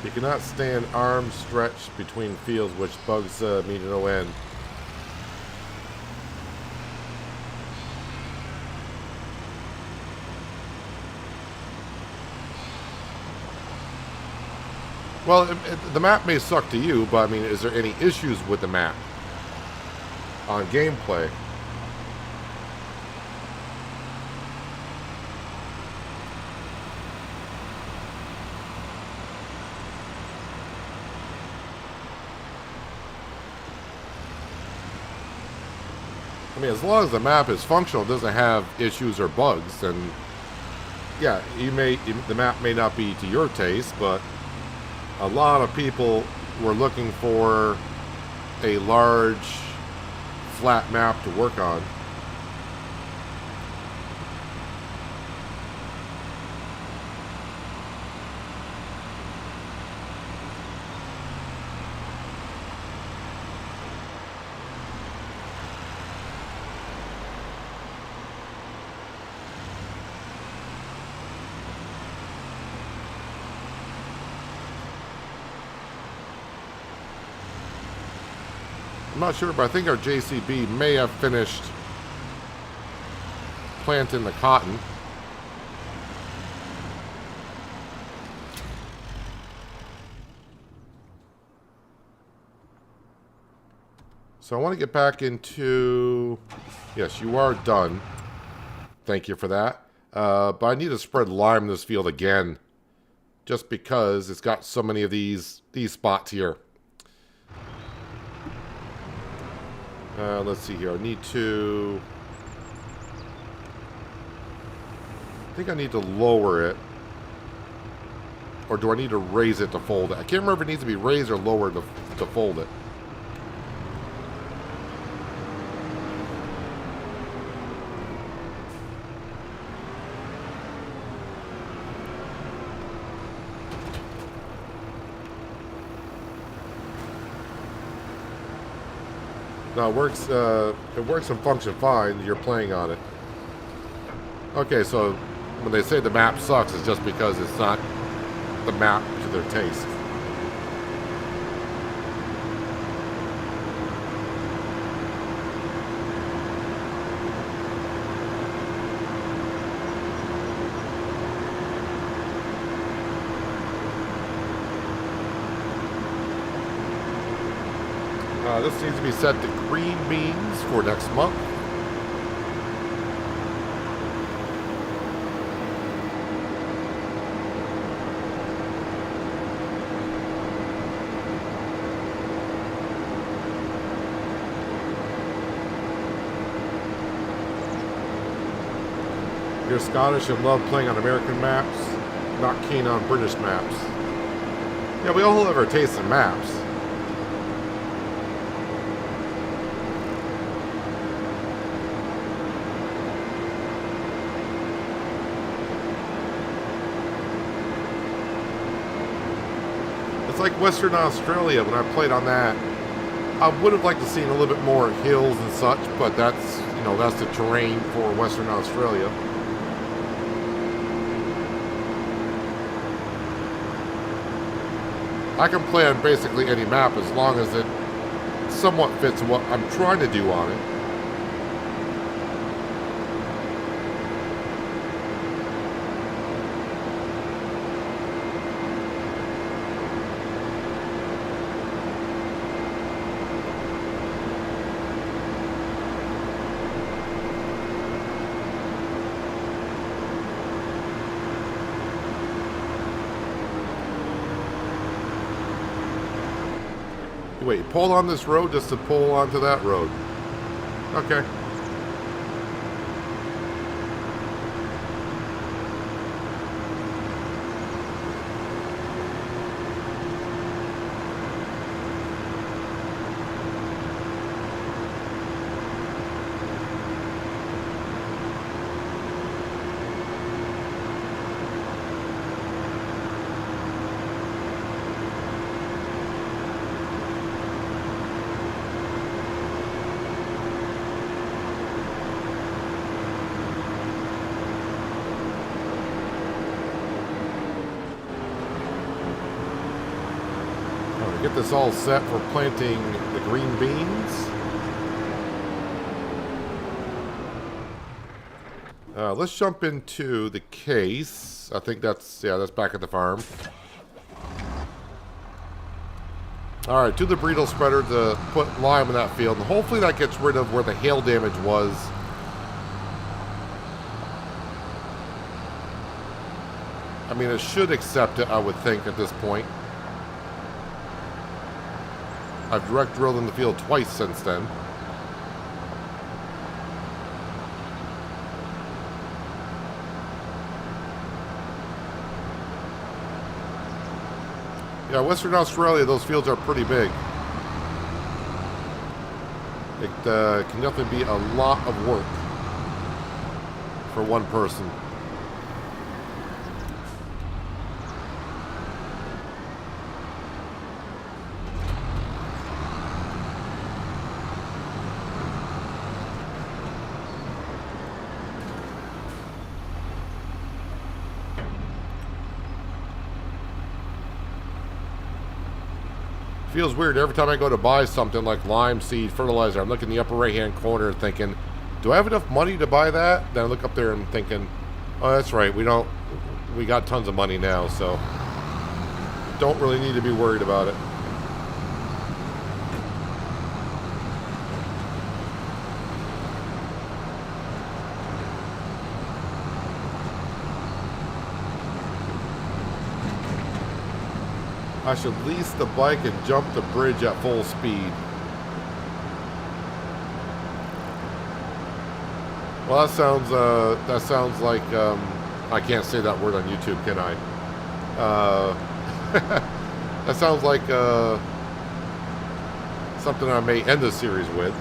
You cannot stand arms stretched between fields, which bugs me to no end. Well, the map may suck to you, but I mean, is there any issues with the map on gameplay? I mean, as long as the map is functional, doesn't have issues or bugs, then yeah, the map may not be to your taste, but a lot of people were looking for a large, flat map to work on. I'm not sure, but I think our JCB may have finished planting the cotton. So I want to get back into... Yes, you are done. Thank you for that. But I need to spread lime in this field again, just because it's got so many of these spots here. Let's see here. I need to... I think I need to lower it. Or do I need to raise it to fold it? I can't remember if it needs to be raised or lowered to fold it. No, it works and functions fine. You're playing on it. Okay, so when they say the map sucks, it's just because it's not the map to their taste. This needs to be set to green beans for next month. You're Scottish and love playing on American maps, not keen on British maps. Yeah, we all have our taste in maps. It's like Western Australia. When I played on that, I would have liked to see a little bit more hills and such, but that's, you know, that's the terrain for Western Australia. I can play on basically any map as long as it somewhat fits what I'm trying to do on it. Wait, pull on this road just to pull onto that road. Okay. Get this all set for planting the green beans. Let's jump into the case. I think that's back at the farm. Alright, to the Breedle spreader to put lime in that field. And hopefully that gets rid of where the hail damage was. I mean, it should accept it, I would think, at this point. I've direct drilled in the field twice since then. Yeah, Western Australia, those fields are pretty big. It can definitely be a lot of work for one person. Feels weird every time I go to buy something like lime seed fertilizer. I'm looking in the upper right hand corner thinking, do I have enough money to buy that? Then I look up there and thinking, oh, that's right, we got tons of money now, so don't really need to be worried about it. I should lease the bike and jump the bridge at full speed. Well, that sounds like I can't say that word on YouTube, can I? That sounds like something I may end the series with.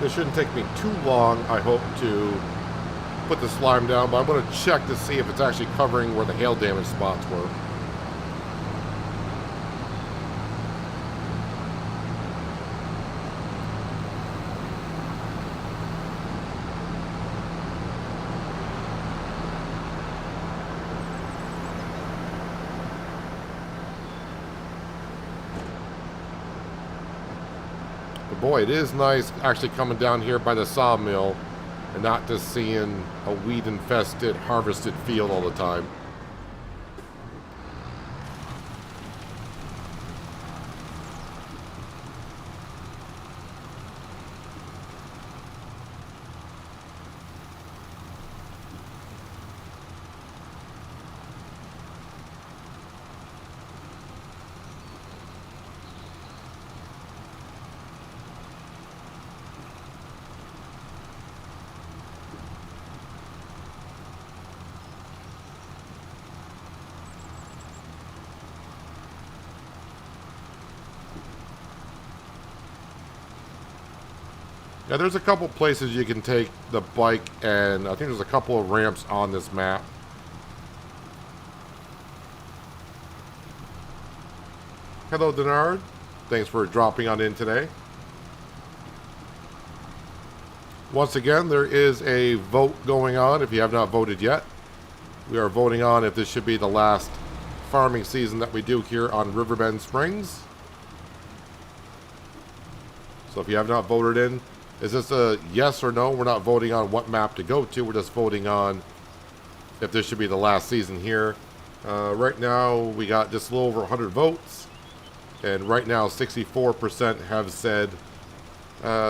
It shouldn't take me too long, I hope, to put the slime down, but I'm going to check to see if it's actually covering where the hail damage spots were. Boy, it is nice actually coming down here by the sawmill and not just seeing a weed-infested, harvested field all the time. Yeah, there's a couple places you can take the bike, and I think there's a couple of ramps on this map. Hello, Denard. Thanks for dropping on in today. Once again, there is a vote going on if you have not voted yet. We are voting on if this should be the last farming season that we do here on Riverbend Springs. So if you have not voted in, is this a yes or no? We're not voting on what map to go to. We're just voting on if this should be the last season here. Right now, we got just a little over 100 votes. And right now, 64% have said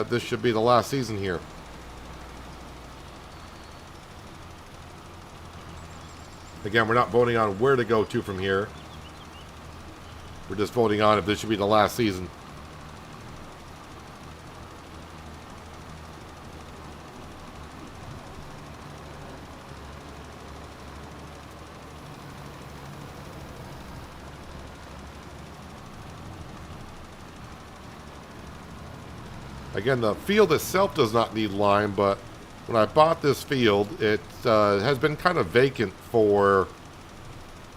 this should be the last season here. Again, we're not voting on where to go to from here. We're just voting on if this should be the last season. Again, the field itself does not need lime, but when I bought this field, it has been kind of vacant for,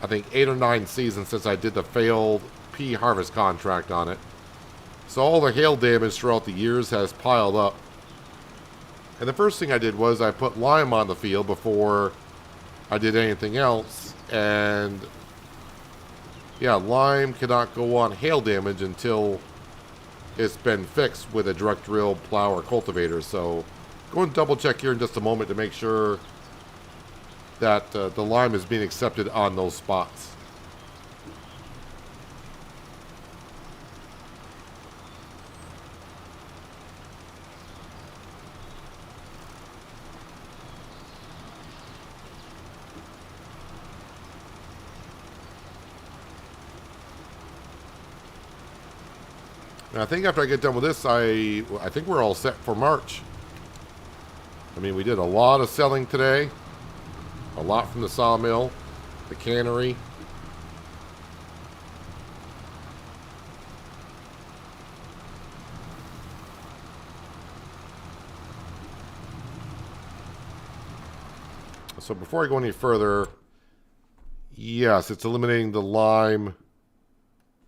I think, 8 or 9 seasons since I did the failed pea harvest contract on it. So all the hail damage throughout the years has piled up. And the first thing I did was I put lime on the field before I did anything else. And yeah, lime cannot go on hail damage until it's been fixed with a direct drill plow or cultivator. So go and double check here in just a moment to make sure that the lime is being accepted on those spots. And I think after I get done with this, I think we're all set for March. I mean, we did a lot of selling today. A lot from the sawmill, the cannery. So before I go any further, yes, it's eliminating the lime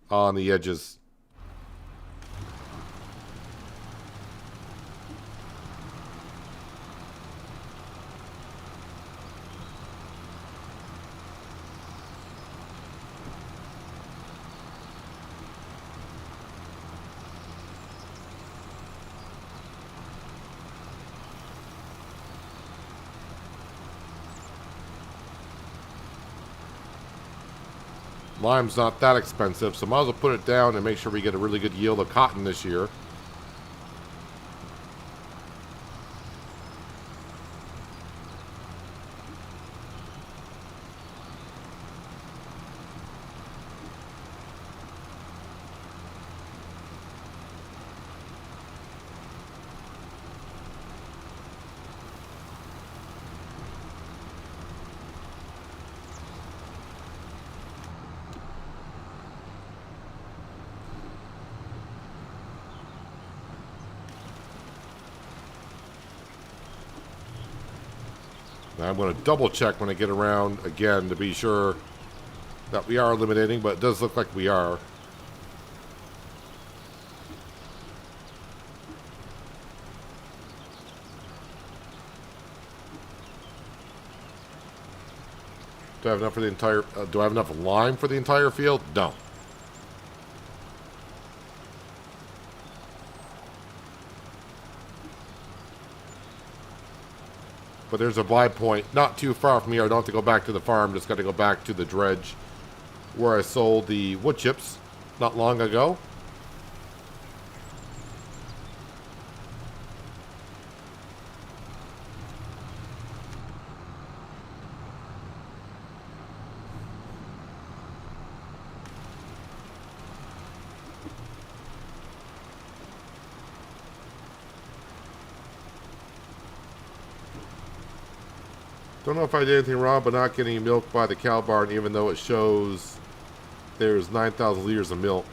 on the edges. Lime's not that expensive, so might as well put it down and make sure we get a really good yield of cotton this year. I'm going to double check when I get around again to be sure that we are eliminating, but it does look like we are. Do I have enough for the entire, do I have enough lime for the entire field? No. But there's a buy point not too far from here. I don't have to go back to the farm. Just got to go back to the dredge where I sold the wood chips not long ago. Don't know if I did anything wrong, but not getting milk by the cow barn, even though it shows there's 9,000 liters of milk.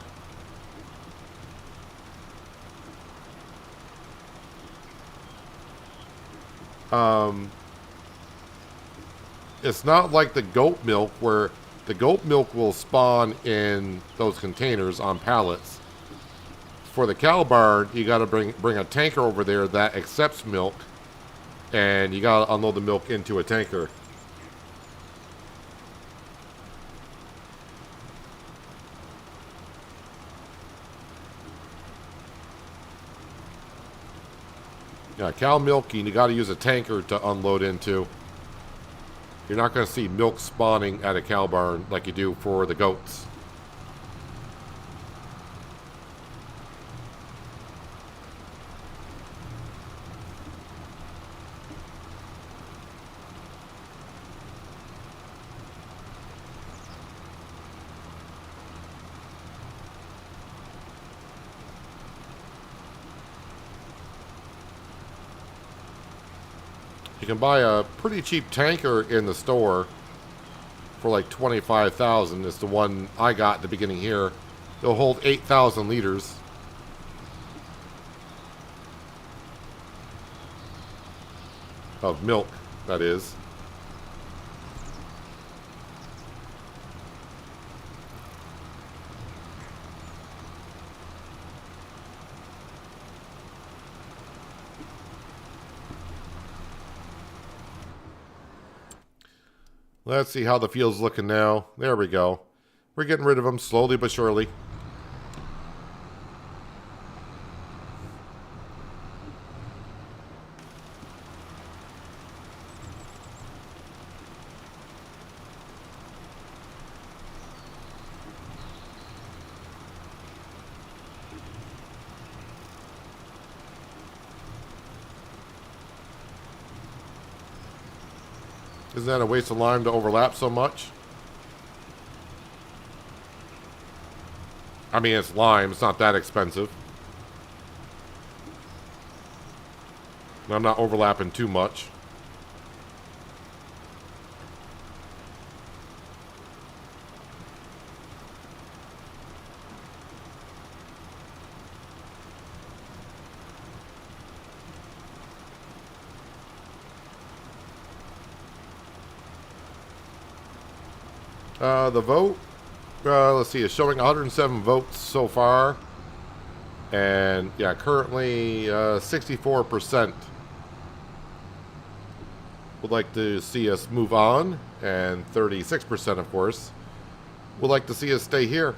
It's not like the goat milk, where the goat milk will spawn in those containers on pallets. For the cow barn, you got to bring a tanker over there that accepts milk. And you gotta unload the milk into a tanker. Yeah, cow milk, you gotta use a tanker to unload into. You're not gonna see milk spawning at a cow barn like you do for the goats. You can buy a pretty cheap tanker in the store for like $25,000. It's the one I got at the beginning here. It'll hold 8,000 liters. Of milk, that is. Let's see how the field's looking now. There we go. We're getting rid of them slowly but surely. Isn't that a waste of lime to overlap so much? I mean, it's lime. It's not that expensive. I'm not overlapping too much. The vote, let's see, it's showing 107 votes so far. And, yeah, currently 64% would like to see us move on. And 36%, of course, would like to see us stay here.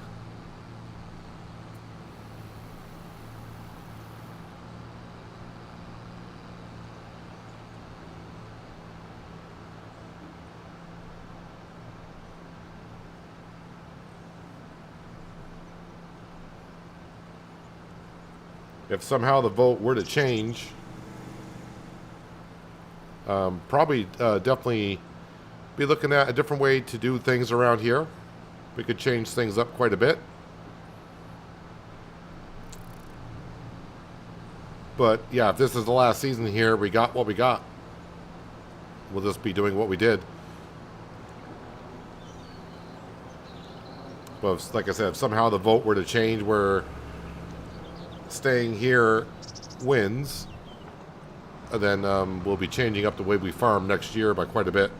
If somehow the vote were to change, probably definitely be looking at a different way to do things around here. We could change things up quite a bit. But yeah, if this is the last season here, we got what we got. We'll just be doing what we did. But if, like I said, if somehow the vote were to change where staying here wins, then we'll be changing up the way we farm next year by quite a bit.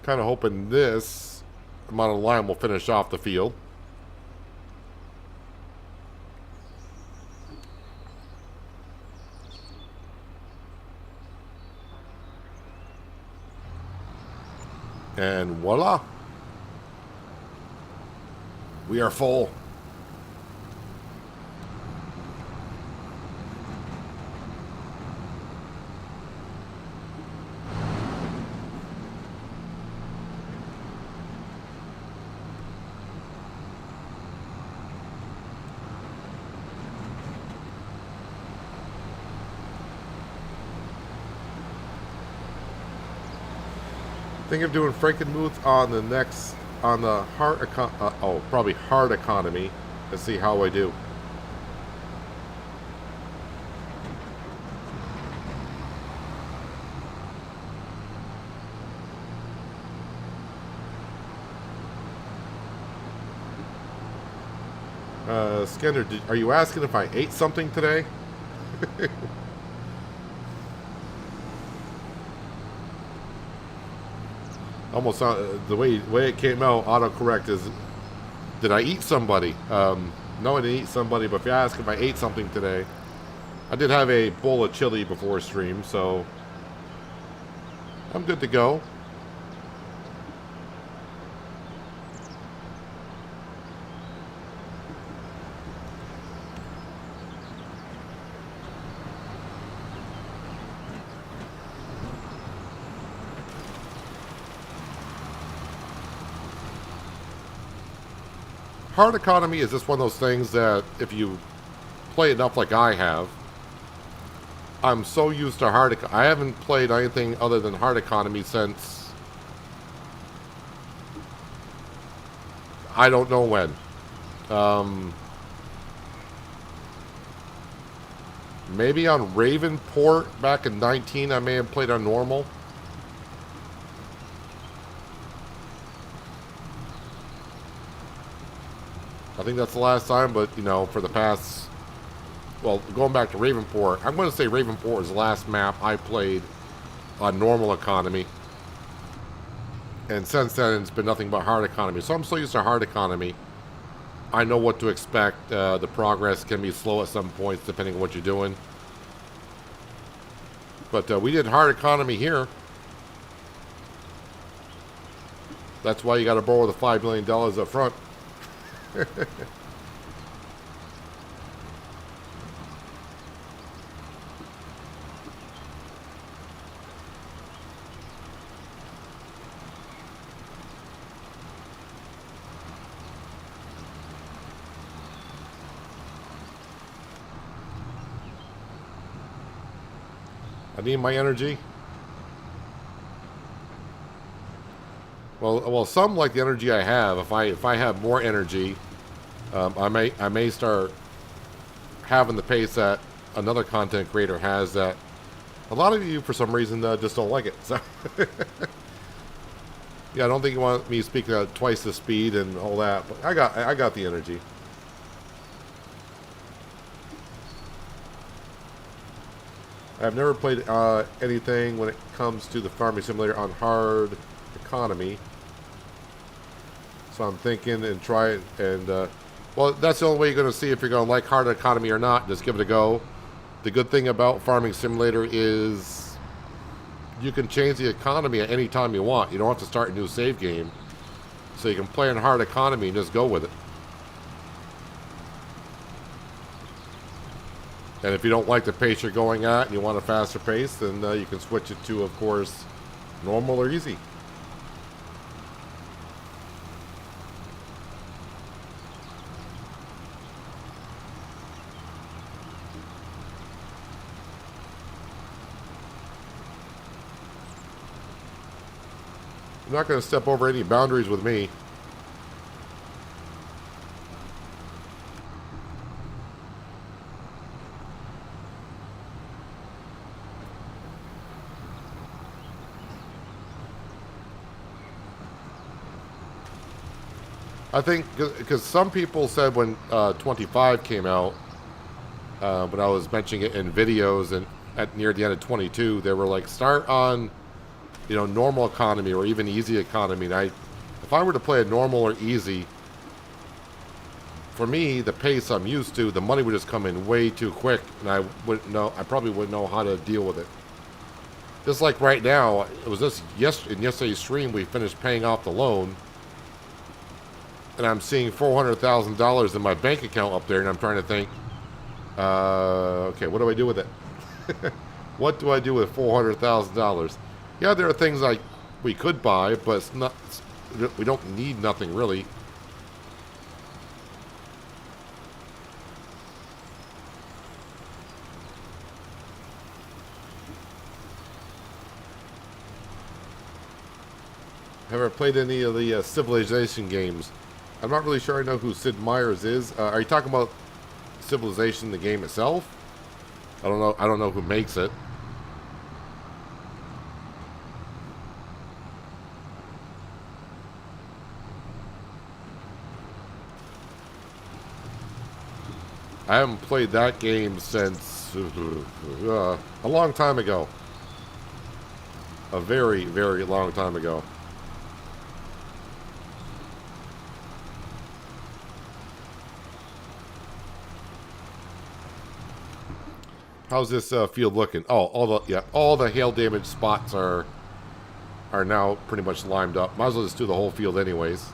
Kind of hoping this amount of lime will finish off the field. And voila, we are full. Think of doing Frankenmuth on the next, on the probably hard economy. Let's see how I do. Skinner, are you asking if I ate something today? Almost the way it came out, autocorrect is, did I eat somebody? No, I didn't eat somebody, but if you ask if I ate something today, I did have a bowl of chili before stream, so I'm good to go. Hard economy is just one of those things that if you play enough like I have, I'm so used to hard economy. I haven't played anything other than hard economy since I don't know when. Maybe on Ravenport back in 19, I may have played on normal. I think that's the last time, but, you know, for the past... Well, going back to Ravenport, I'm going to say Ravenport was the last map I played on normal economy. And since then, it's been nothing but hard economy. So I'm so used to hard economy. I know what to expect. The progress can be slow at some points, depending on what you're doing. But we did hard economy here. That's why you got to borrow the $5 million up front. I need my energy. Well, some like the energy I have. If I have more energy, I may start having the pace that another content creator has. That a lot of you, for some reason, just don't like it. So, yeah, I don't think you want me speaking at twice the speed and all that. But I got the energy. I've never played anything when it comes to the farming simulator on hard economy. So I'm thinking and try it. And, well, that's the only way you're going to see if you're going to like hard economy or not. Just give it a go. The good thing about farming simulator is you can change the economy at any time you want. You don't have to start a new save game. So you can play in hard economy and just go with it. And if you don't like the pace you're going at and you want a faster pace, then you can switch it to, of course, normal or easy. You're not going to step over any boundaries with me. I think because some people said when 25 came out, when I was mentioning it in videos and at near the end of 22, they were like, start on, you know, normal economy or even easy economy. And if I were to play a normal or easy, for me, the pace I'm used to, the money would just come in way too quick, and I probably wouldn't know how to deal with it. Just like right now, it was just in yesterday's stream, we finished paying off the loan. And I'm seeing $400,000 in my bank account up there, and I'm trying to think, okay, what do I do with it? What do I do with $400,000? Yeah, there are things like we could buy, but it's not. We don't need nothing really. Have I played any of the Civilization games? I'm not really sure I know who Sid Meier's is. Are you talking about Civilization, the game itself? I don't know. I don't know who makes it. I haven't played that game since a long time ago. A very, very long time ago. How's this field looking? Oh, all the hail damage spots are now pretty much limed up. Might as well just do the whole field anyways.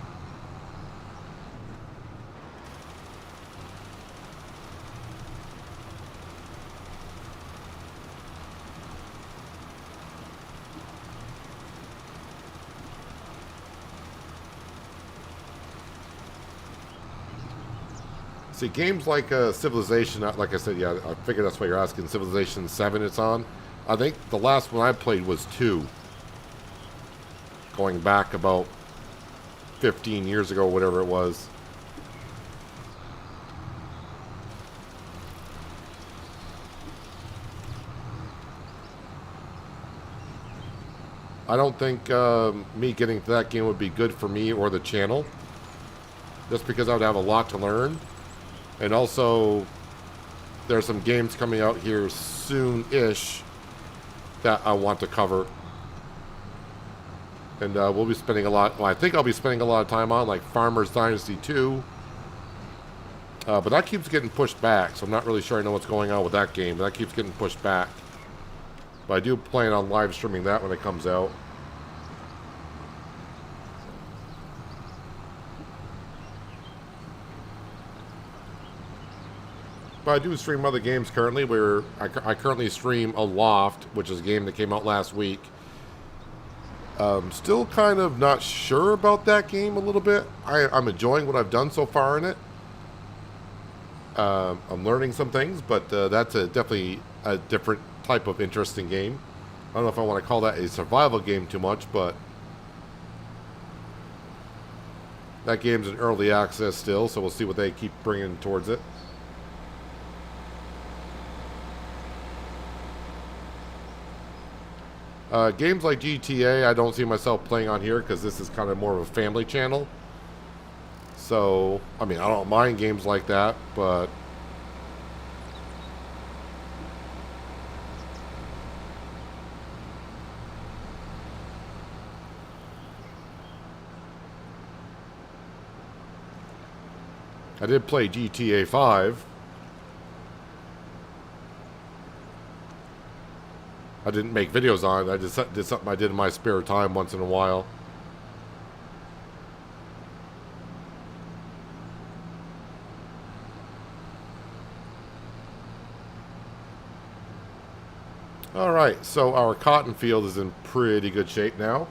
See, games like Civilization, like I said, yeah, I figured that's what you're asking. Civilization 7 it's on. I think the last one I played was 2. Going back about 15 years ago, whatever it was. I don't think me getting to that game would be good for me or the channel. Just because I would have a lot to learn. And also, there's some games coming out here soon-ish that I want to cover. And we'll be spending a lot, well, I think I'll be spending a lot of time on, like Farmer's Dynasty 2. But that keeps getting pushed back, so I'm not really sure I know what's going on with that game. But that keeps getting pushed back. But I do plan on live streaming that when it comes out. But I do stream other games currently, where I currently stream Aloft, which is a game that came out last week. Still kind of not sure about that game a little bit. I'm enjoying what I've done so far in it. I'm learning some things, but that's definitely a different type of interesting game. I don't know if I want to call that a survival game too much, but that game's in early access still, so we'll see what they keep bringing towards it. Games like GTA, I don't see myself playing on here because this is kind of more of a family channel. So, I mean, I don't mind games like that, but I did play GTA 5. I didn't make videos on it. I just did something I did in my spare time once in a while. Alright, so our cotton field is in pretty good shape now.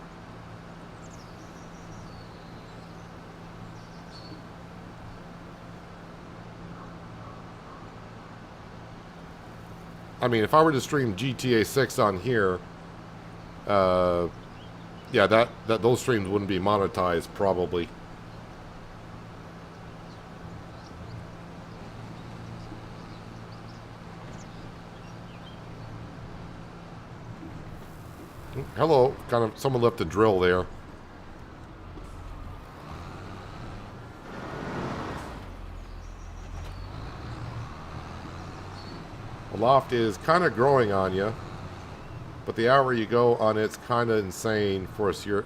I mean, if I were to stream GTA 6 on here, yeah, those streams wouldn't be monetized, probably. Hello, kind of, someone left a drill there. Loft is kind of growing on you, but the hour you go on it's kind of insane for us here.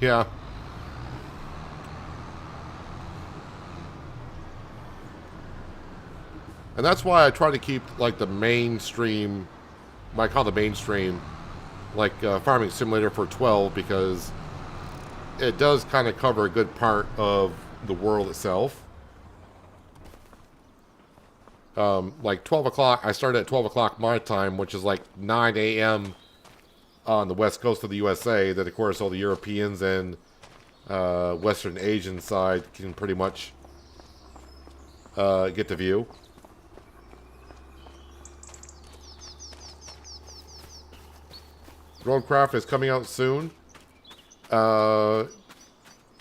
Yeah. And that's why I try to keep like the mainstream, what I call the mainstream, like Farming Simulator for 12, because it does kind of cover a good part of the world itself. Like 12 o'clock, I started at 12 o'clock my time, which is like 9 a.m. on the west coast of the USA, that of course all the Europeans and Western Asian side can pretty much get to view. Roadcraft is coming out soon. I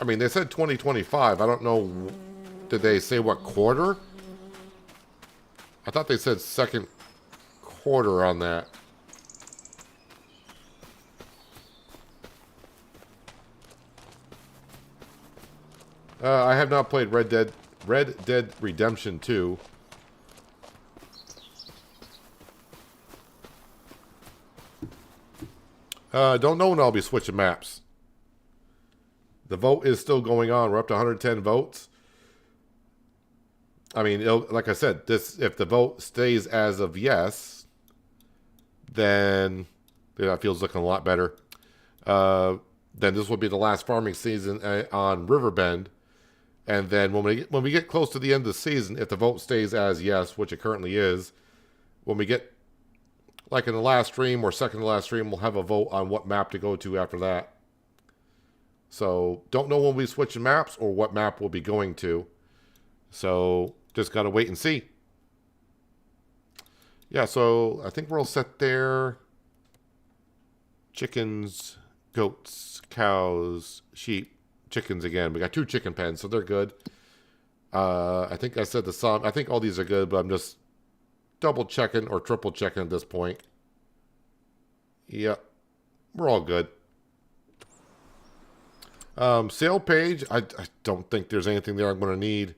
mean, they said 2025. I don't know, did they say what quarter? I thought they said second quarter on that. I have not played Red Dead Redemption 2. Don't know when I'll be switching maps. The vote is still going on. We're up to 110 votes. I mean, like I said, if the vote stays as of yes, then that feels looking a lot better. Then this will be the last farming season on Riverbend. And then when we get close to the end of the season, if the vote stays as yes, which it currently is, when we get like in the last stream or second to last stream, we'll have a vote on what map to go to after that. So don't know when we switch maps or what map we'll be going to. So just got to wait and see. Yeah, so I think we're all set there. Chickens, goats, cows, sheep, chickens again. We got 2 chicken pens, so they're good. I think I said I think all these are good, but I'm just double checking or triple checking at this point. Yep, we're all good. Sale page. I don't think there's anything there I'm going to need.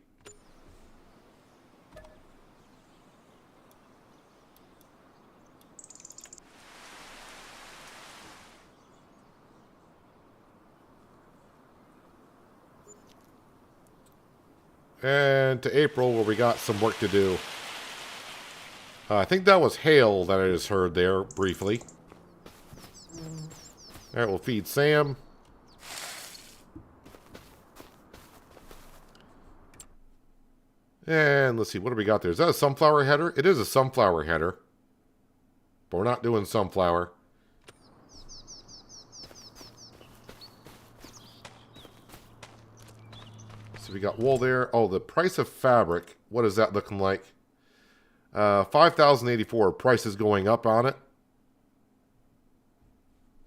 And to April, where we got some work to do. I think that was hail that I just heard there, briefly. Alright, we'll feed Sam. And let's see, what do we got there? Is that a sunflower header? It is a sunflower header. But we're not doing sunflower. So we got wool there. Oh, the price of fabric. What is that looking like? $5,084. Price is going up on it.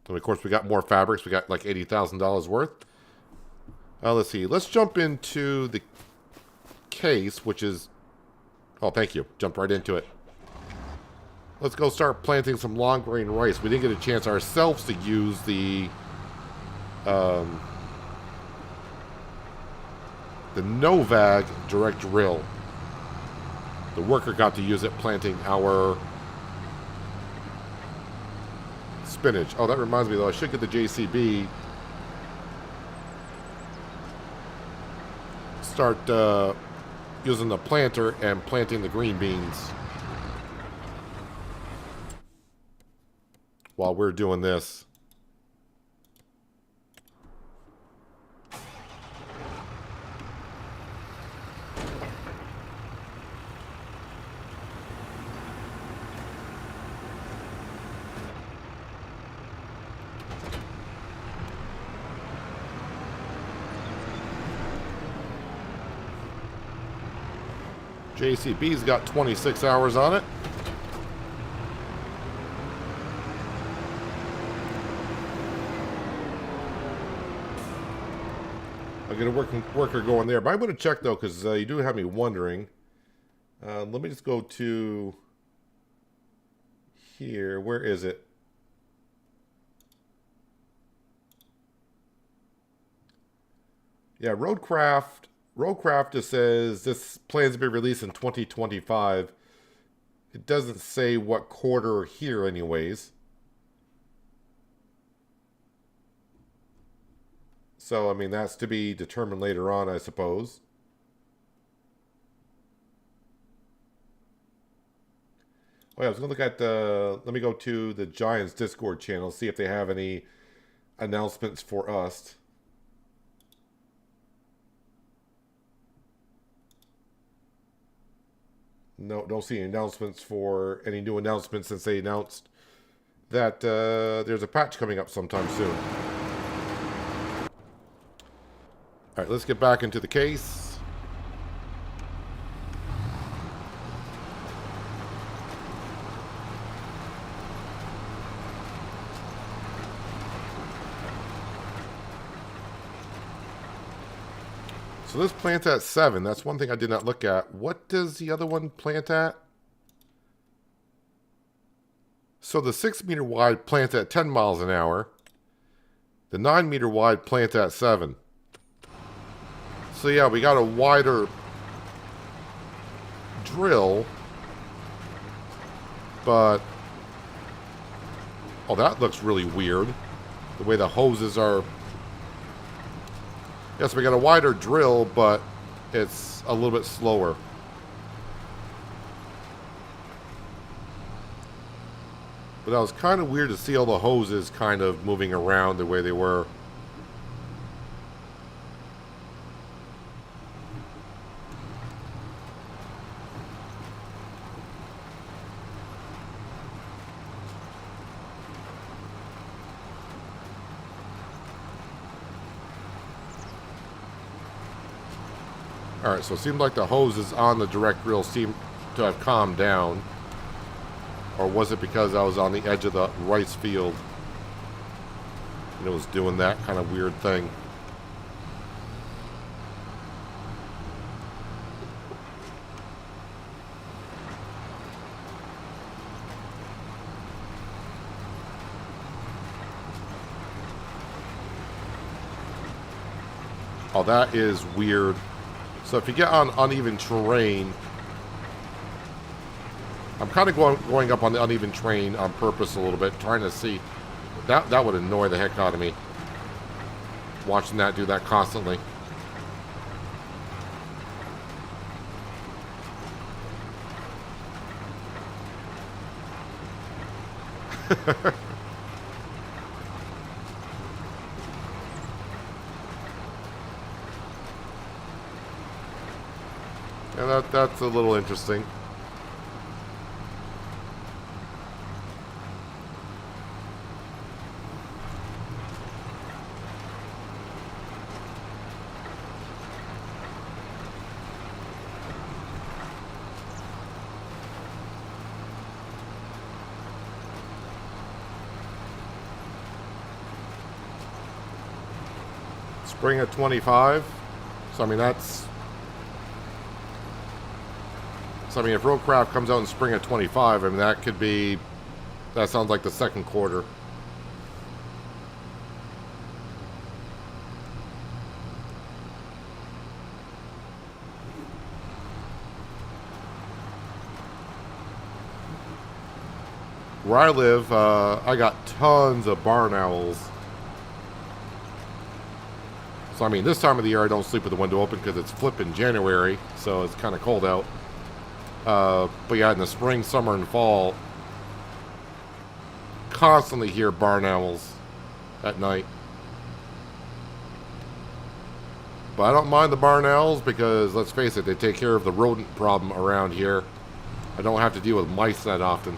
And of course, we got more fabrics. We got like $80,000 worth. Let's see. Let's jump into the case, which is... Oh, thank you. Jumped right into it. Let's go start planting some long grain rice. We didn't get a chance ourselves to use the Novag direct drill. The worker got to use it planting our spinach. Oh, that reminds me though, I should get the JCB. Start using the planter and planting the green beans while we're doing this. JCB's got 26 hours on it. I'll get a worker going there. But I'm going to check, though, because you do have me wondering. Let me just go to here. Where is it? Yeah, Roadcraft just says this plans to be released in 2025. It doesn't say what quarter here anyways. So, I mean, that's to be determined later on, I suppose. Oh, yeah, I was going to look at the... Let me go to the Giants Discord channel, see if they have any announcements for us. No, don't see any announcements for any new announcements since they announced that there's a patch coming up sometime soon. All right, let's get back into the case. So this plant's at 7. That's one thing I did not look at. What does the other one plant at? So the 6 meter wide plants at 10 miles an hour. The 9 meter wide plants at 7. So yeah, we got a wider drill. But... oh, that looks really weird. The way the hoses are... yes, we got a wider drill, but it's a little bit slower. But that was kind of weird to see all the hoses kind of moving around the way they were. Alright, so it seemed like the hoses on the direct drill seemed to have calmed down. Or was it because I was on the edge of the rice field and it was doing that kind of weird thing? Oh, that is weird. So if you get on uneven terrain, I'm kind of going up on the uneven terrain on purpose a little bit, trying to see. That would annoy the heck out of me. Watching that do that constantly. Yeah, that's a little interesting. Spring at 25. So, I mean, that's... So, I mean, if Roadcraft comes out in spring at 25, I mean, that could be... That sounds like the second quarter. Where I live, I got tons of barn owls. So, I mean, this time of the year, I don't sleep with the window open because it's flipping January, so it's kind of cold out. But yeah, in the spring, summer, and fall, constantly hear barn owls at night. But I don't mind the barn owls because, let's face it, they take care of the rodent problem around here. I don't have to deal with mice that often.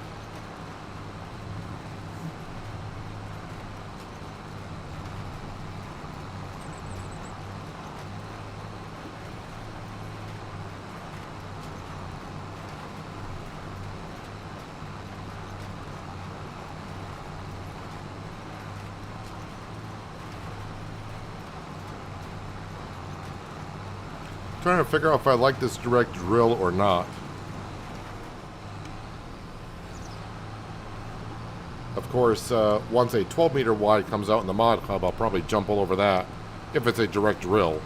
Trying to figure out if I like this direct drill or not. Of course, once a 12 meter wide comes out in the mod hub, I'll probably jump all over that if it's a direct drill.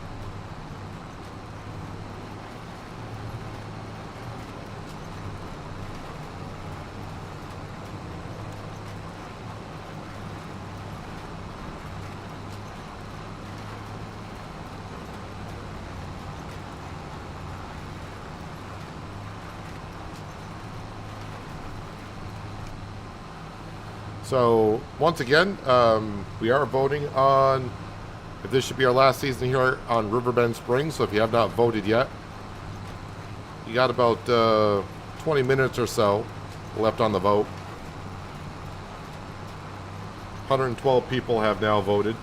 So, once again, we are voting on if this should be our last season here on Riverbend Springs. So if you have not voted yet, you got about 20 minutes or so left on the vote. 112 people have now voted.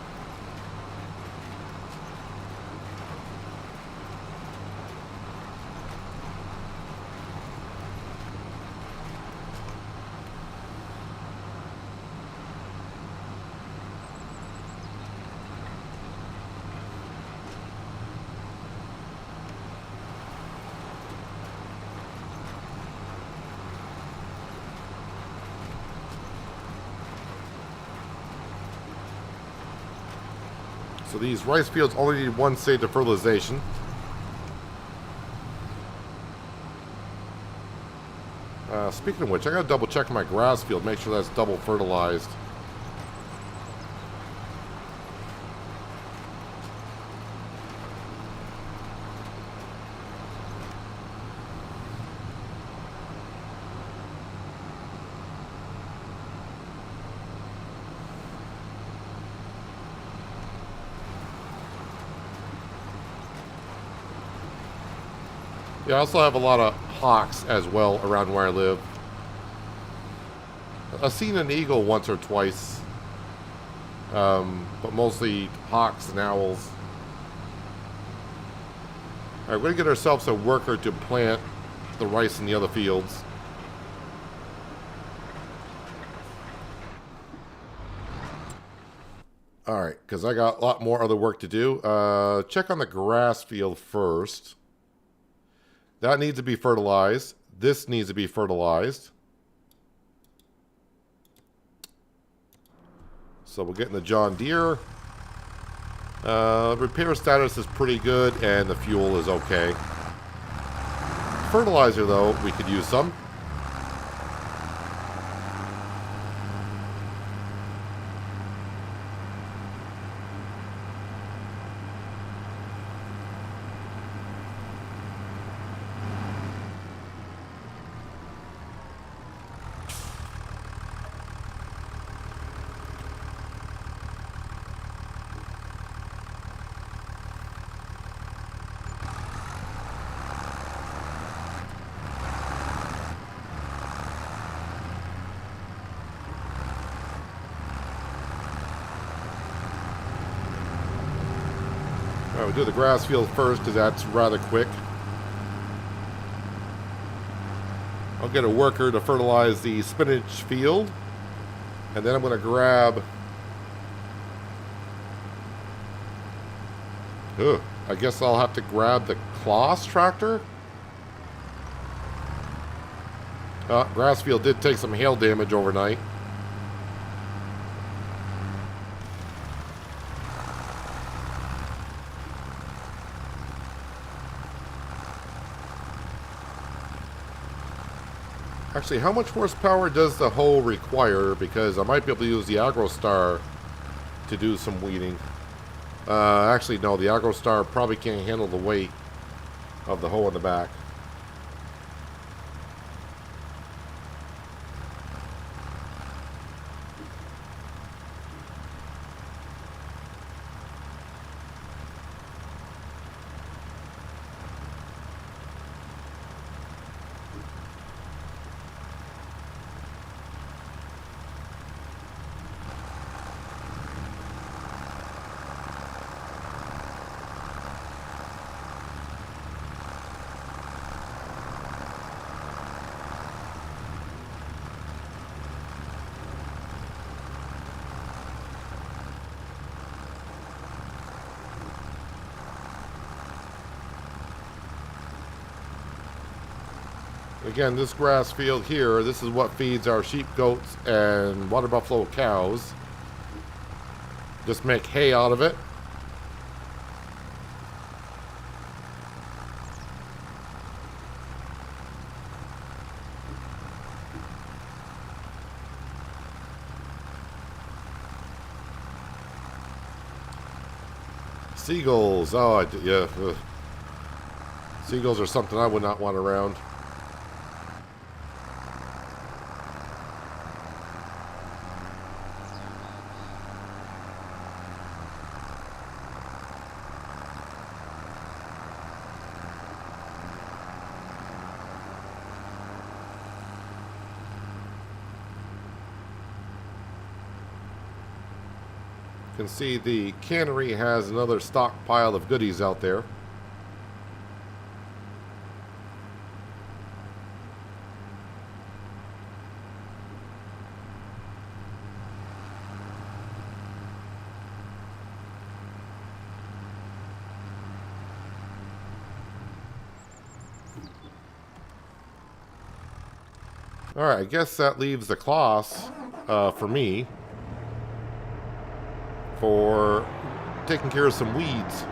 So these rice fields only need one stage of fertilization. Speaking of which, I gotta double check my grass field, make sure that's double fertilized. Yeah, I also have a lot of hawks as well around where I live. I've seen an eagle once or twice, but mostly hawks and owls. All right, we're going to get ourselves a worker to plant the rice in the other fields. All right, because I got a lot more other work to do. Check on the grass field first. That needs to be fertilized. This needs to be fertilized. So we'll get in the John Deere. Repair status is pretty good, and the fuel is okay. Fertilizer, though, we could use some. We'll do the grass field first because that's rather quick. I'll get a worker to fertilize the spinach field. And then I'm going to grab... I guess I'll have to grab the Kloss tractor. Grass field did take some hail damage overnight. Actually, how much horsepower does the hoe require? Because I might be able to use the AgroStar to do some weeding. Actually, no, the AgroStar probably can't handle the weight of the hoe in the back. Again, this grass field here, this is what feeds our sheep, goats, and water buffalo cows. Just make hay out of it. Seagulls, oh, yeah. Seagulls are something I would not want around. You can see the cannery has another stockpile of goodies out there. Alright, I guess that leaves the Kloss for me. For taking care of some weeds.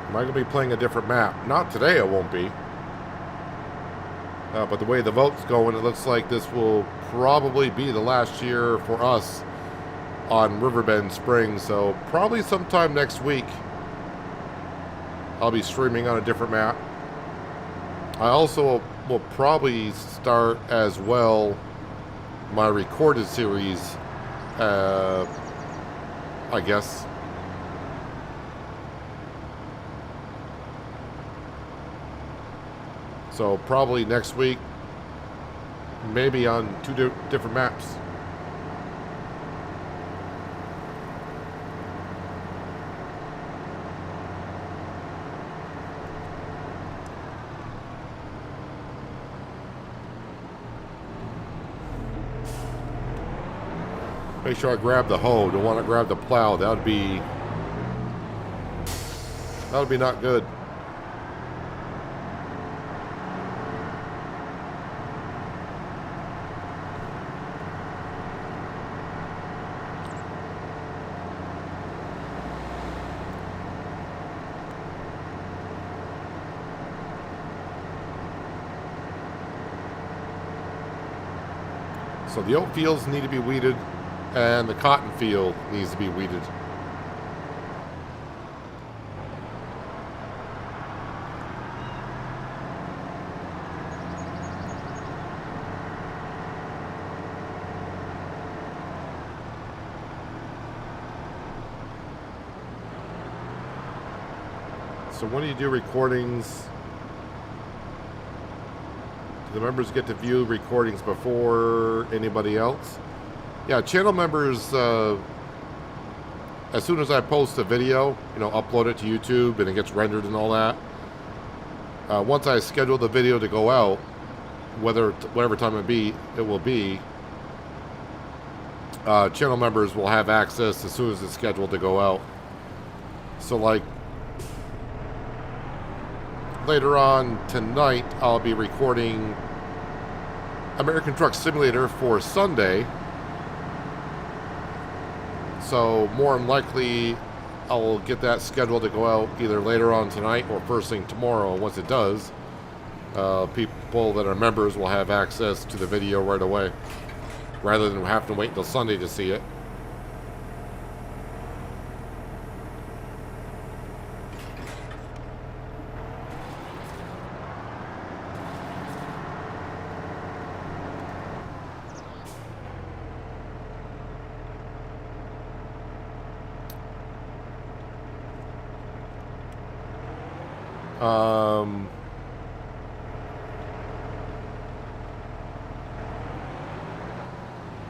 Am I going to be playing a different map? Not today, I won't be. But the way the vote's going, it looks like this will probably be the last year for us on Riverbend Springs. So probably sometime next week, I'll be streaming on a different map. I also will probably start as well my recorded series, I guess. So probably next week, maybe on two different maps. Make sure I grab the hoe. Don't want to grab the plow. That would be not good. So the oat fields need to be weeded, and the cotton field needs to be weeded. So when do you do recordings? The members get to view recordings before anybody else. Yeah, channel members, as soon as I post a video, upload it to YouTube and it gets rendered and all that. Once I schedule the video to go out, whatever time it will be, channel members will have access as soon as it's scheduled to go out. So like, later on tonight, I'll be recording American Truck Simulator for Sunday. So more than likely, I'll get that scheduled to go out either later on tonight or first thing tomorrow. Once it does, people that are members will have access to the video right away, rather than having to wait until Sunday to see it.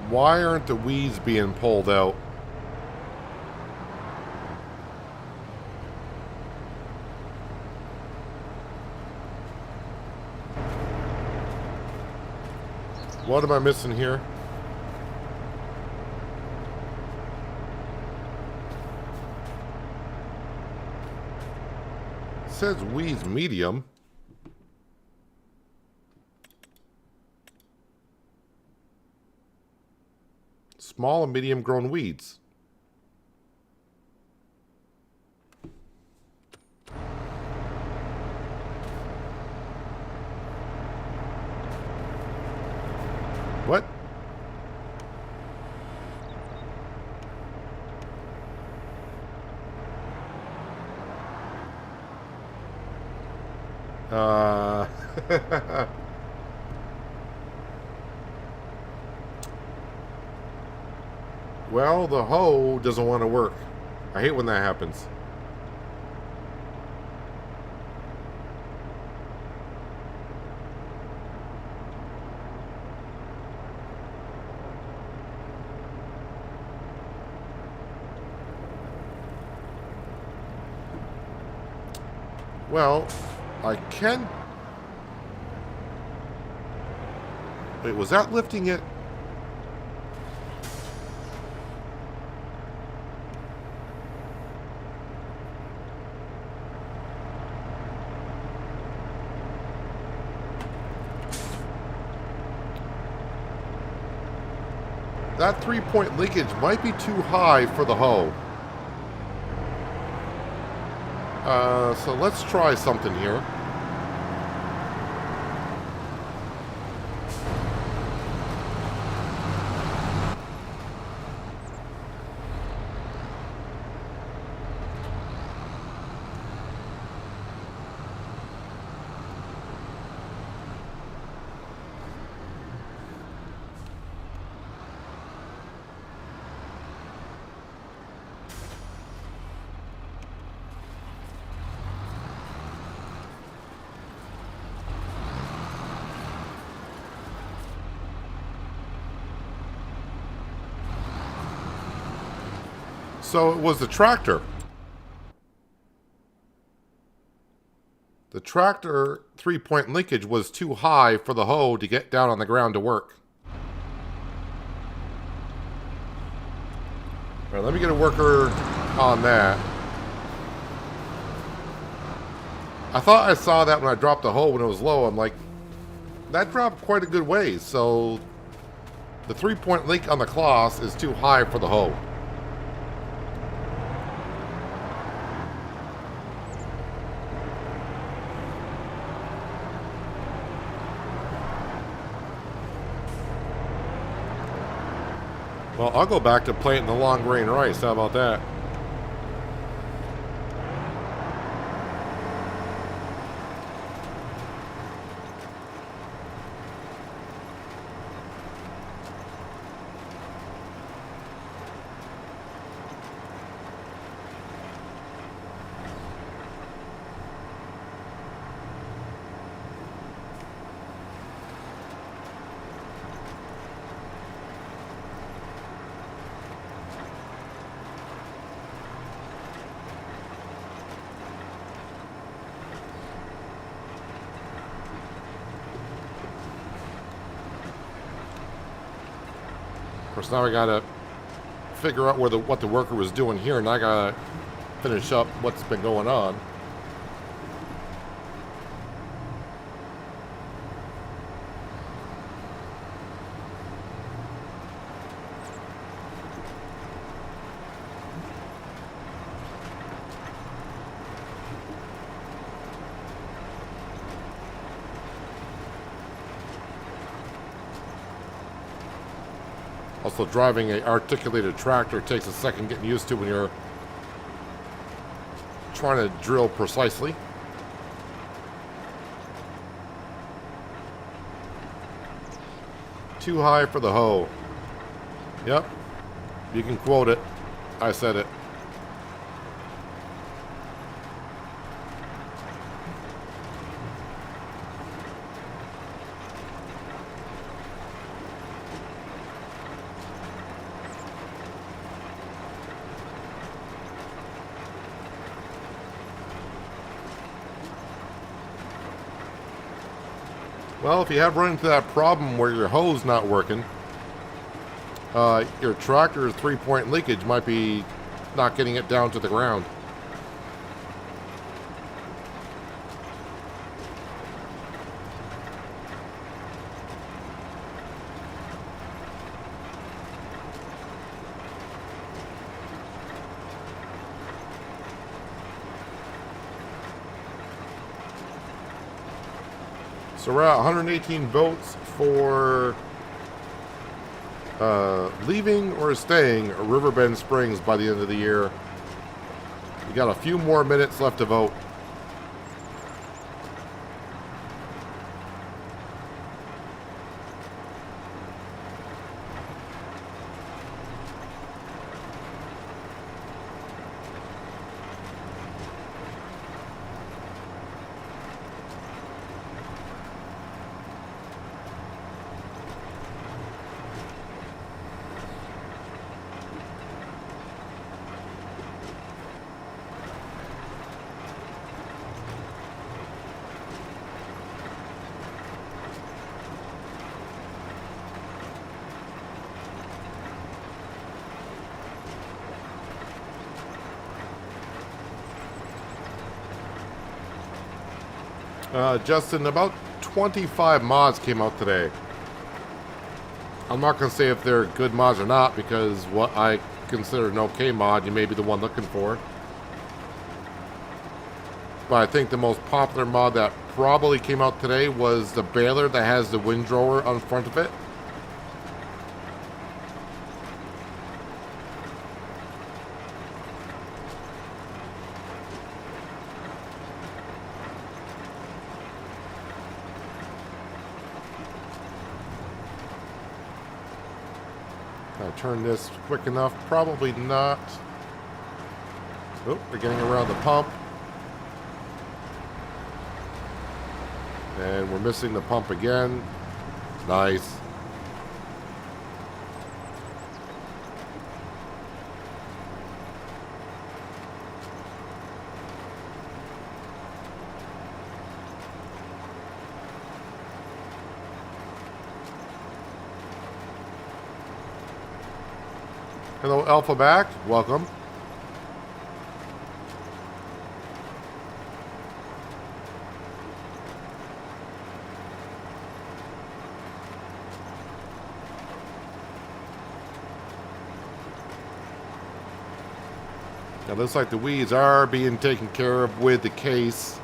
Why aren't the weeds being pulled out? What am I missing here? It says weeds medium. Small and medium grown weeds. What? Well, the hoe doesn't want to work. I hate when that happens. Well, I can... Wait, was that lifting it? That 3-point linkage might be too high for the hoe. So let's try something here. So it was the tractor. The tractor 3-point linkage was too high for the hoe to get down on the ground to work. All right, let me get a worker on that. I thought I saw that when I dropped the hoe when it was low. I'm like, that dropped quite a good way. So the 3-point leak on the cloths is too high for the hoe. Well, I'll go back to planting the long grain rice. How about that? Of course, now I gotta figure out what the worker was doing here, and I gotta finish up what's been going on. Also, driving an articulated tractor takes a second getting used to when you're trying to drill precisely. Too high for the hoe. Yep. You can quote it. I said it. Well, if you have run into that problem where your hoe's not working, your tractor's 3-point leakage might be not getting it down to the ground. So we're at 118 votes for leaving or staying Riverbend Springs by the end of the year. We got a few more minutes left to vote. Justin, about 25 mods came out today. I'm not going to say if they're good mods or not, because what I consider an okay mod, you may be the one looking for. But I think the most popular mod that probably came out today was the baler that has the windrower on front of it. Turn this quick enough? Probably not. Oh, we're getting around the pump. And we're missing the pump again. Nice. Hello, Alpha Back. Welcome. Now, looks like the weeds are being taken care of with the case.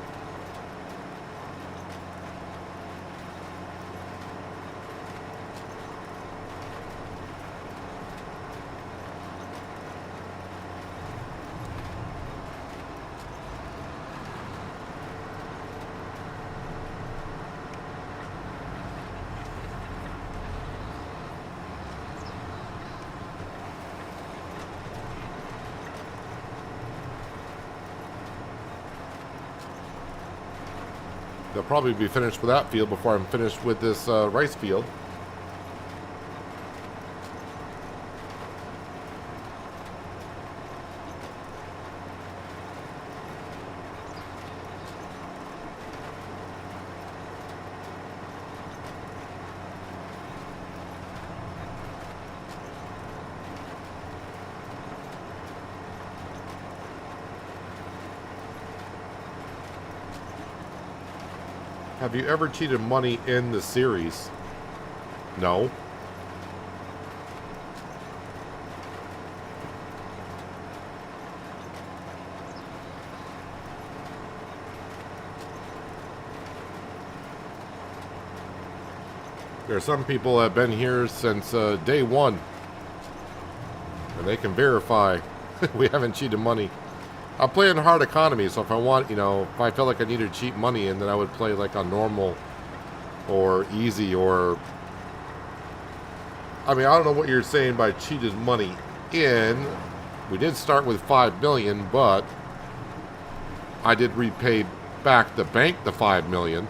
They'll probably be finished with that field before I'm finished with this rice field. Have you ever cheated money in the series? No. There are some people that have been here since day one, and they can verify we haven't cheated money. I play in hard economy, so if I want, if I felt like I needed cheap money, and then I would play like on normal or easy or... I mean, I don't know what you're saying by cheated money in. We did start with 5 million, but I did repay back the bank the 5 million.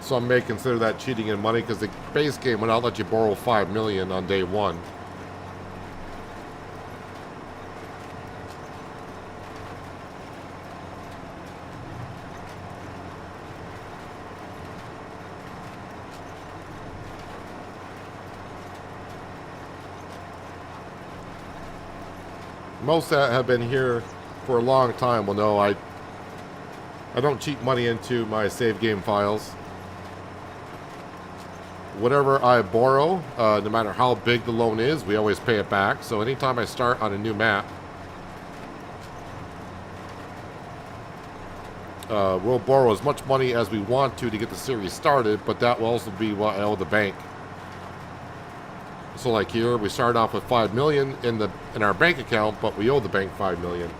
Some may consider that cheating in money because the base game would not let you borrow 5 million on day one. Most that have been here for a long time will know I don't cheat money into my save game files. Whatever I borrow, no matter how big the loan is, we always pay it back. So anytime I start on a new map, we'll borrow as much money as we want to get the series started, but that will also be what I owe the bank. So like here, we started off with 5 million in our bank account, but we owe the bank 5 million.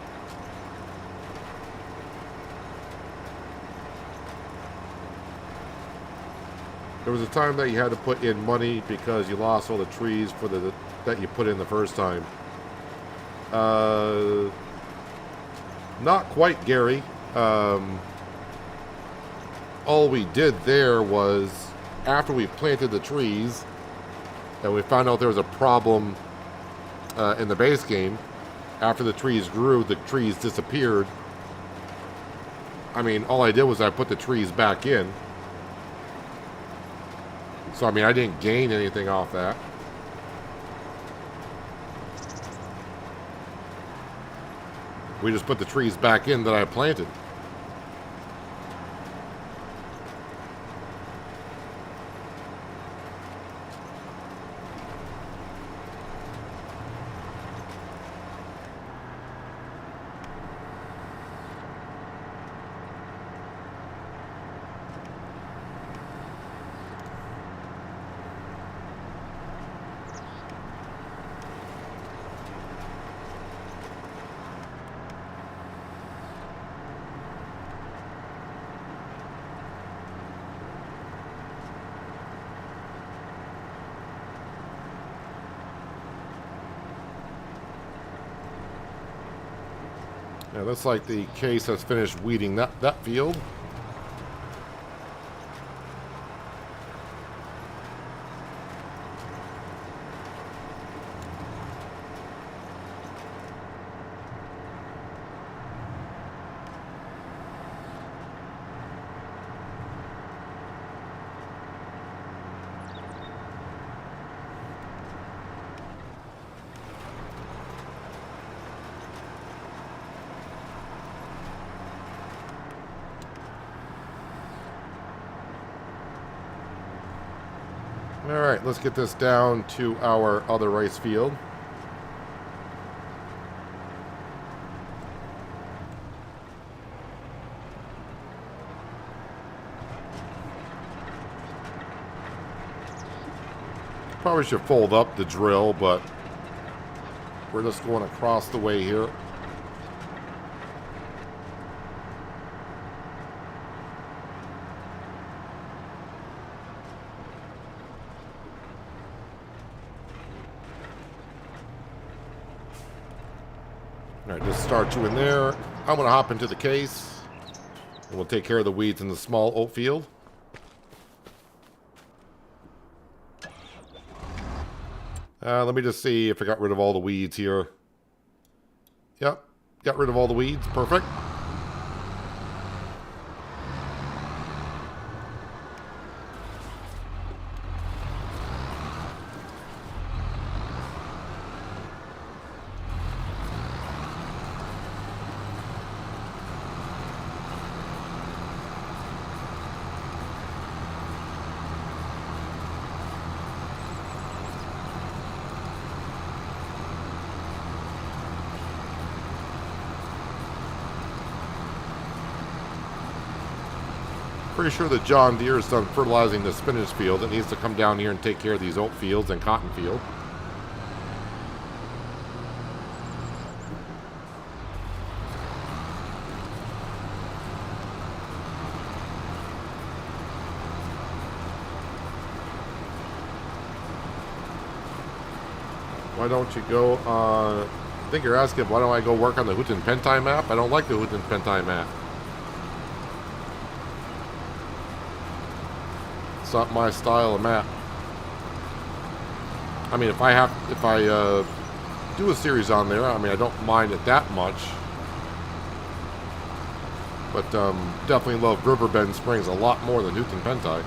There was a time that you had to put in money because you lost all the trees for that you put in the first time. Not quite, Gary. All we did there was, after we planted the trees, and we found out there was a problem in the base game, after the trees grew, the trees disappeared. I mean, all I did was I put the trees back in. So, I mean, I didn't gain anything off that. We just put the trees back in that I planted. Yeah, looks like the case has finished weeding that field. Alright, let's get this down to our other rice field. Probably should fold up the drill, but we're just going across the way here. Alright, just start you in there. I'm going to hop into the case. And we'll take care of the weeds in the small oat field. Let me just see if I got rid of all the weeds here. Yep, got rid of all the weeds. Perfect. Pretty sure that John Deere is done fertilizing the spinach field. It needs to come down here and take care of these oat fields and cotton field. Why don't you go on... I think you're asking, why don't I go work on the Houghton Pentai map? I don't like the Houghton Pentai map. It's not my style of map. I mean, if I do a series on there, I mean, I don't mind it that much. But definitely love Riverbend Springs a lot more than Houghton Pentai.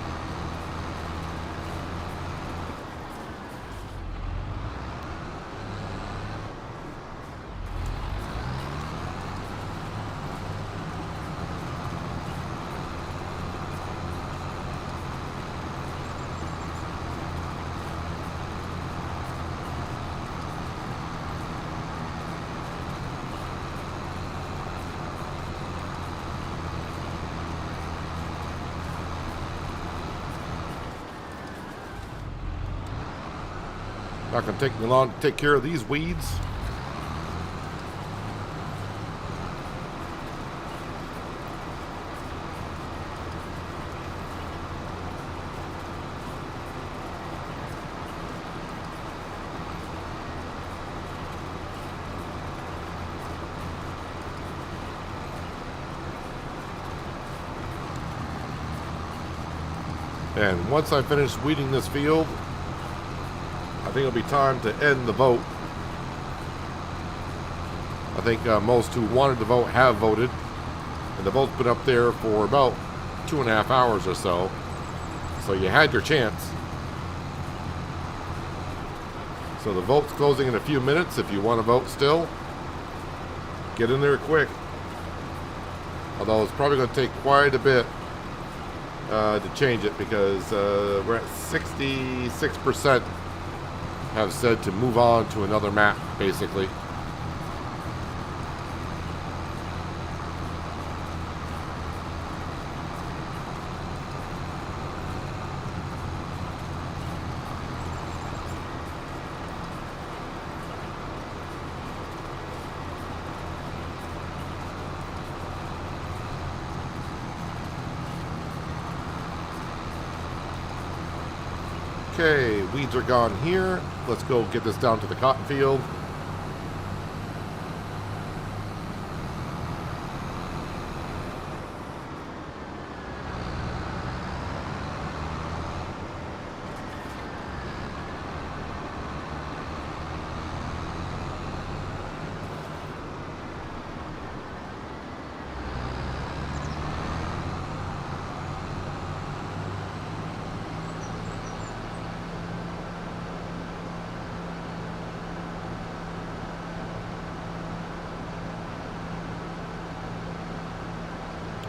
Not going to take me long to take care of these weeds. And once I finish weeding this field, I think it'll be time to end the vote. I think most who wanted to vote have voted. And the vote's been up there for about 2.5 hours or so. So you had your chance. So the vote's closing in a few minutes. If you want to vote still, get in there quick. Although it's probably going to take quite a bit to change it, because we're at 66% have said to move on to another map, basically. Okay, weeds are gone here. Let's go get this down to the cotton field.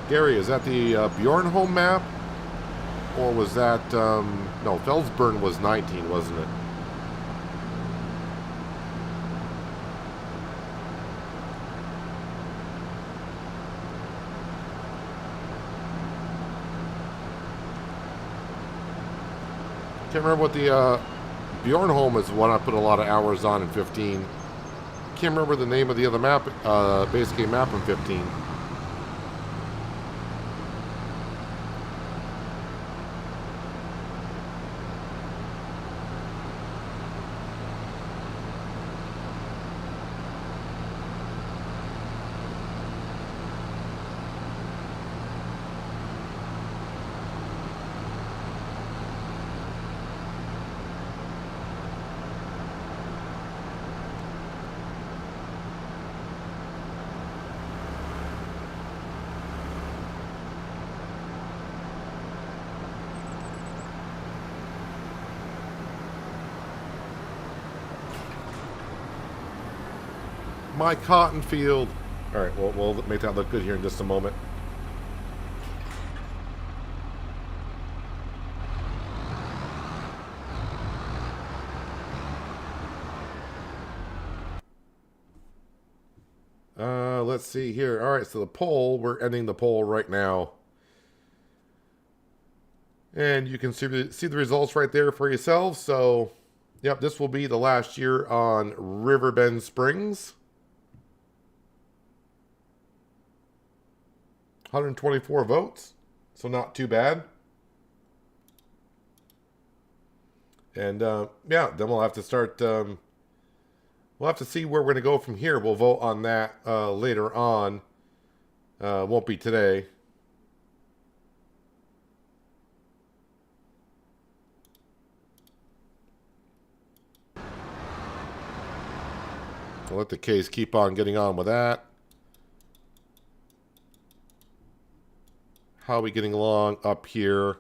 Gary, is that the Bjornholm map? Or was that, no, Felsburn was 19, wasn't it? Can't remember what the, Bjornholm is one I put a lot of hours on in 15. Can't remember the name of the other map, base game map in 15. My cotton field. All right, we'll make that look good here in just a moment. Let's see here. All right, so the poll, we're ending the poll right now. And you can see the results right there for yourselves. So, yep, this will be the last year on Riverbend Springs. 124 votes, so not too bad. And yeah, then we'll have to start. We'll have to see where we're going to go from here. We'll vote on that later on. Won't be today. I'll let the case keep on getting on with that. How are we getting along up here?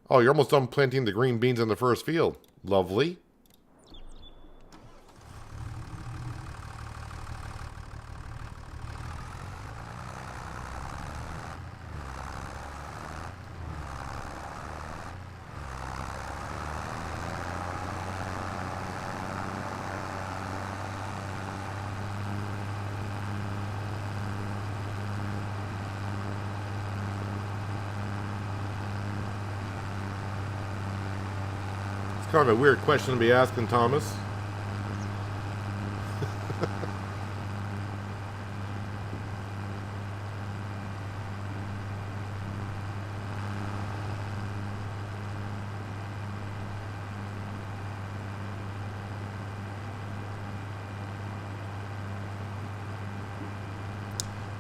Oh, you're almost done planting the green beans in the first field. Lovely. Kind of a weird question to be asking, Thomas.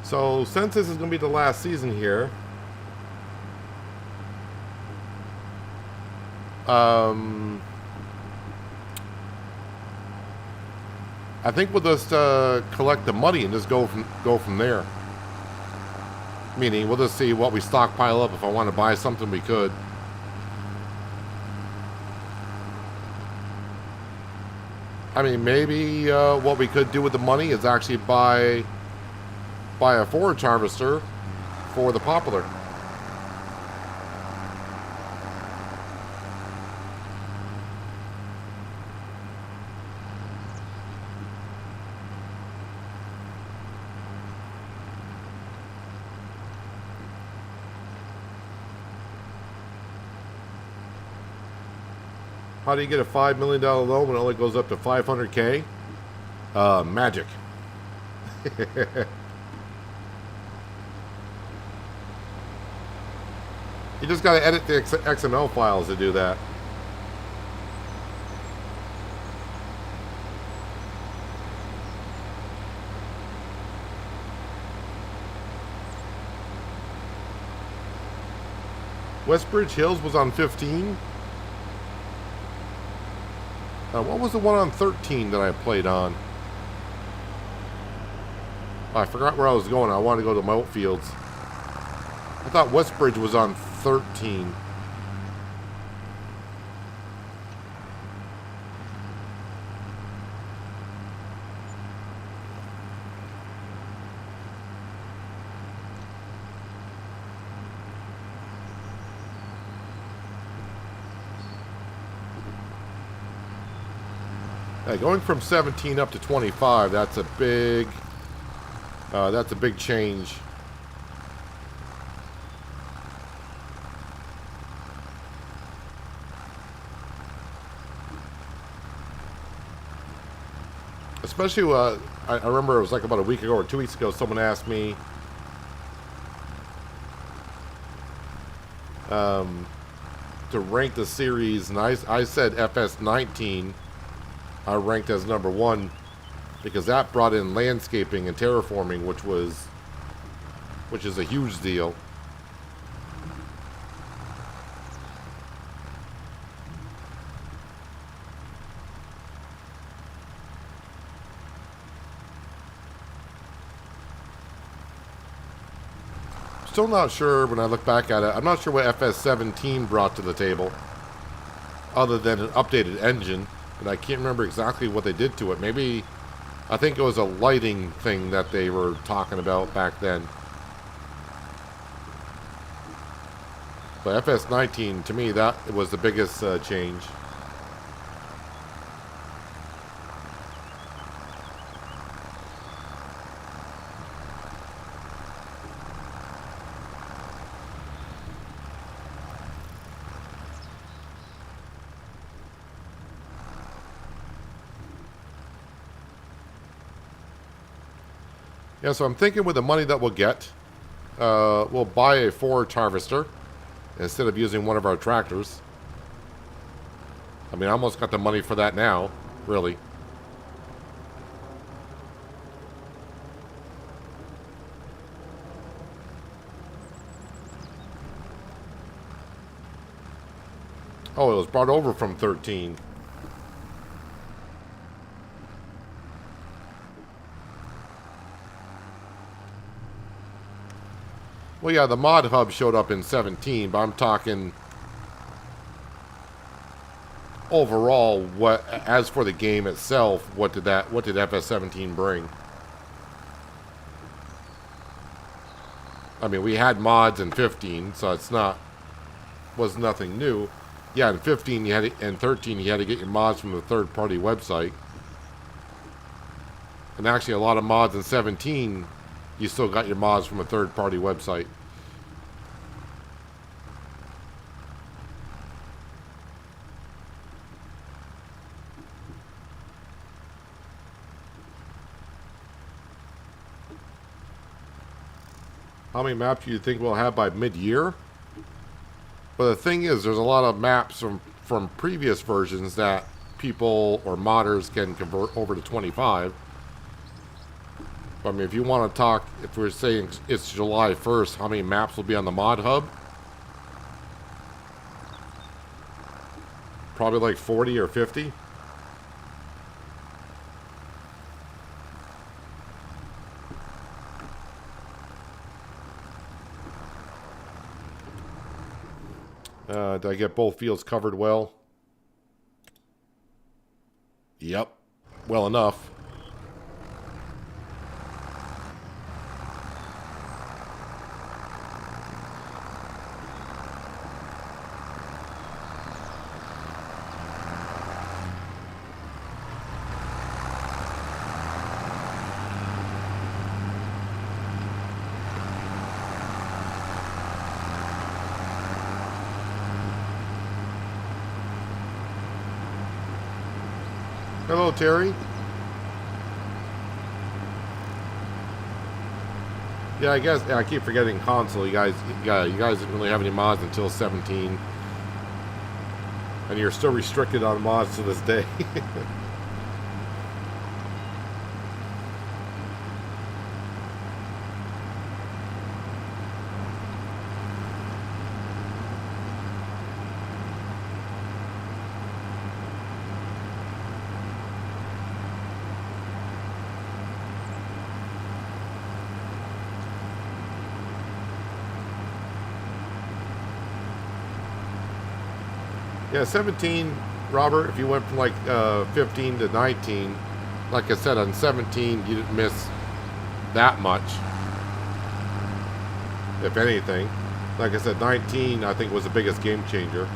So, since this is going to be the last season here, I think we'll just collect the money and just go from there. Meaning, we'll just see what we stockpile up. If I want to buy something, we could. I mean, maybe what we could do with the money is actually buy a forage harvester for the poplar. How do you get a $5 million loan when it only goes up to $500K? Magic. You just got to edit the XML files to do that. Westbridge Hills was on 15. What was the one on 13 that I played on? Oh, I forgot where I was going. I wanted to go to Moat Fields. I thought Westbridge was on 13. Going from 17 up to 25, that's a big change. Especially, I remember it was like about a week ago or 2 weeks ago, someone asked me to rank the series, and I said FS19 I ranked as number 1 because that brought in landscaping and terraforming, which is a huge deal. Still not sure when I look back at it. I'm not sure what FS17 brought to the table other than an updated engine, and I can't remember exactly what they did to it. Maybe, I think it was a lighting thing that they were talking about back then. But FS19, to me, that was the biggest change. Yeah, so I'm thinking with the money that we'll get, we'll buy a forage harvester instead of using one of our tractors. I mean, I almost got the money for that now, really. Oh, it was brought over from 13. Well, yeah, the mod hub showed up in 17, but I'm talking overall. What, as for the game itself, what did FS17 bring? I mean, we had mods in 15, so was nothing new. Yeah, in 15 and 13 you had to get your mods from the third-party website, and actually a lot of mods in 17. You still got your mods from a third-party website. How many maps do you think we'll have by mid-year? But the thing is, there's a lot of maps from previous versions that people or modders can convert over to 25. I mean, if you want to talk, if we're saying it's July 1st, how many maps will be on the mod hub? Probably like 40 or 50. Did I get both fields covered well? Yep. Well enough. Hello, Terry. Yeah, I guess I keep forgetting console. You guys didn't really have any mods until 17, and you're still restricted on mods to this day. Yeah, 17, Robert, if you went from like 15 to 19, like I said, on 17, you didn't miss that much, if anything. Like I said, 19, I think, was the biggest game changer.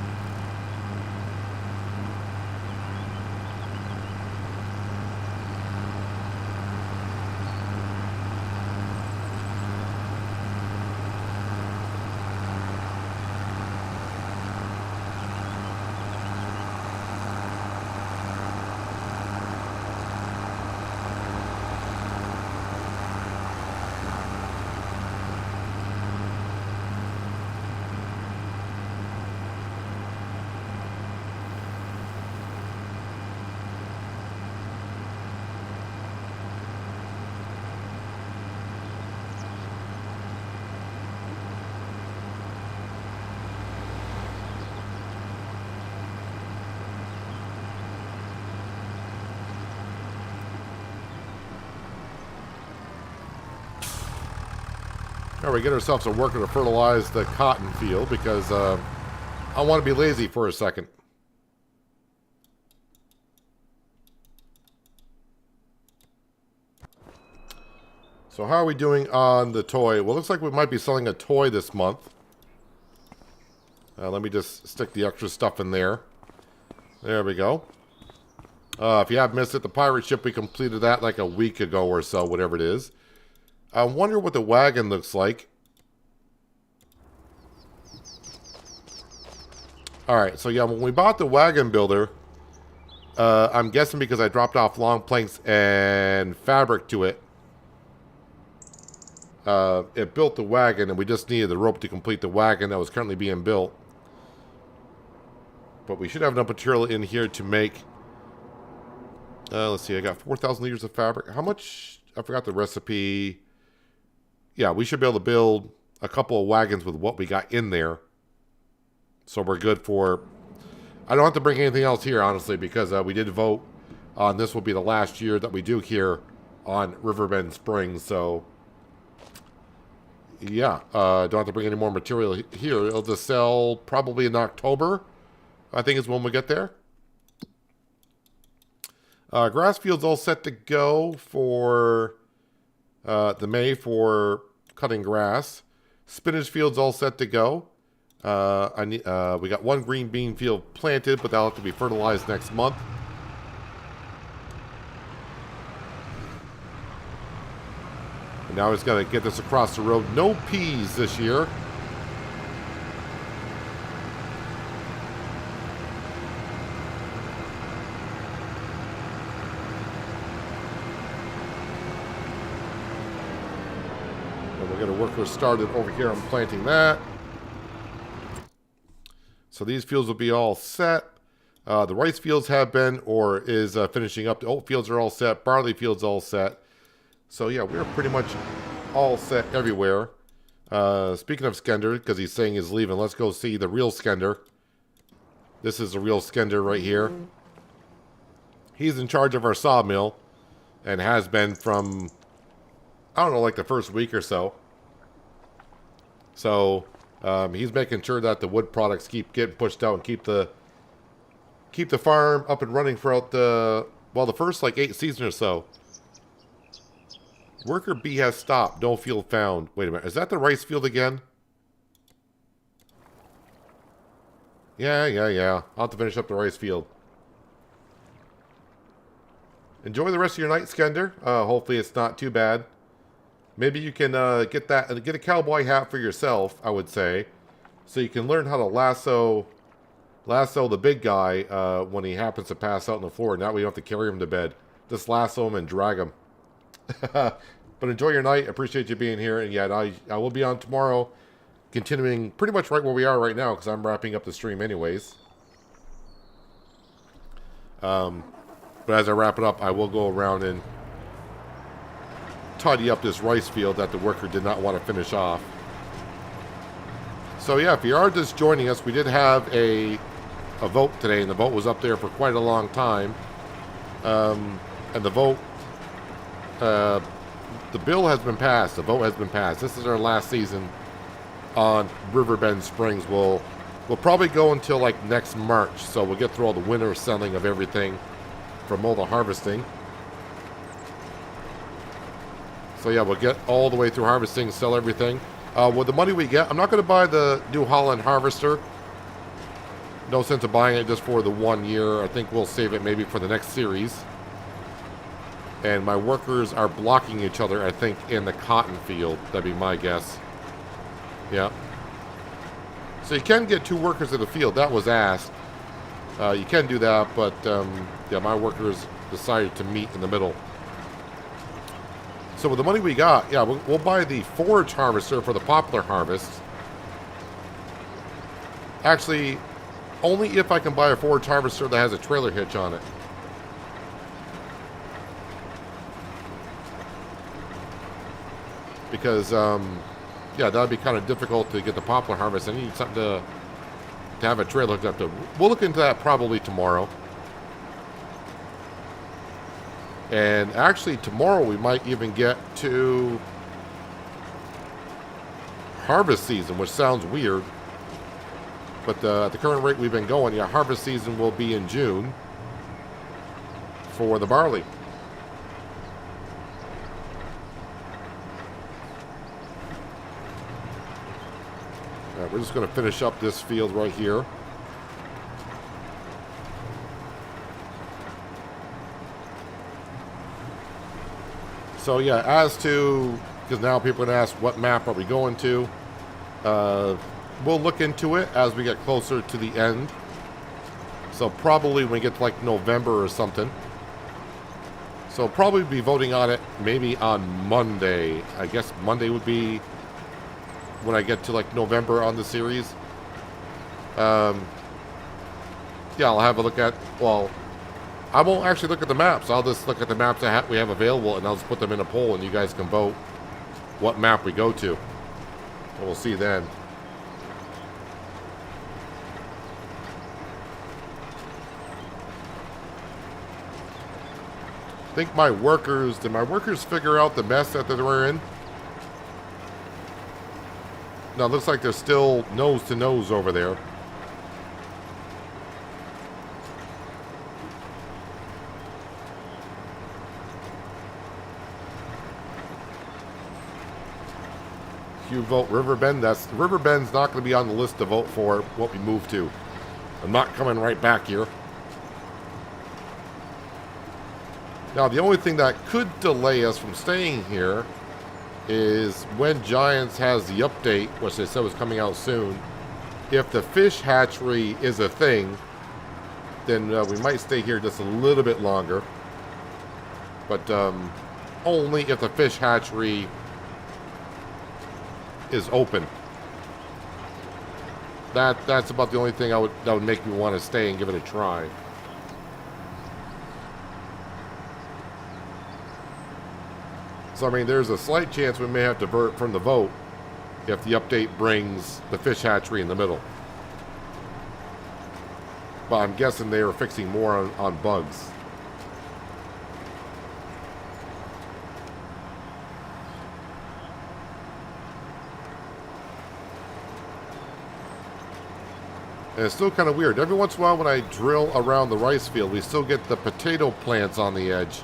All right, we get ourselves a worker to fertilize the cotton field because I want to be lazy for a second. So how are we doing on the toy? Well, looks like we might be selling a toy this month. Let me just stick the extra stuff in there. There we go. If you have missed it, the pirate ship, we completed that like a week ago or so, whatever it is. I wonder what the wagon looks like. Alright, so yeah, when we bought the wagon builder, I'm guessing because I dropped off long planks and fabric to it, it built the wagon, and we just needed the rope to complete the wagon that was currently being built. But we should have enough material in here to make... let's see, I got 4,000 liters of fabric. How much? I forgot the recipe. Yeah, we should be able to build a couple of wagons with what we got in there. So we're good for... I don't have to bring anything else here, honestly, because we did vote on this will be the last year that we do here on Riverbend Springs. So, yeah, don't have to bring any more material here. It'll just sell probably in October, I think is when we get there. Grass field's all set to go for the May for cutting grass. Spinach field's all set to go. We got one green bean field planted, but that'll have to be fertilized next month. And now he's got to get this across the road. No peas this year. And we'll get a worker started over here on planting that. So these fields will be all set. The rice fields have been or is finishing up. The oat fields are all set. Barley fields all set. So yeah, we're pretty much all set everywhere. Speaking of Skender, because he's saying he's leaving, let's go see the real Skender. This is the real Skender right here. He's in charge of our sawmill and has been from, I don't know, like the first week or so. So he's making sure that the wood products keep getting pushed out and keep the farm up and running throughout the first like 8 seasons or so. Worker B has stopped. No field found. Wait a minute. Is that the rice field again? Yeah. I'll have to finish up the rice field. Enjoy the rest of your night, Skender. Hopefully it's not too bad. Maybe you can get a cowboy hat for yourself, I would say. So you can learn how to lasso the big guy when he happens to pass out on the floor. Now we don't have to carry him to bed. Just lasso him and drag him. But enjoy your night. Appreciate you being here. And yeah, I will be on tomorrow, continuing pretty much right where we are right now because I'm wrapping up the stream anyways. But as I wrap it up, I will go around and tidy up this rice field that the worker did not want to finish off. So yeah, if you are just joining us, we did have a vote today, and the vote was up there for quite a long time. And the vote... the bill has been passed. The vote has been passed. This is our last season on Riverbend Springs. We'll probably go until like next March. So we'll get through all the winter selling of everything from all the harvesting. So yeah, we'll get all the way through harvesting, sell everything. With the money we get, I'm not going to buy the New Holland harvester. No sense of buying it just for the 1 year. I think we'll save it maybe for the next series. And my workers are blocking each other, I think, in the cotton field. That'd be my guess. Yeah. So you can get 2 workers in the field. That was asked. You can do that, but yeah, my workers decided to meet in the middle. So with the money we got, yeah, we'll buy the forage harvester for the poplar harvest. Actually, only if I can buy a forage harvester that has a trailer hitch on it. Because, yeah, that would be kind of difficult to get the poplar harvest. I need something to have a trailer hooked up to. We'll look into that probably tomorrow. And actually, tomorrow we might even get to harvest season, which sounds weird. But at the current rate we've been going, yeah, harvest season will be in June for the barley. All right, we're just going to finish up this field right here. So yeah, as to, because now people are going to ask what map are we going to, we'll look into it as we get closer to the end. So probably when we get to like November or something. So probably be voting on it maybe on Monday. I guess Monday would be when I get to like November on the series. Yeah, I'll have a look at, well, I won't actually look at the maps. I'll just look at the maps that we have available, and I'll just put them in a poll, and you guys can vote what map we go to. And we'll see then. I think my workers, did my workers figure out the mess that they're in? No, it looks like they're still nose to nose over there. You vote Riverbend. Riverbend's not going to be on the list to vote for what we move to. I'm not coming right back here. Now, the only thing that could delay us from staying here is when Giants has the update, which they said was coming out soon. If the fish hatchery is a thing, then we might stay here just a little bit longer. But only if the fish hatchery is open. That's about the only thing that would make me want to stay and give it a try. So I mean, there's a slight chance we may have to divert from the vote if the update brings the fish hatchery in the middle. But I'm guessing they are fixing more on bugs. And it's still kind of weird. Every once in a while when I drill around the rice field, we still get the potato plants on the edge.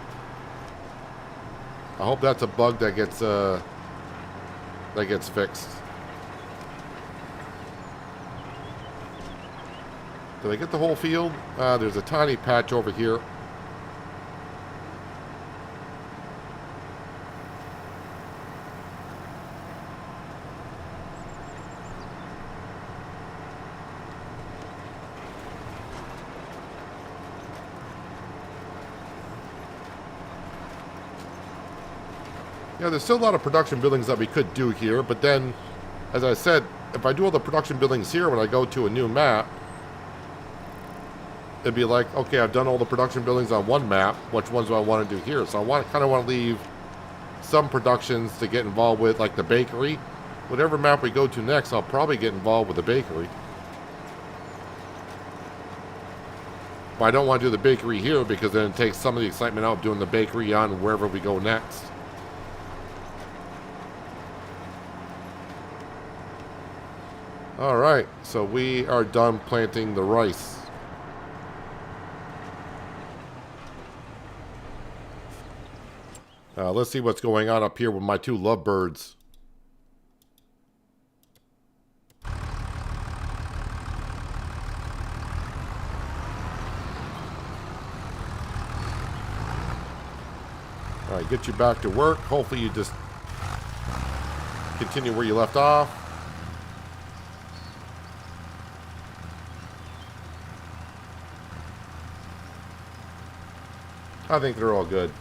I hope that's a bug that gets fixed. Did I get the whole field? There's a tiny patch over here. Yeah, there's still a lot of production buildings that we could do here, but then, as I said, if I do all the production buildings here when I go to a new map, it'd be like, okay, I've done all the production buildings on one map, which ones do I want to do here? So I kind of want to leave some productions to get involved with, like the bakery. Whatever map we go to next, I'll probably get involved with the bakery. But I don't want to do the bakery here because then it takes some of the excitement out of doing the bakery on wherever we go next. Alright, so we are done planting the rice. Let's see what's going on up here with my two lovebirds. Alright, get you back to work. Hopefully you just continue where you left off. I think they're all good.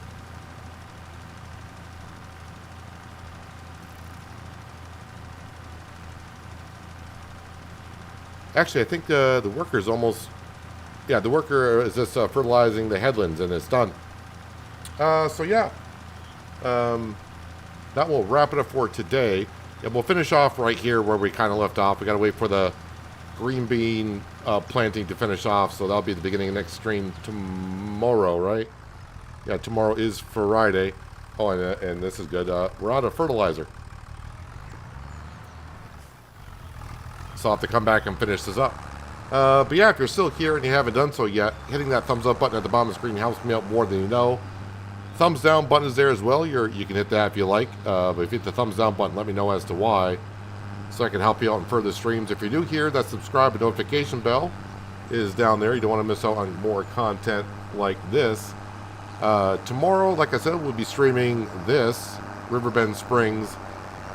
Actually, I think the worker's almost... Yeah, the worker is just fertilizing the headlands, and it's done. So, yeah. That will wrap it up for today. And we'll finish off right here where we kind of left off. We got to wait for the green bean planting to finish off, so that'll be the beginning of next stream tomorrow, right? Yeah, tomorrow is Friday. Oh, and this is good. We're out of fertilizer. So I'll have to come back and finish this up. But yeah, if you're still here and you haven't done so yet, hitting that thumbs up button at the bottom of the screen helps me out more than you know. Thumbs down button is there as well. You can hit that if you like. But if you hit the thumbs down button, let me know as to why, so I can help you out in further streams. If you're new here, that subscribe and notification bell is down there. You don't want to miss out on more content like this. Tomorrow, like I said, we'll be streaming this, Riverbend Springs.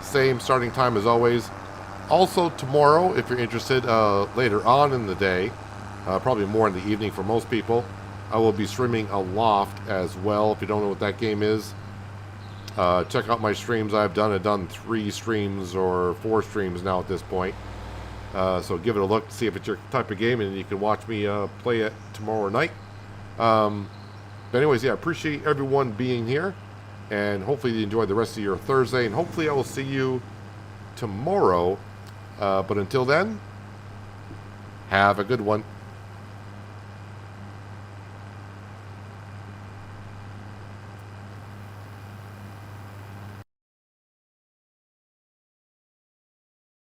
Same starting time as always. Also tomorrow, if you're interested, later on in the day, probably more in the evening for most people, I will be streaming Aloft as well. If you don't know what that game is, check out my streams. I've done 3 streams or 4 streams now at this point. So give it a look to see if it's your type of game, and you can watch me play it tomorrow night. But anyways, yeah, appreciate everyone being here, and hopefully you enjoy the rest of your Thursday, and hopefully I will see you tomorrow. But until then, have a good one.